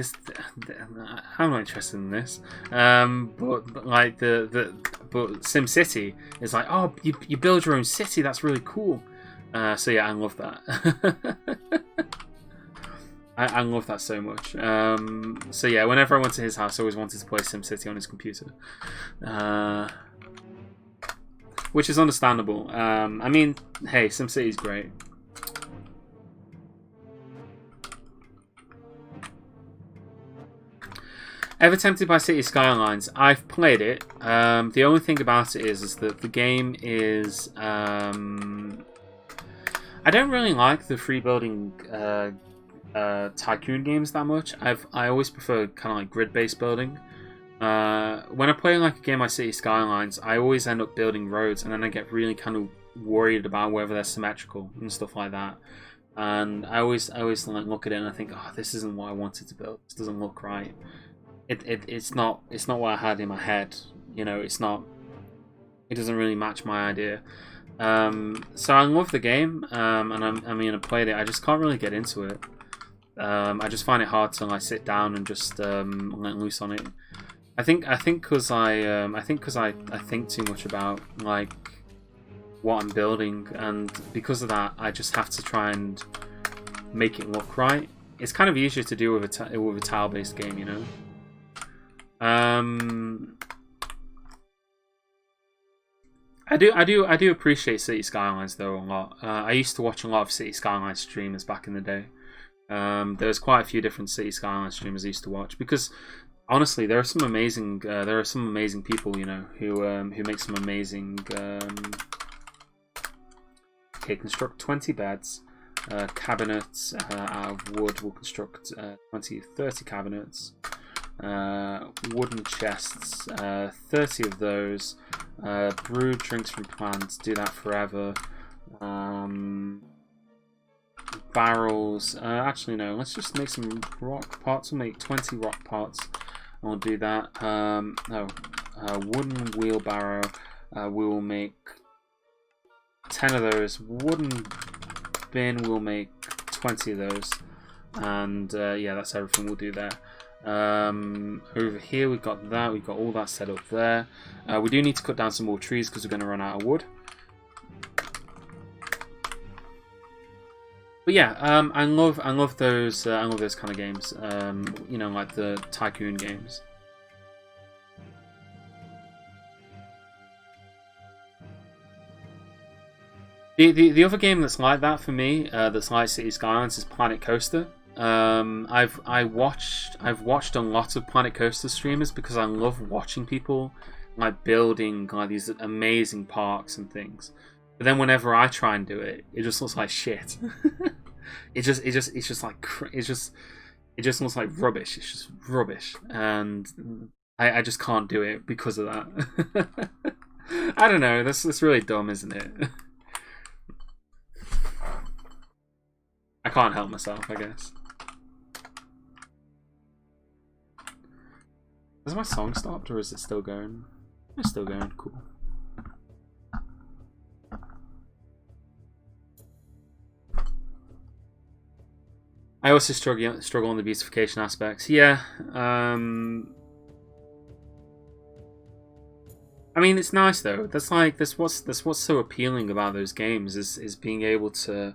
I'm not interested in this. But like but SimCity is like, oh, you build your own city. That's really cool. So yeah, I love that. I love that so much. So yeah, whenever I went to his house, I always wanted to play SimCity on his computer. Which is understandable. I mean, hey, SimCity's great. Ever tempted by City Skylines? I've played it. The only thing about it is that the game is... I don't really like the free building tycoon games that much. I always prefer kind of like grid-based building. When I play like a game like City Skylines, I always end up building roads, and then I get really kind of worried about whether they're symmetrical and stuff like that. And I always like look at it and I think, oh, this isn't what I wanted to build. This doesn't look right. It's not what I had in my head. You know, it's not. It doesn't really match my idea. So I love the game, and I played it. I just can't really get into it. I just find it hard to like sit down and just let loose on it. I think because I think too much about like what I'm building, and because of that, I just have to try and make it look right. It's kind of easier to do with a tile-based game, you know. I do appreciate City Skylines though a lot. I used to watch a lot of City Skylines streamers back in the day. There was quite a few different City Skylines streamers I used to watch because honestly, there are some amazing people, you know, who make some amazing. Okay, construct 20 beds, cabinets out of wood. We'll construct 30 cabinets. Wooden chests, 30 of those. Brewed drinks from plants, do that forever. Barrels, actually no, let's just make some rock pots. We'll make 20 rock pots, and we'll do that. Wooden wheelbarrow, we will make 10 of those. Wooden craft bin. We'll make 20 of those. And yeah, that's everything we'll do there. Over here we've got that. We've got all that set up there. We do need to cut down some more trees because we're going to run out of wood. But yeah, I love those kind of games. You know, like the tycoon games. The other game that's like that for me, that's like City Skylines, is Planet Coaster. I've watched a lot of Planet Coaster streamers because I love watching people like building like these amazing parks and things. But then whenever I try and do it, it just looks like shit. it just looks like rubbish. It's just rubbish, and I just can't do it because of that. I don't know. That's really dumb, isn't it? I can't help myself, I guess. Has my song stopped or is it still going? It's still going, cool. I also struggle on the beautification aspects. Yeah, I mean it's nice though. That's what's so appealing about those games is being able to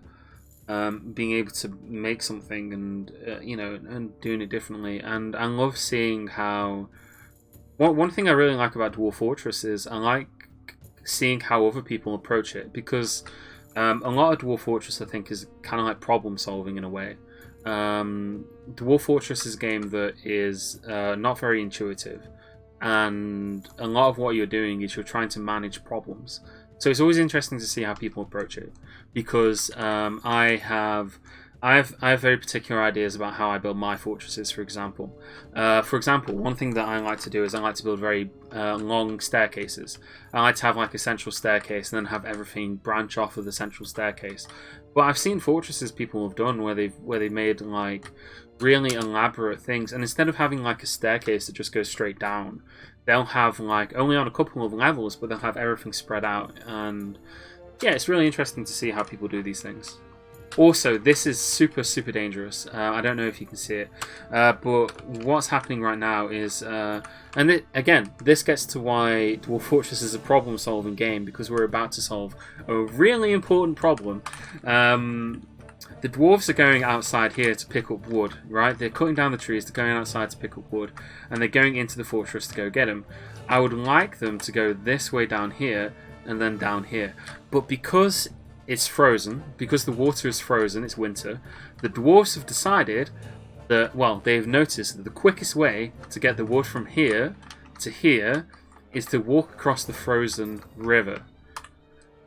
make something and you know, and doing it differently. And I love seeing how one thing I really like about Dwarf Fortress is I like seeing how other people approach it, because a lot of Dwarf Fortress I think is kind of like problem solving in a way. Dwarf Fortress is a game that is not very intuitive, and a lot of what you're doing is you're trying to manage problems. So it's always interesting to see how people approach it, because I have very particular ideas about how I build my fortresses. For example, one thing that I like to do is I like to build very long staircases. I like to have like a central staircase and then have everything branch off of the central staircase. But I've seen fortresses people have done where they've made like really elaborate things, and instead of having like a staircase that just goes straight down, they'll have like only on a couple of levels, but they'll have everything spread out. And yeah, it's really interesting to see how people do these things. Also, this is super dangerous. I don't know if you can see it, but what's happening right now is, again, this gets to why Dwarf Fortress is a problem-solving game, because we're about to solve a really important problem. The dwarves are going outside here to pick up wood, right? They're cutting down the trees, they're going outside to pick up wood, and they're going into the fortress to go get them. I would like them to go this way down here, and then down here. But because it's frozen, because the water is frozen, it's winter, the dwarves have decided that, well, they've noticed that the quickest way to get the wood from here to here is to walk across the frozen river.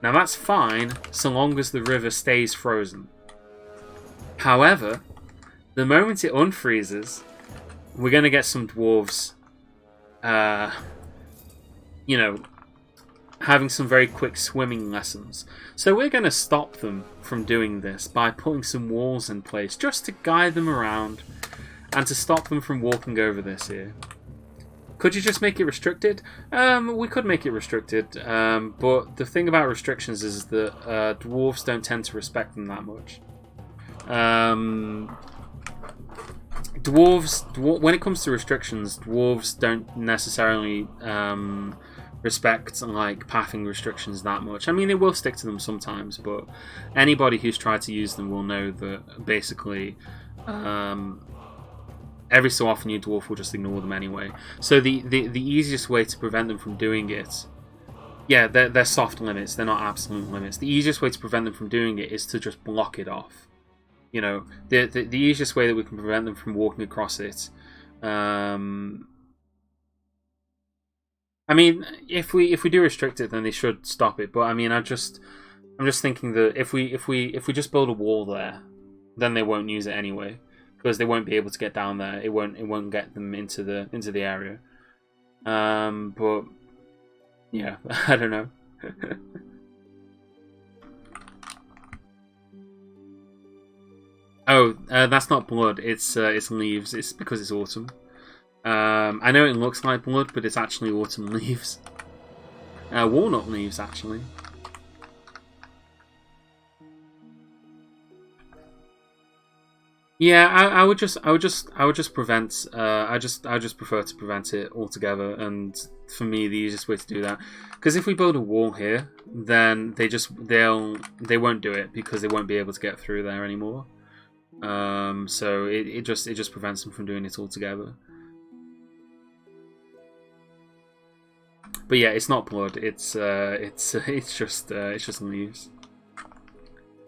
Now that's fine, so long as the river stays frozen. However, the moment it unfreezes, we're going to get some dwarves, you know, having some very quick swimming lessons. So we're going to stop them from doing this by putting some walls in place just to guide them around and to stop them from walking over this here. Could you just make it restricted? We could make it restricted, but the thing about restrictions is that dwarves don't tend to respect them that much. When it comes to restrictions, dwarves don't necessarily respect like pathing restrictions that much. I mean, they will stick to them sometimes, but anybody who's tried to use them will know that basically every so often your dwarf will just ignore them anyway. So the easiest way to prevent them from doing it, yeah, they're soft limits, they're not absolute limits. The easiest way to prevent them from doing it is to just block it off. You know, the easiest way that we can prevent them from walking across it. I mean, if we do restrict it, then they should stop it. But I mean, I'm just thinking that if we just build a wall there, then they won't use it anyway, because they won't be able to get down there. It won't get them into the area. But yeah, I don't know. Oh, that's not blood. It's leaves. It's because it's autumn. I know it looks like blood, but it's actually autumn leaves. Walnut leaves, actually. Yeah, I would just prevent. I just prefer to prevent it altogether, and for me, the easiest way to do that, because if we build a wall here, then they won't do it because they won't be able to get through there anymore. So it just prevents them from doing it altogether. But yeah, it's not blood. It's just leaves.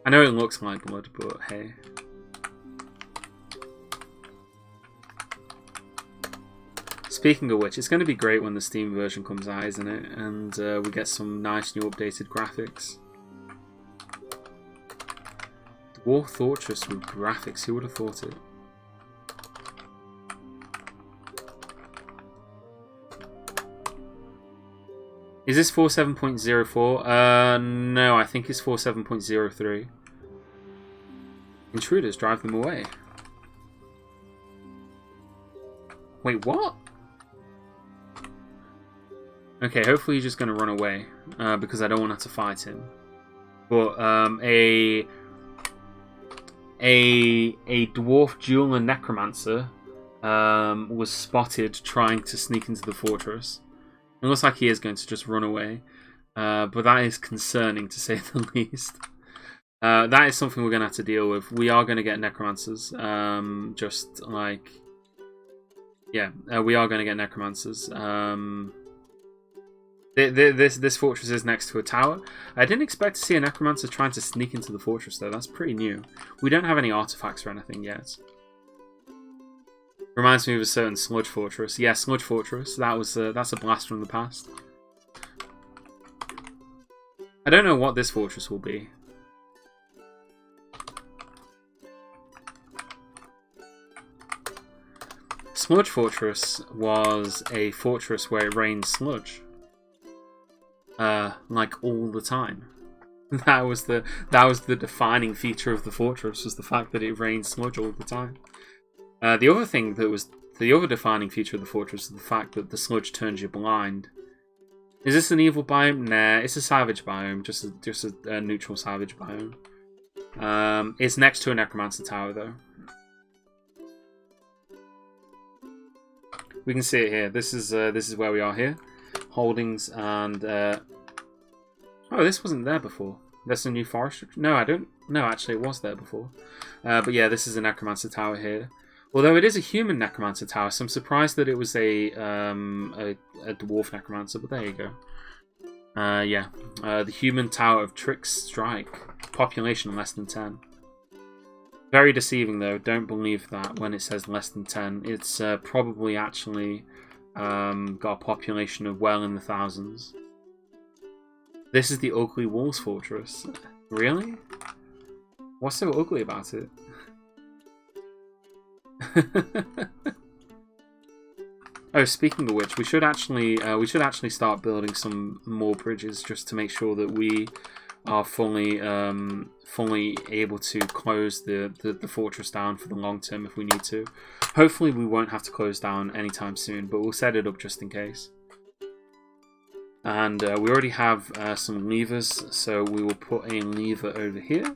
I know it looks like blood, but hey. Speaking of which, it's going to be great when the Steam version comes out, isn't it? And we get some nice new updated graphics. Dwarf Fortress with graphics, who would have thought it? Is this 47.04? No, I think it's 47.03. Intruders, drive them away. Wait, what? Okay, hopefully he's just going to run away, because I don't want to have to fight him. But a dwarf jeweler necromancer was spotted trying to sneak into the fortress. It looks like he is going to just run away, but that is concerning to say the least. That is something we're going to have to deal with. We are going to get necromancers, just like... Yeah, we are going to get necromancers. This fortress is next to a tower. I didn't expect to see a necromancer trying to sneak into the fortress, though. That's pretty new. We don't have any artifacts or anything yet. Reminds me of a certain Sludge Fortress. Yeah, Sludge Fortress. That's a blast from the past. I don't know what this fortress will be. Sludge Fortress was a fortress where it rained sludge. Like all the time. That was the defining feature of the fortress, was the fact that it rained sludge all the time. The other thing that was the other defining feature of the fortress was the fact that the sludge turns you blind. Is this an evil biome? Nah, it's a savage biome, just a neutral savage biome. It's next to a necromancer tower though. We can see it here. This is where we are here. Holdings and oh, this wasn't there before. That's a new forest. No, I don't. No, actually, it was there before. But yeah, this is a necromancer tower here. Although it is a human necromancer tower, so I'm surprised that it was a dwarf necromancer. But there you go. Yeah, the human tower of Trick's Strike. Population less than 10. Very deceiving though. Don't believe that when it says less than 10. It's probably actually got a population of well in the thousands. This is the ugly walls fortress. Really? What's so ugly about it? Oh, speaking of which, we should actually start building some more bridges just to make sure that we are fully able to close the fortress down for the long term if we need to. Hopefully, we won't have to close down anytime soon, but we'll set it up just in case. And we already have some levers, so we will put a lever over here.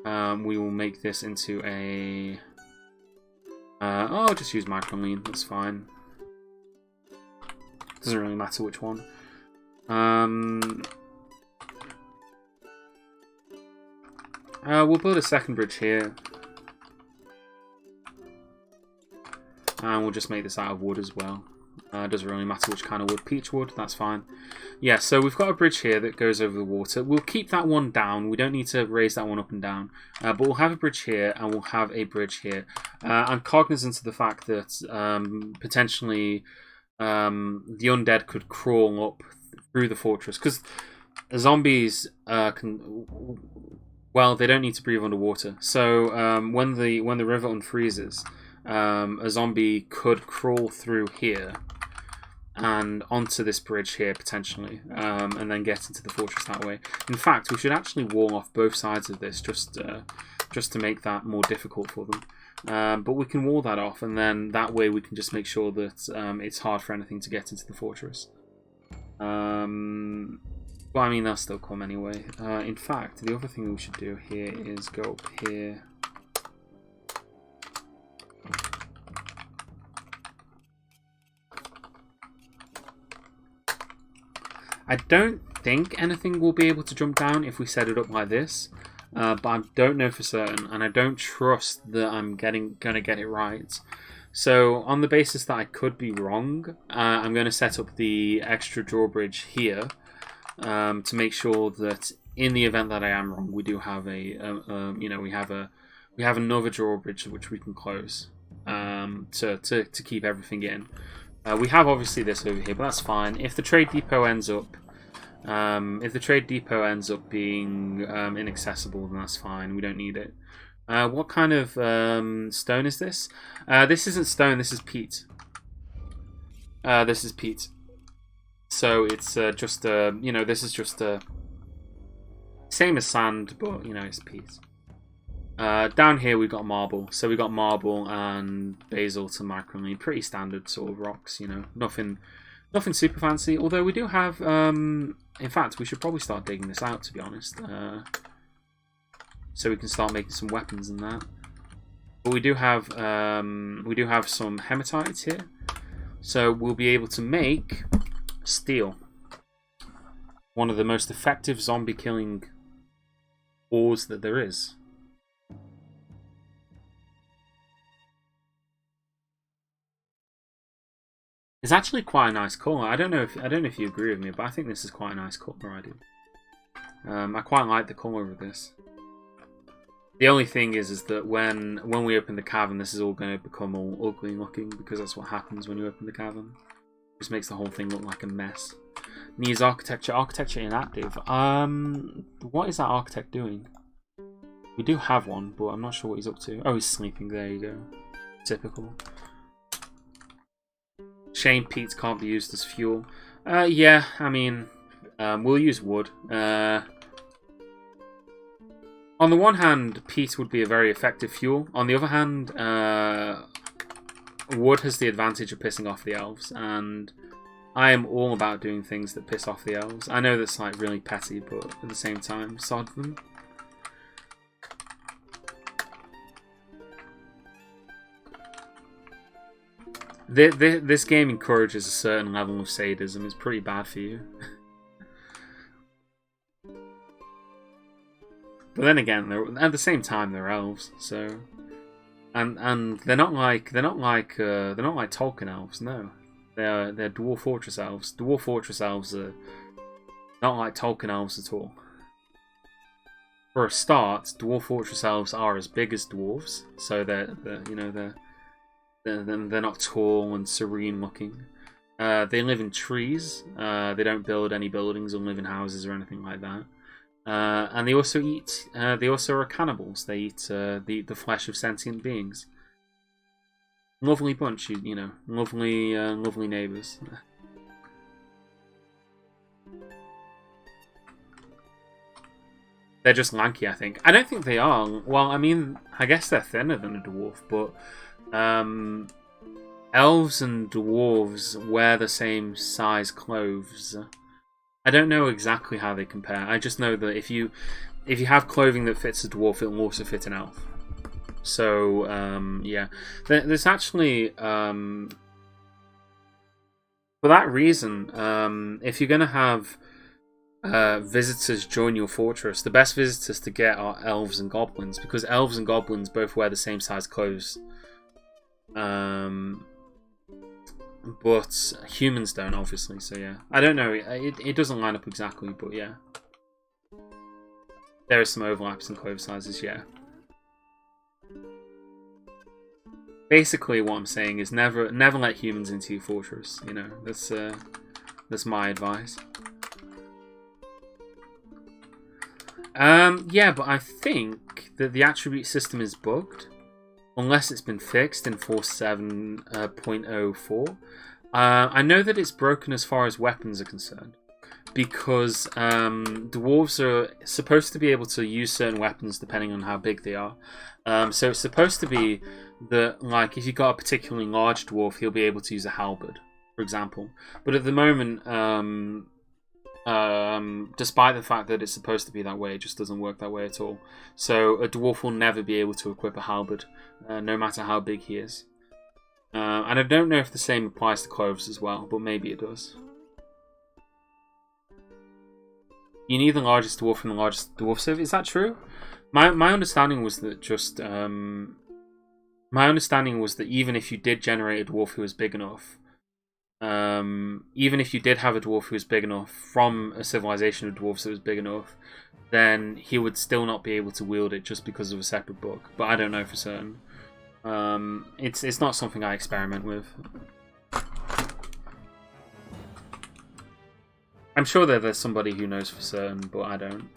We will make this into a... I'll just use microlean, that's fine. Doesn't really matter which one. We'll build a second bridge here. And we'll just make this out of wood as well. Doesn't really matter which kind of wood. Peach wood, that's fine. Yeah, so we've got a bridge here that goes over the water. We'll keep that one down. We don't need to raise that one up and down. But we'll have a bridge here, and we'll have a bridge here. I'm cognizant of the fact that potentially the undead could crawl up through the fortress. Because zombies can... Well, they don't need to breathe underwater. So when the river unfreezes, a zombie could crawl through here and onto this bridge here potentially, and then get into the fortress that way. In fact, we should actually wall off both sides of this just to make that more difficult for them. But we can wall that off, and then that way we can just make sure that it's hard for anything to get into the fortress. Well, I mean, they'll still come anyway. In fact, the other thing we should do here is go up here. I don't think anything will be able to jump down if we set it up like this. But I don't know for certain, and I don't trust that I'm gonna get it right. So on the basis that I could be wrong, I'm going to set up the extra drawbridge here to make sure that in the event that I am wrong, we do have we have another drawbridge which we can close to keep everything in. We have obviously this over here, but that's fine. If the trade depot ends up being inaccessible, then that's fine. We don't need it. What kind of stone is this? This isn't stone. This is peat. This is peat. So it's just this is just same as sand, but it's peat. Down here we got marble. So we got marble and basalt and microline. Pretty standard sort of rocks. Nothing super fancy. Although we do have. In fact, we should probably start digging this out, to be honest. So we can start making some weapons and that. But we do have some hematites here, so we'll be able to make steel. One of the most effective zombie killing ores that there is. It's actually quite a nice colour. I don't know if you agree with me, but I think this is quite a nice colour. I do. I quite like the colour of this. The only thing is that when we open the cavern, this is all going to become all ugly looking, because that's what happens when you open the cavern. It just makes the whole thing look like a mess. Needs architecture. Architecture inactive. What is that architect doing? We do have one, but I'm not sure what he's up to. Oh, he's sleeping. There you go. Typical. Shame peats can't be used as fuel. Yeah, I mean, we'll use wood. On the one hand, peat would be a very effective fuel. On the other hand, wood has the advantage of pissing off the elves, and I am all about doing things that piss off the elves. I know that's like really petty, but at the same time, sod them. This game encourages a certain level of sadism. It's pretty bad for you. But then again, at the same time they're elves, so and they're not like Tolkien elves. No, they're Dwarf Fortress elves. Dwarf Fortress elves are not like Tolkien elves at all. For a start, Dwarf Fortress elves are as big as dwarves, so they're not tall and serene looking. They live in trees. They don't build any buildings or live in houses or anything like that. And they also eat. They also are cannibals. They eat the flesh of sentient beings. Lovely bunch, lovely neighbours. They're just lanky, I think. I don't think they are. Well, I mean, I guess they're thinner than a dwarf, but elves and dwarves wear the same size clothes. I don't know exactly how they compare. I just know that if you have clothing that fits a dwarf, it will also fit an elf. So yeah, there's actually for that reason, if you're gonna have visitors join your fortress, the best visitors to get are elves and goblins, because elves and goblins both wear the same size clothes. But humans don't, obviously, so yeah. I don't know, it doesn't line up exactly, but yeah. There are some overlaps in clothes sizes, yeah. Basically, what I'm saying is never let humans into your fortress, that's my advice. Yeah, but I think that the attribute system is bugged. Unless it's been fixed in 4.7.04. I know that it's broken as far as weapons are concerned, because dwarves are supposed to be able to use certain weapons depending on how big they are. So it's supposed to be that, like, if you've got a particularly large dwarf, he'll be able to use a halberd, for example. But at the moment, despite the fact that it's supposed to be that way, it just doesn't work that way at all. So a dwarf will never be able to equip a halberd, no matter how big he is. And I don't know if the same applies to clothes as well, but maybe it does. You need the largest dwarf from the largest dwarf server. Is that true? My understanding was that my understanding was that even if you did generate a dwarf who was big enough, even if you did have a dwarf who was big enough from a civilization of dwarves that was big enough, then he would still not be able to wield it just because of a separate book. But I don't know for certain. It's not something I experiment with. I'm sure that there's somebody who knows for certain, but I don't.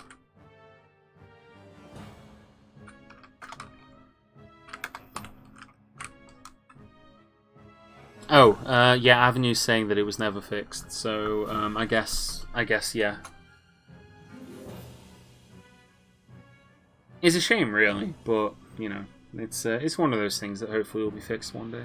Oh, yeah, Avenue's saying that it was never fixed, so I guess yeah. It's a shame, really, but you know, it's one of those things that hopefully will be fixed one day.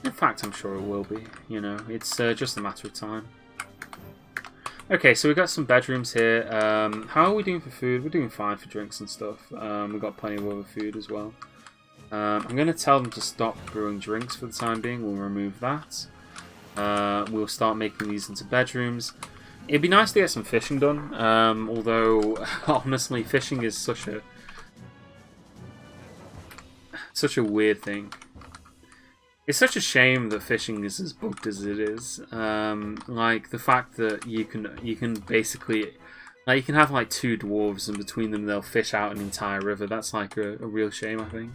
In fact, I'm sure it will be. You know, it's just a matter of time. Okay, so we've got some bedrooms here. How are we doing for food? We're doing fine for drinks and stuff. We've got plenty of other food as well. I'm going to tell them to stop brewing drinks for the time being. We'll remove that. We'll start making these into bedrooms. It'd be nice to get some fishing done. Although, honestly, fishing is such a weird thing. It's such a shame that fishing is as bugged as it is. Like the fact that you can basically, like, you can have like 2 dwarves and between them they'll fish out an entire river. That's like a real shame, I think.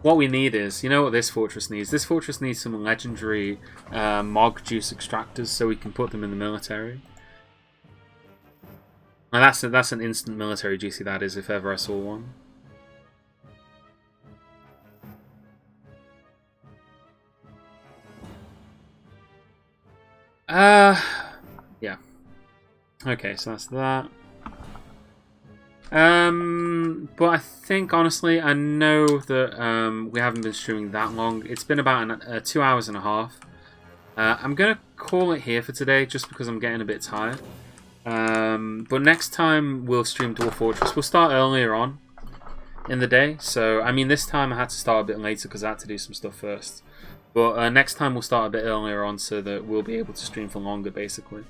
What we need is, you know what this fortress needs? This fortress needs some legendary Mog juice extractors so we can put them in the military. And that's an instant military GC, that is, if ever I saw one. Yeah. Okay, so that's that. But I think, honestly, I know that we haven't been streaming that long. It's been about 2 hours and a half. I'm going to call it here for today, just because I'm getting a bit tired. But next time we'll stream Dwarf Fortress. We'll start earlier on in the day. So, I mean, this time I had to start a bit later because I had to do some stuff first. But next time we'll start a bit earlier on so that we'll be able to stream for longer, basically.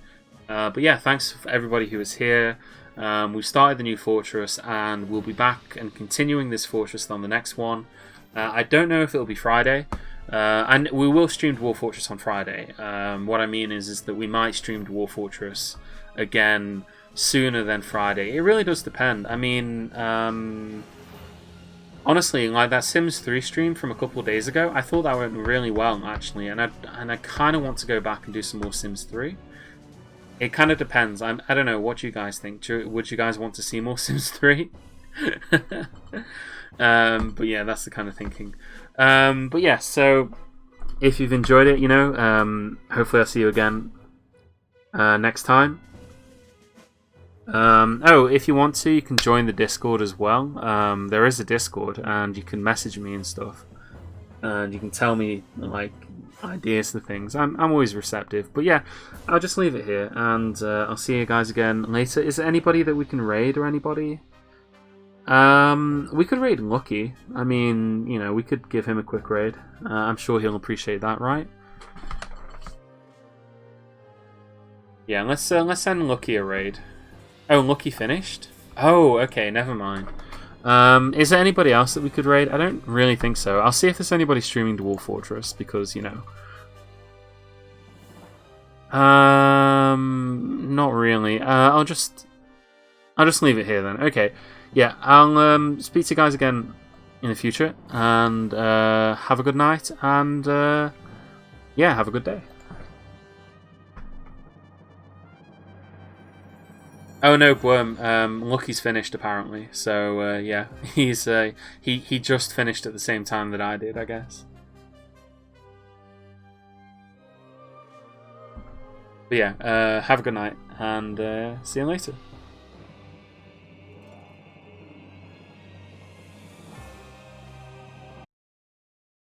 But yeah, thanks for everybody who is here. We've started the new fortress and we'll be back and continuing this fortress on the next one. I don't know if it'll be Friday. And we will stream Dwarf Fortress on Friday. What I mean is that we might stream Dwarf Fortress again sooner than Friday. It really does depend. I mean, honestly, like that Sims 3 stream from a couple of days ago, I thought that went really well, actually. And I kind of want to go back and do some more Sims 3. It kind of depends. I don't know. What do you guys think? Would you guys want to see more Sims 3? But yeah, that's the kind of thinking. But yeah, so if you've enjoyed it, you know, hopefully I'll see you again next time. Oh, if you want to, you can join the Discord as well. There is a Discord, and you can message me and stuff. And you can tell me, like, ideas to things. I'm always receptive. But yeah, I'll just leave it here, and I'll see you guys again later. Is there anybody that we can raid, or anybody? We could raid Lucky. I mean, you know, we could give him a quick raid. I'm sure he'll appreciate that, right? Yeah, let's send Lucky a raid. Oh, Lucky finished? Oh, okay, never mind. Is there anybody else that we could raid? I don't really think so. I'll see if there's anybody streaming Dwarf Fortress, because, you know. Not really. I'll just leave it here then. Okay. Yeah, I'll speak to you guys again in the future, and have a good night, and yeah, have a good day. Oh no, Lucky's finished apparently. So yeah, he's he just finished at the same time that I did, I guess. But yeah, have a good night, and see you later.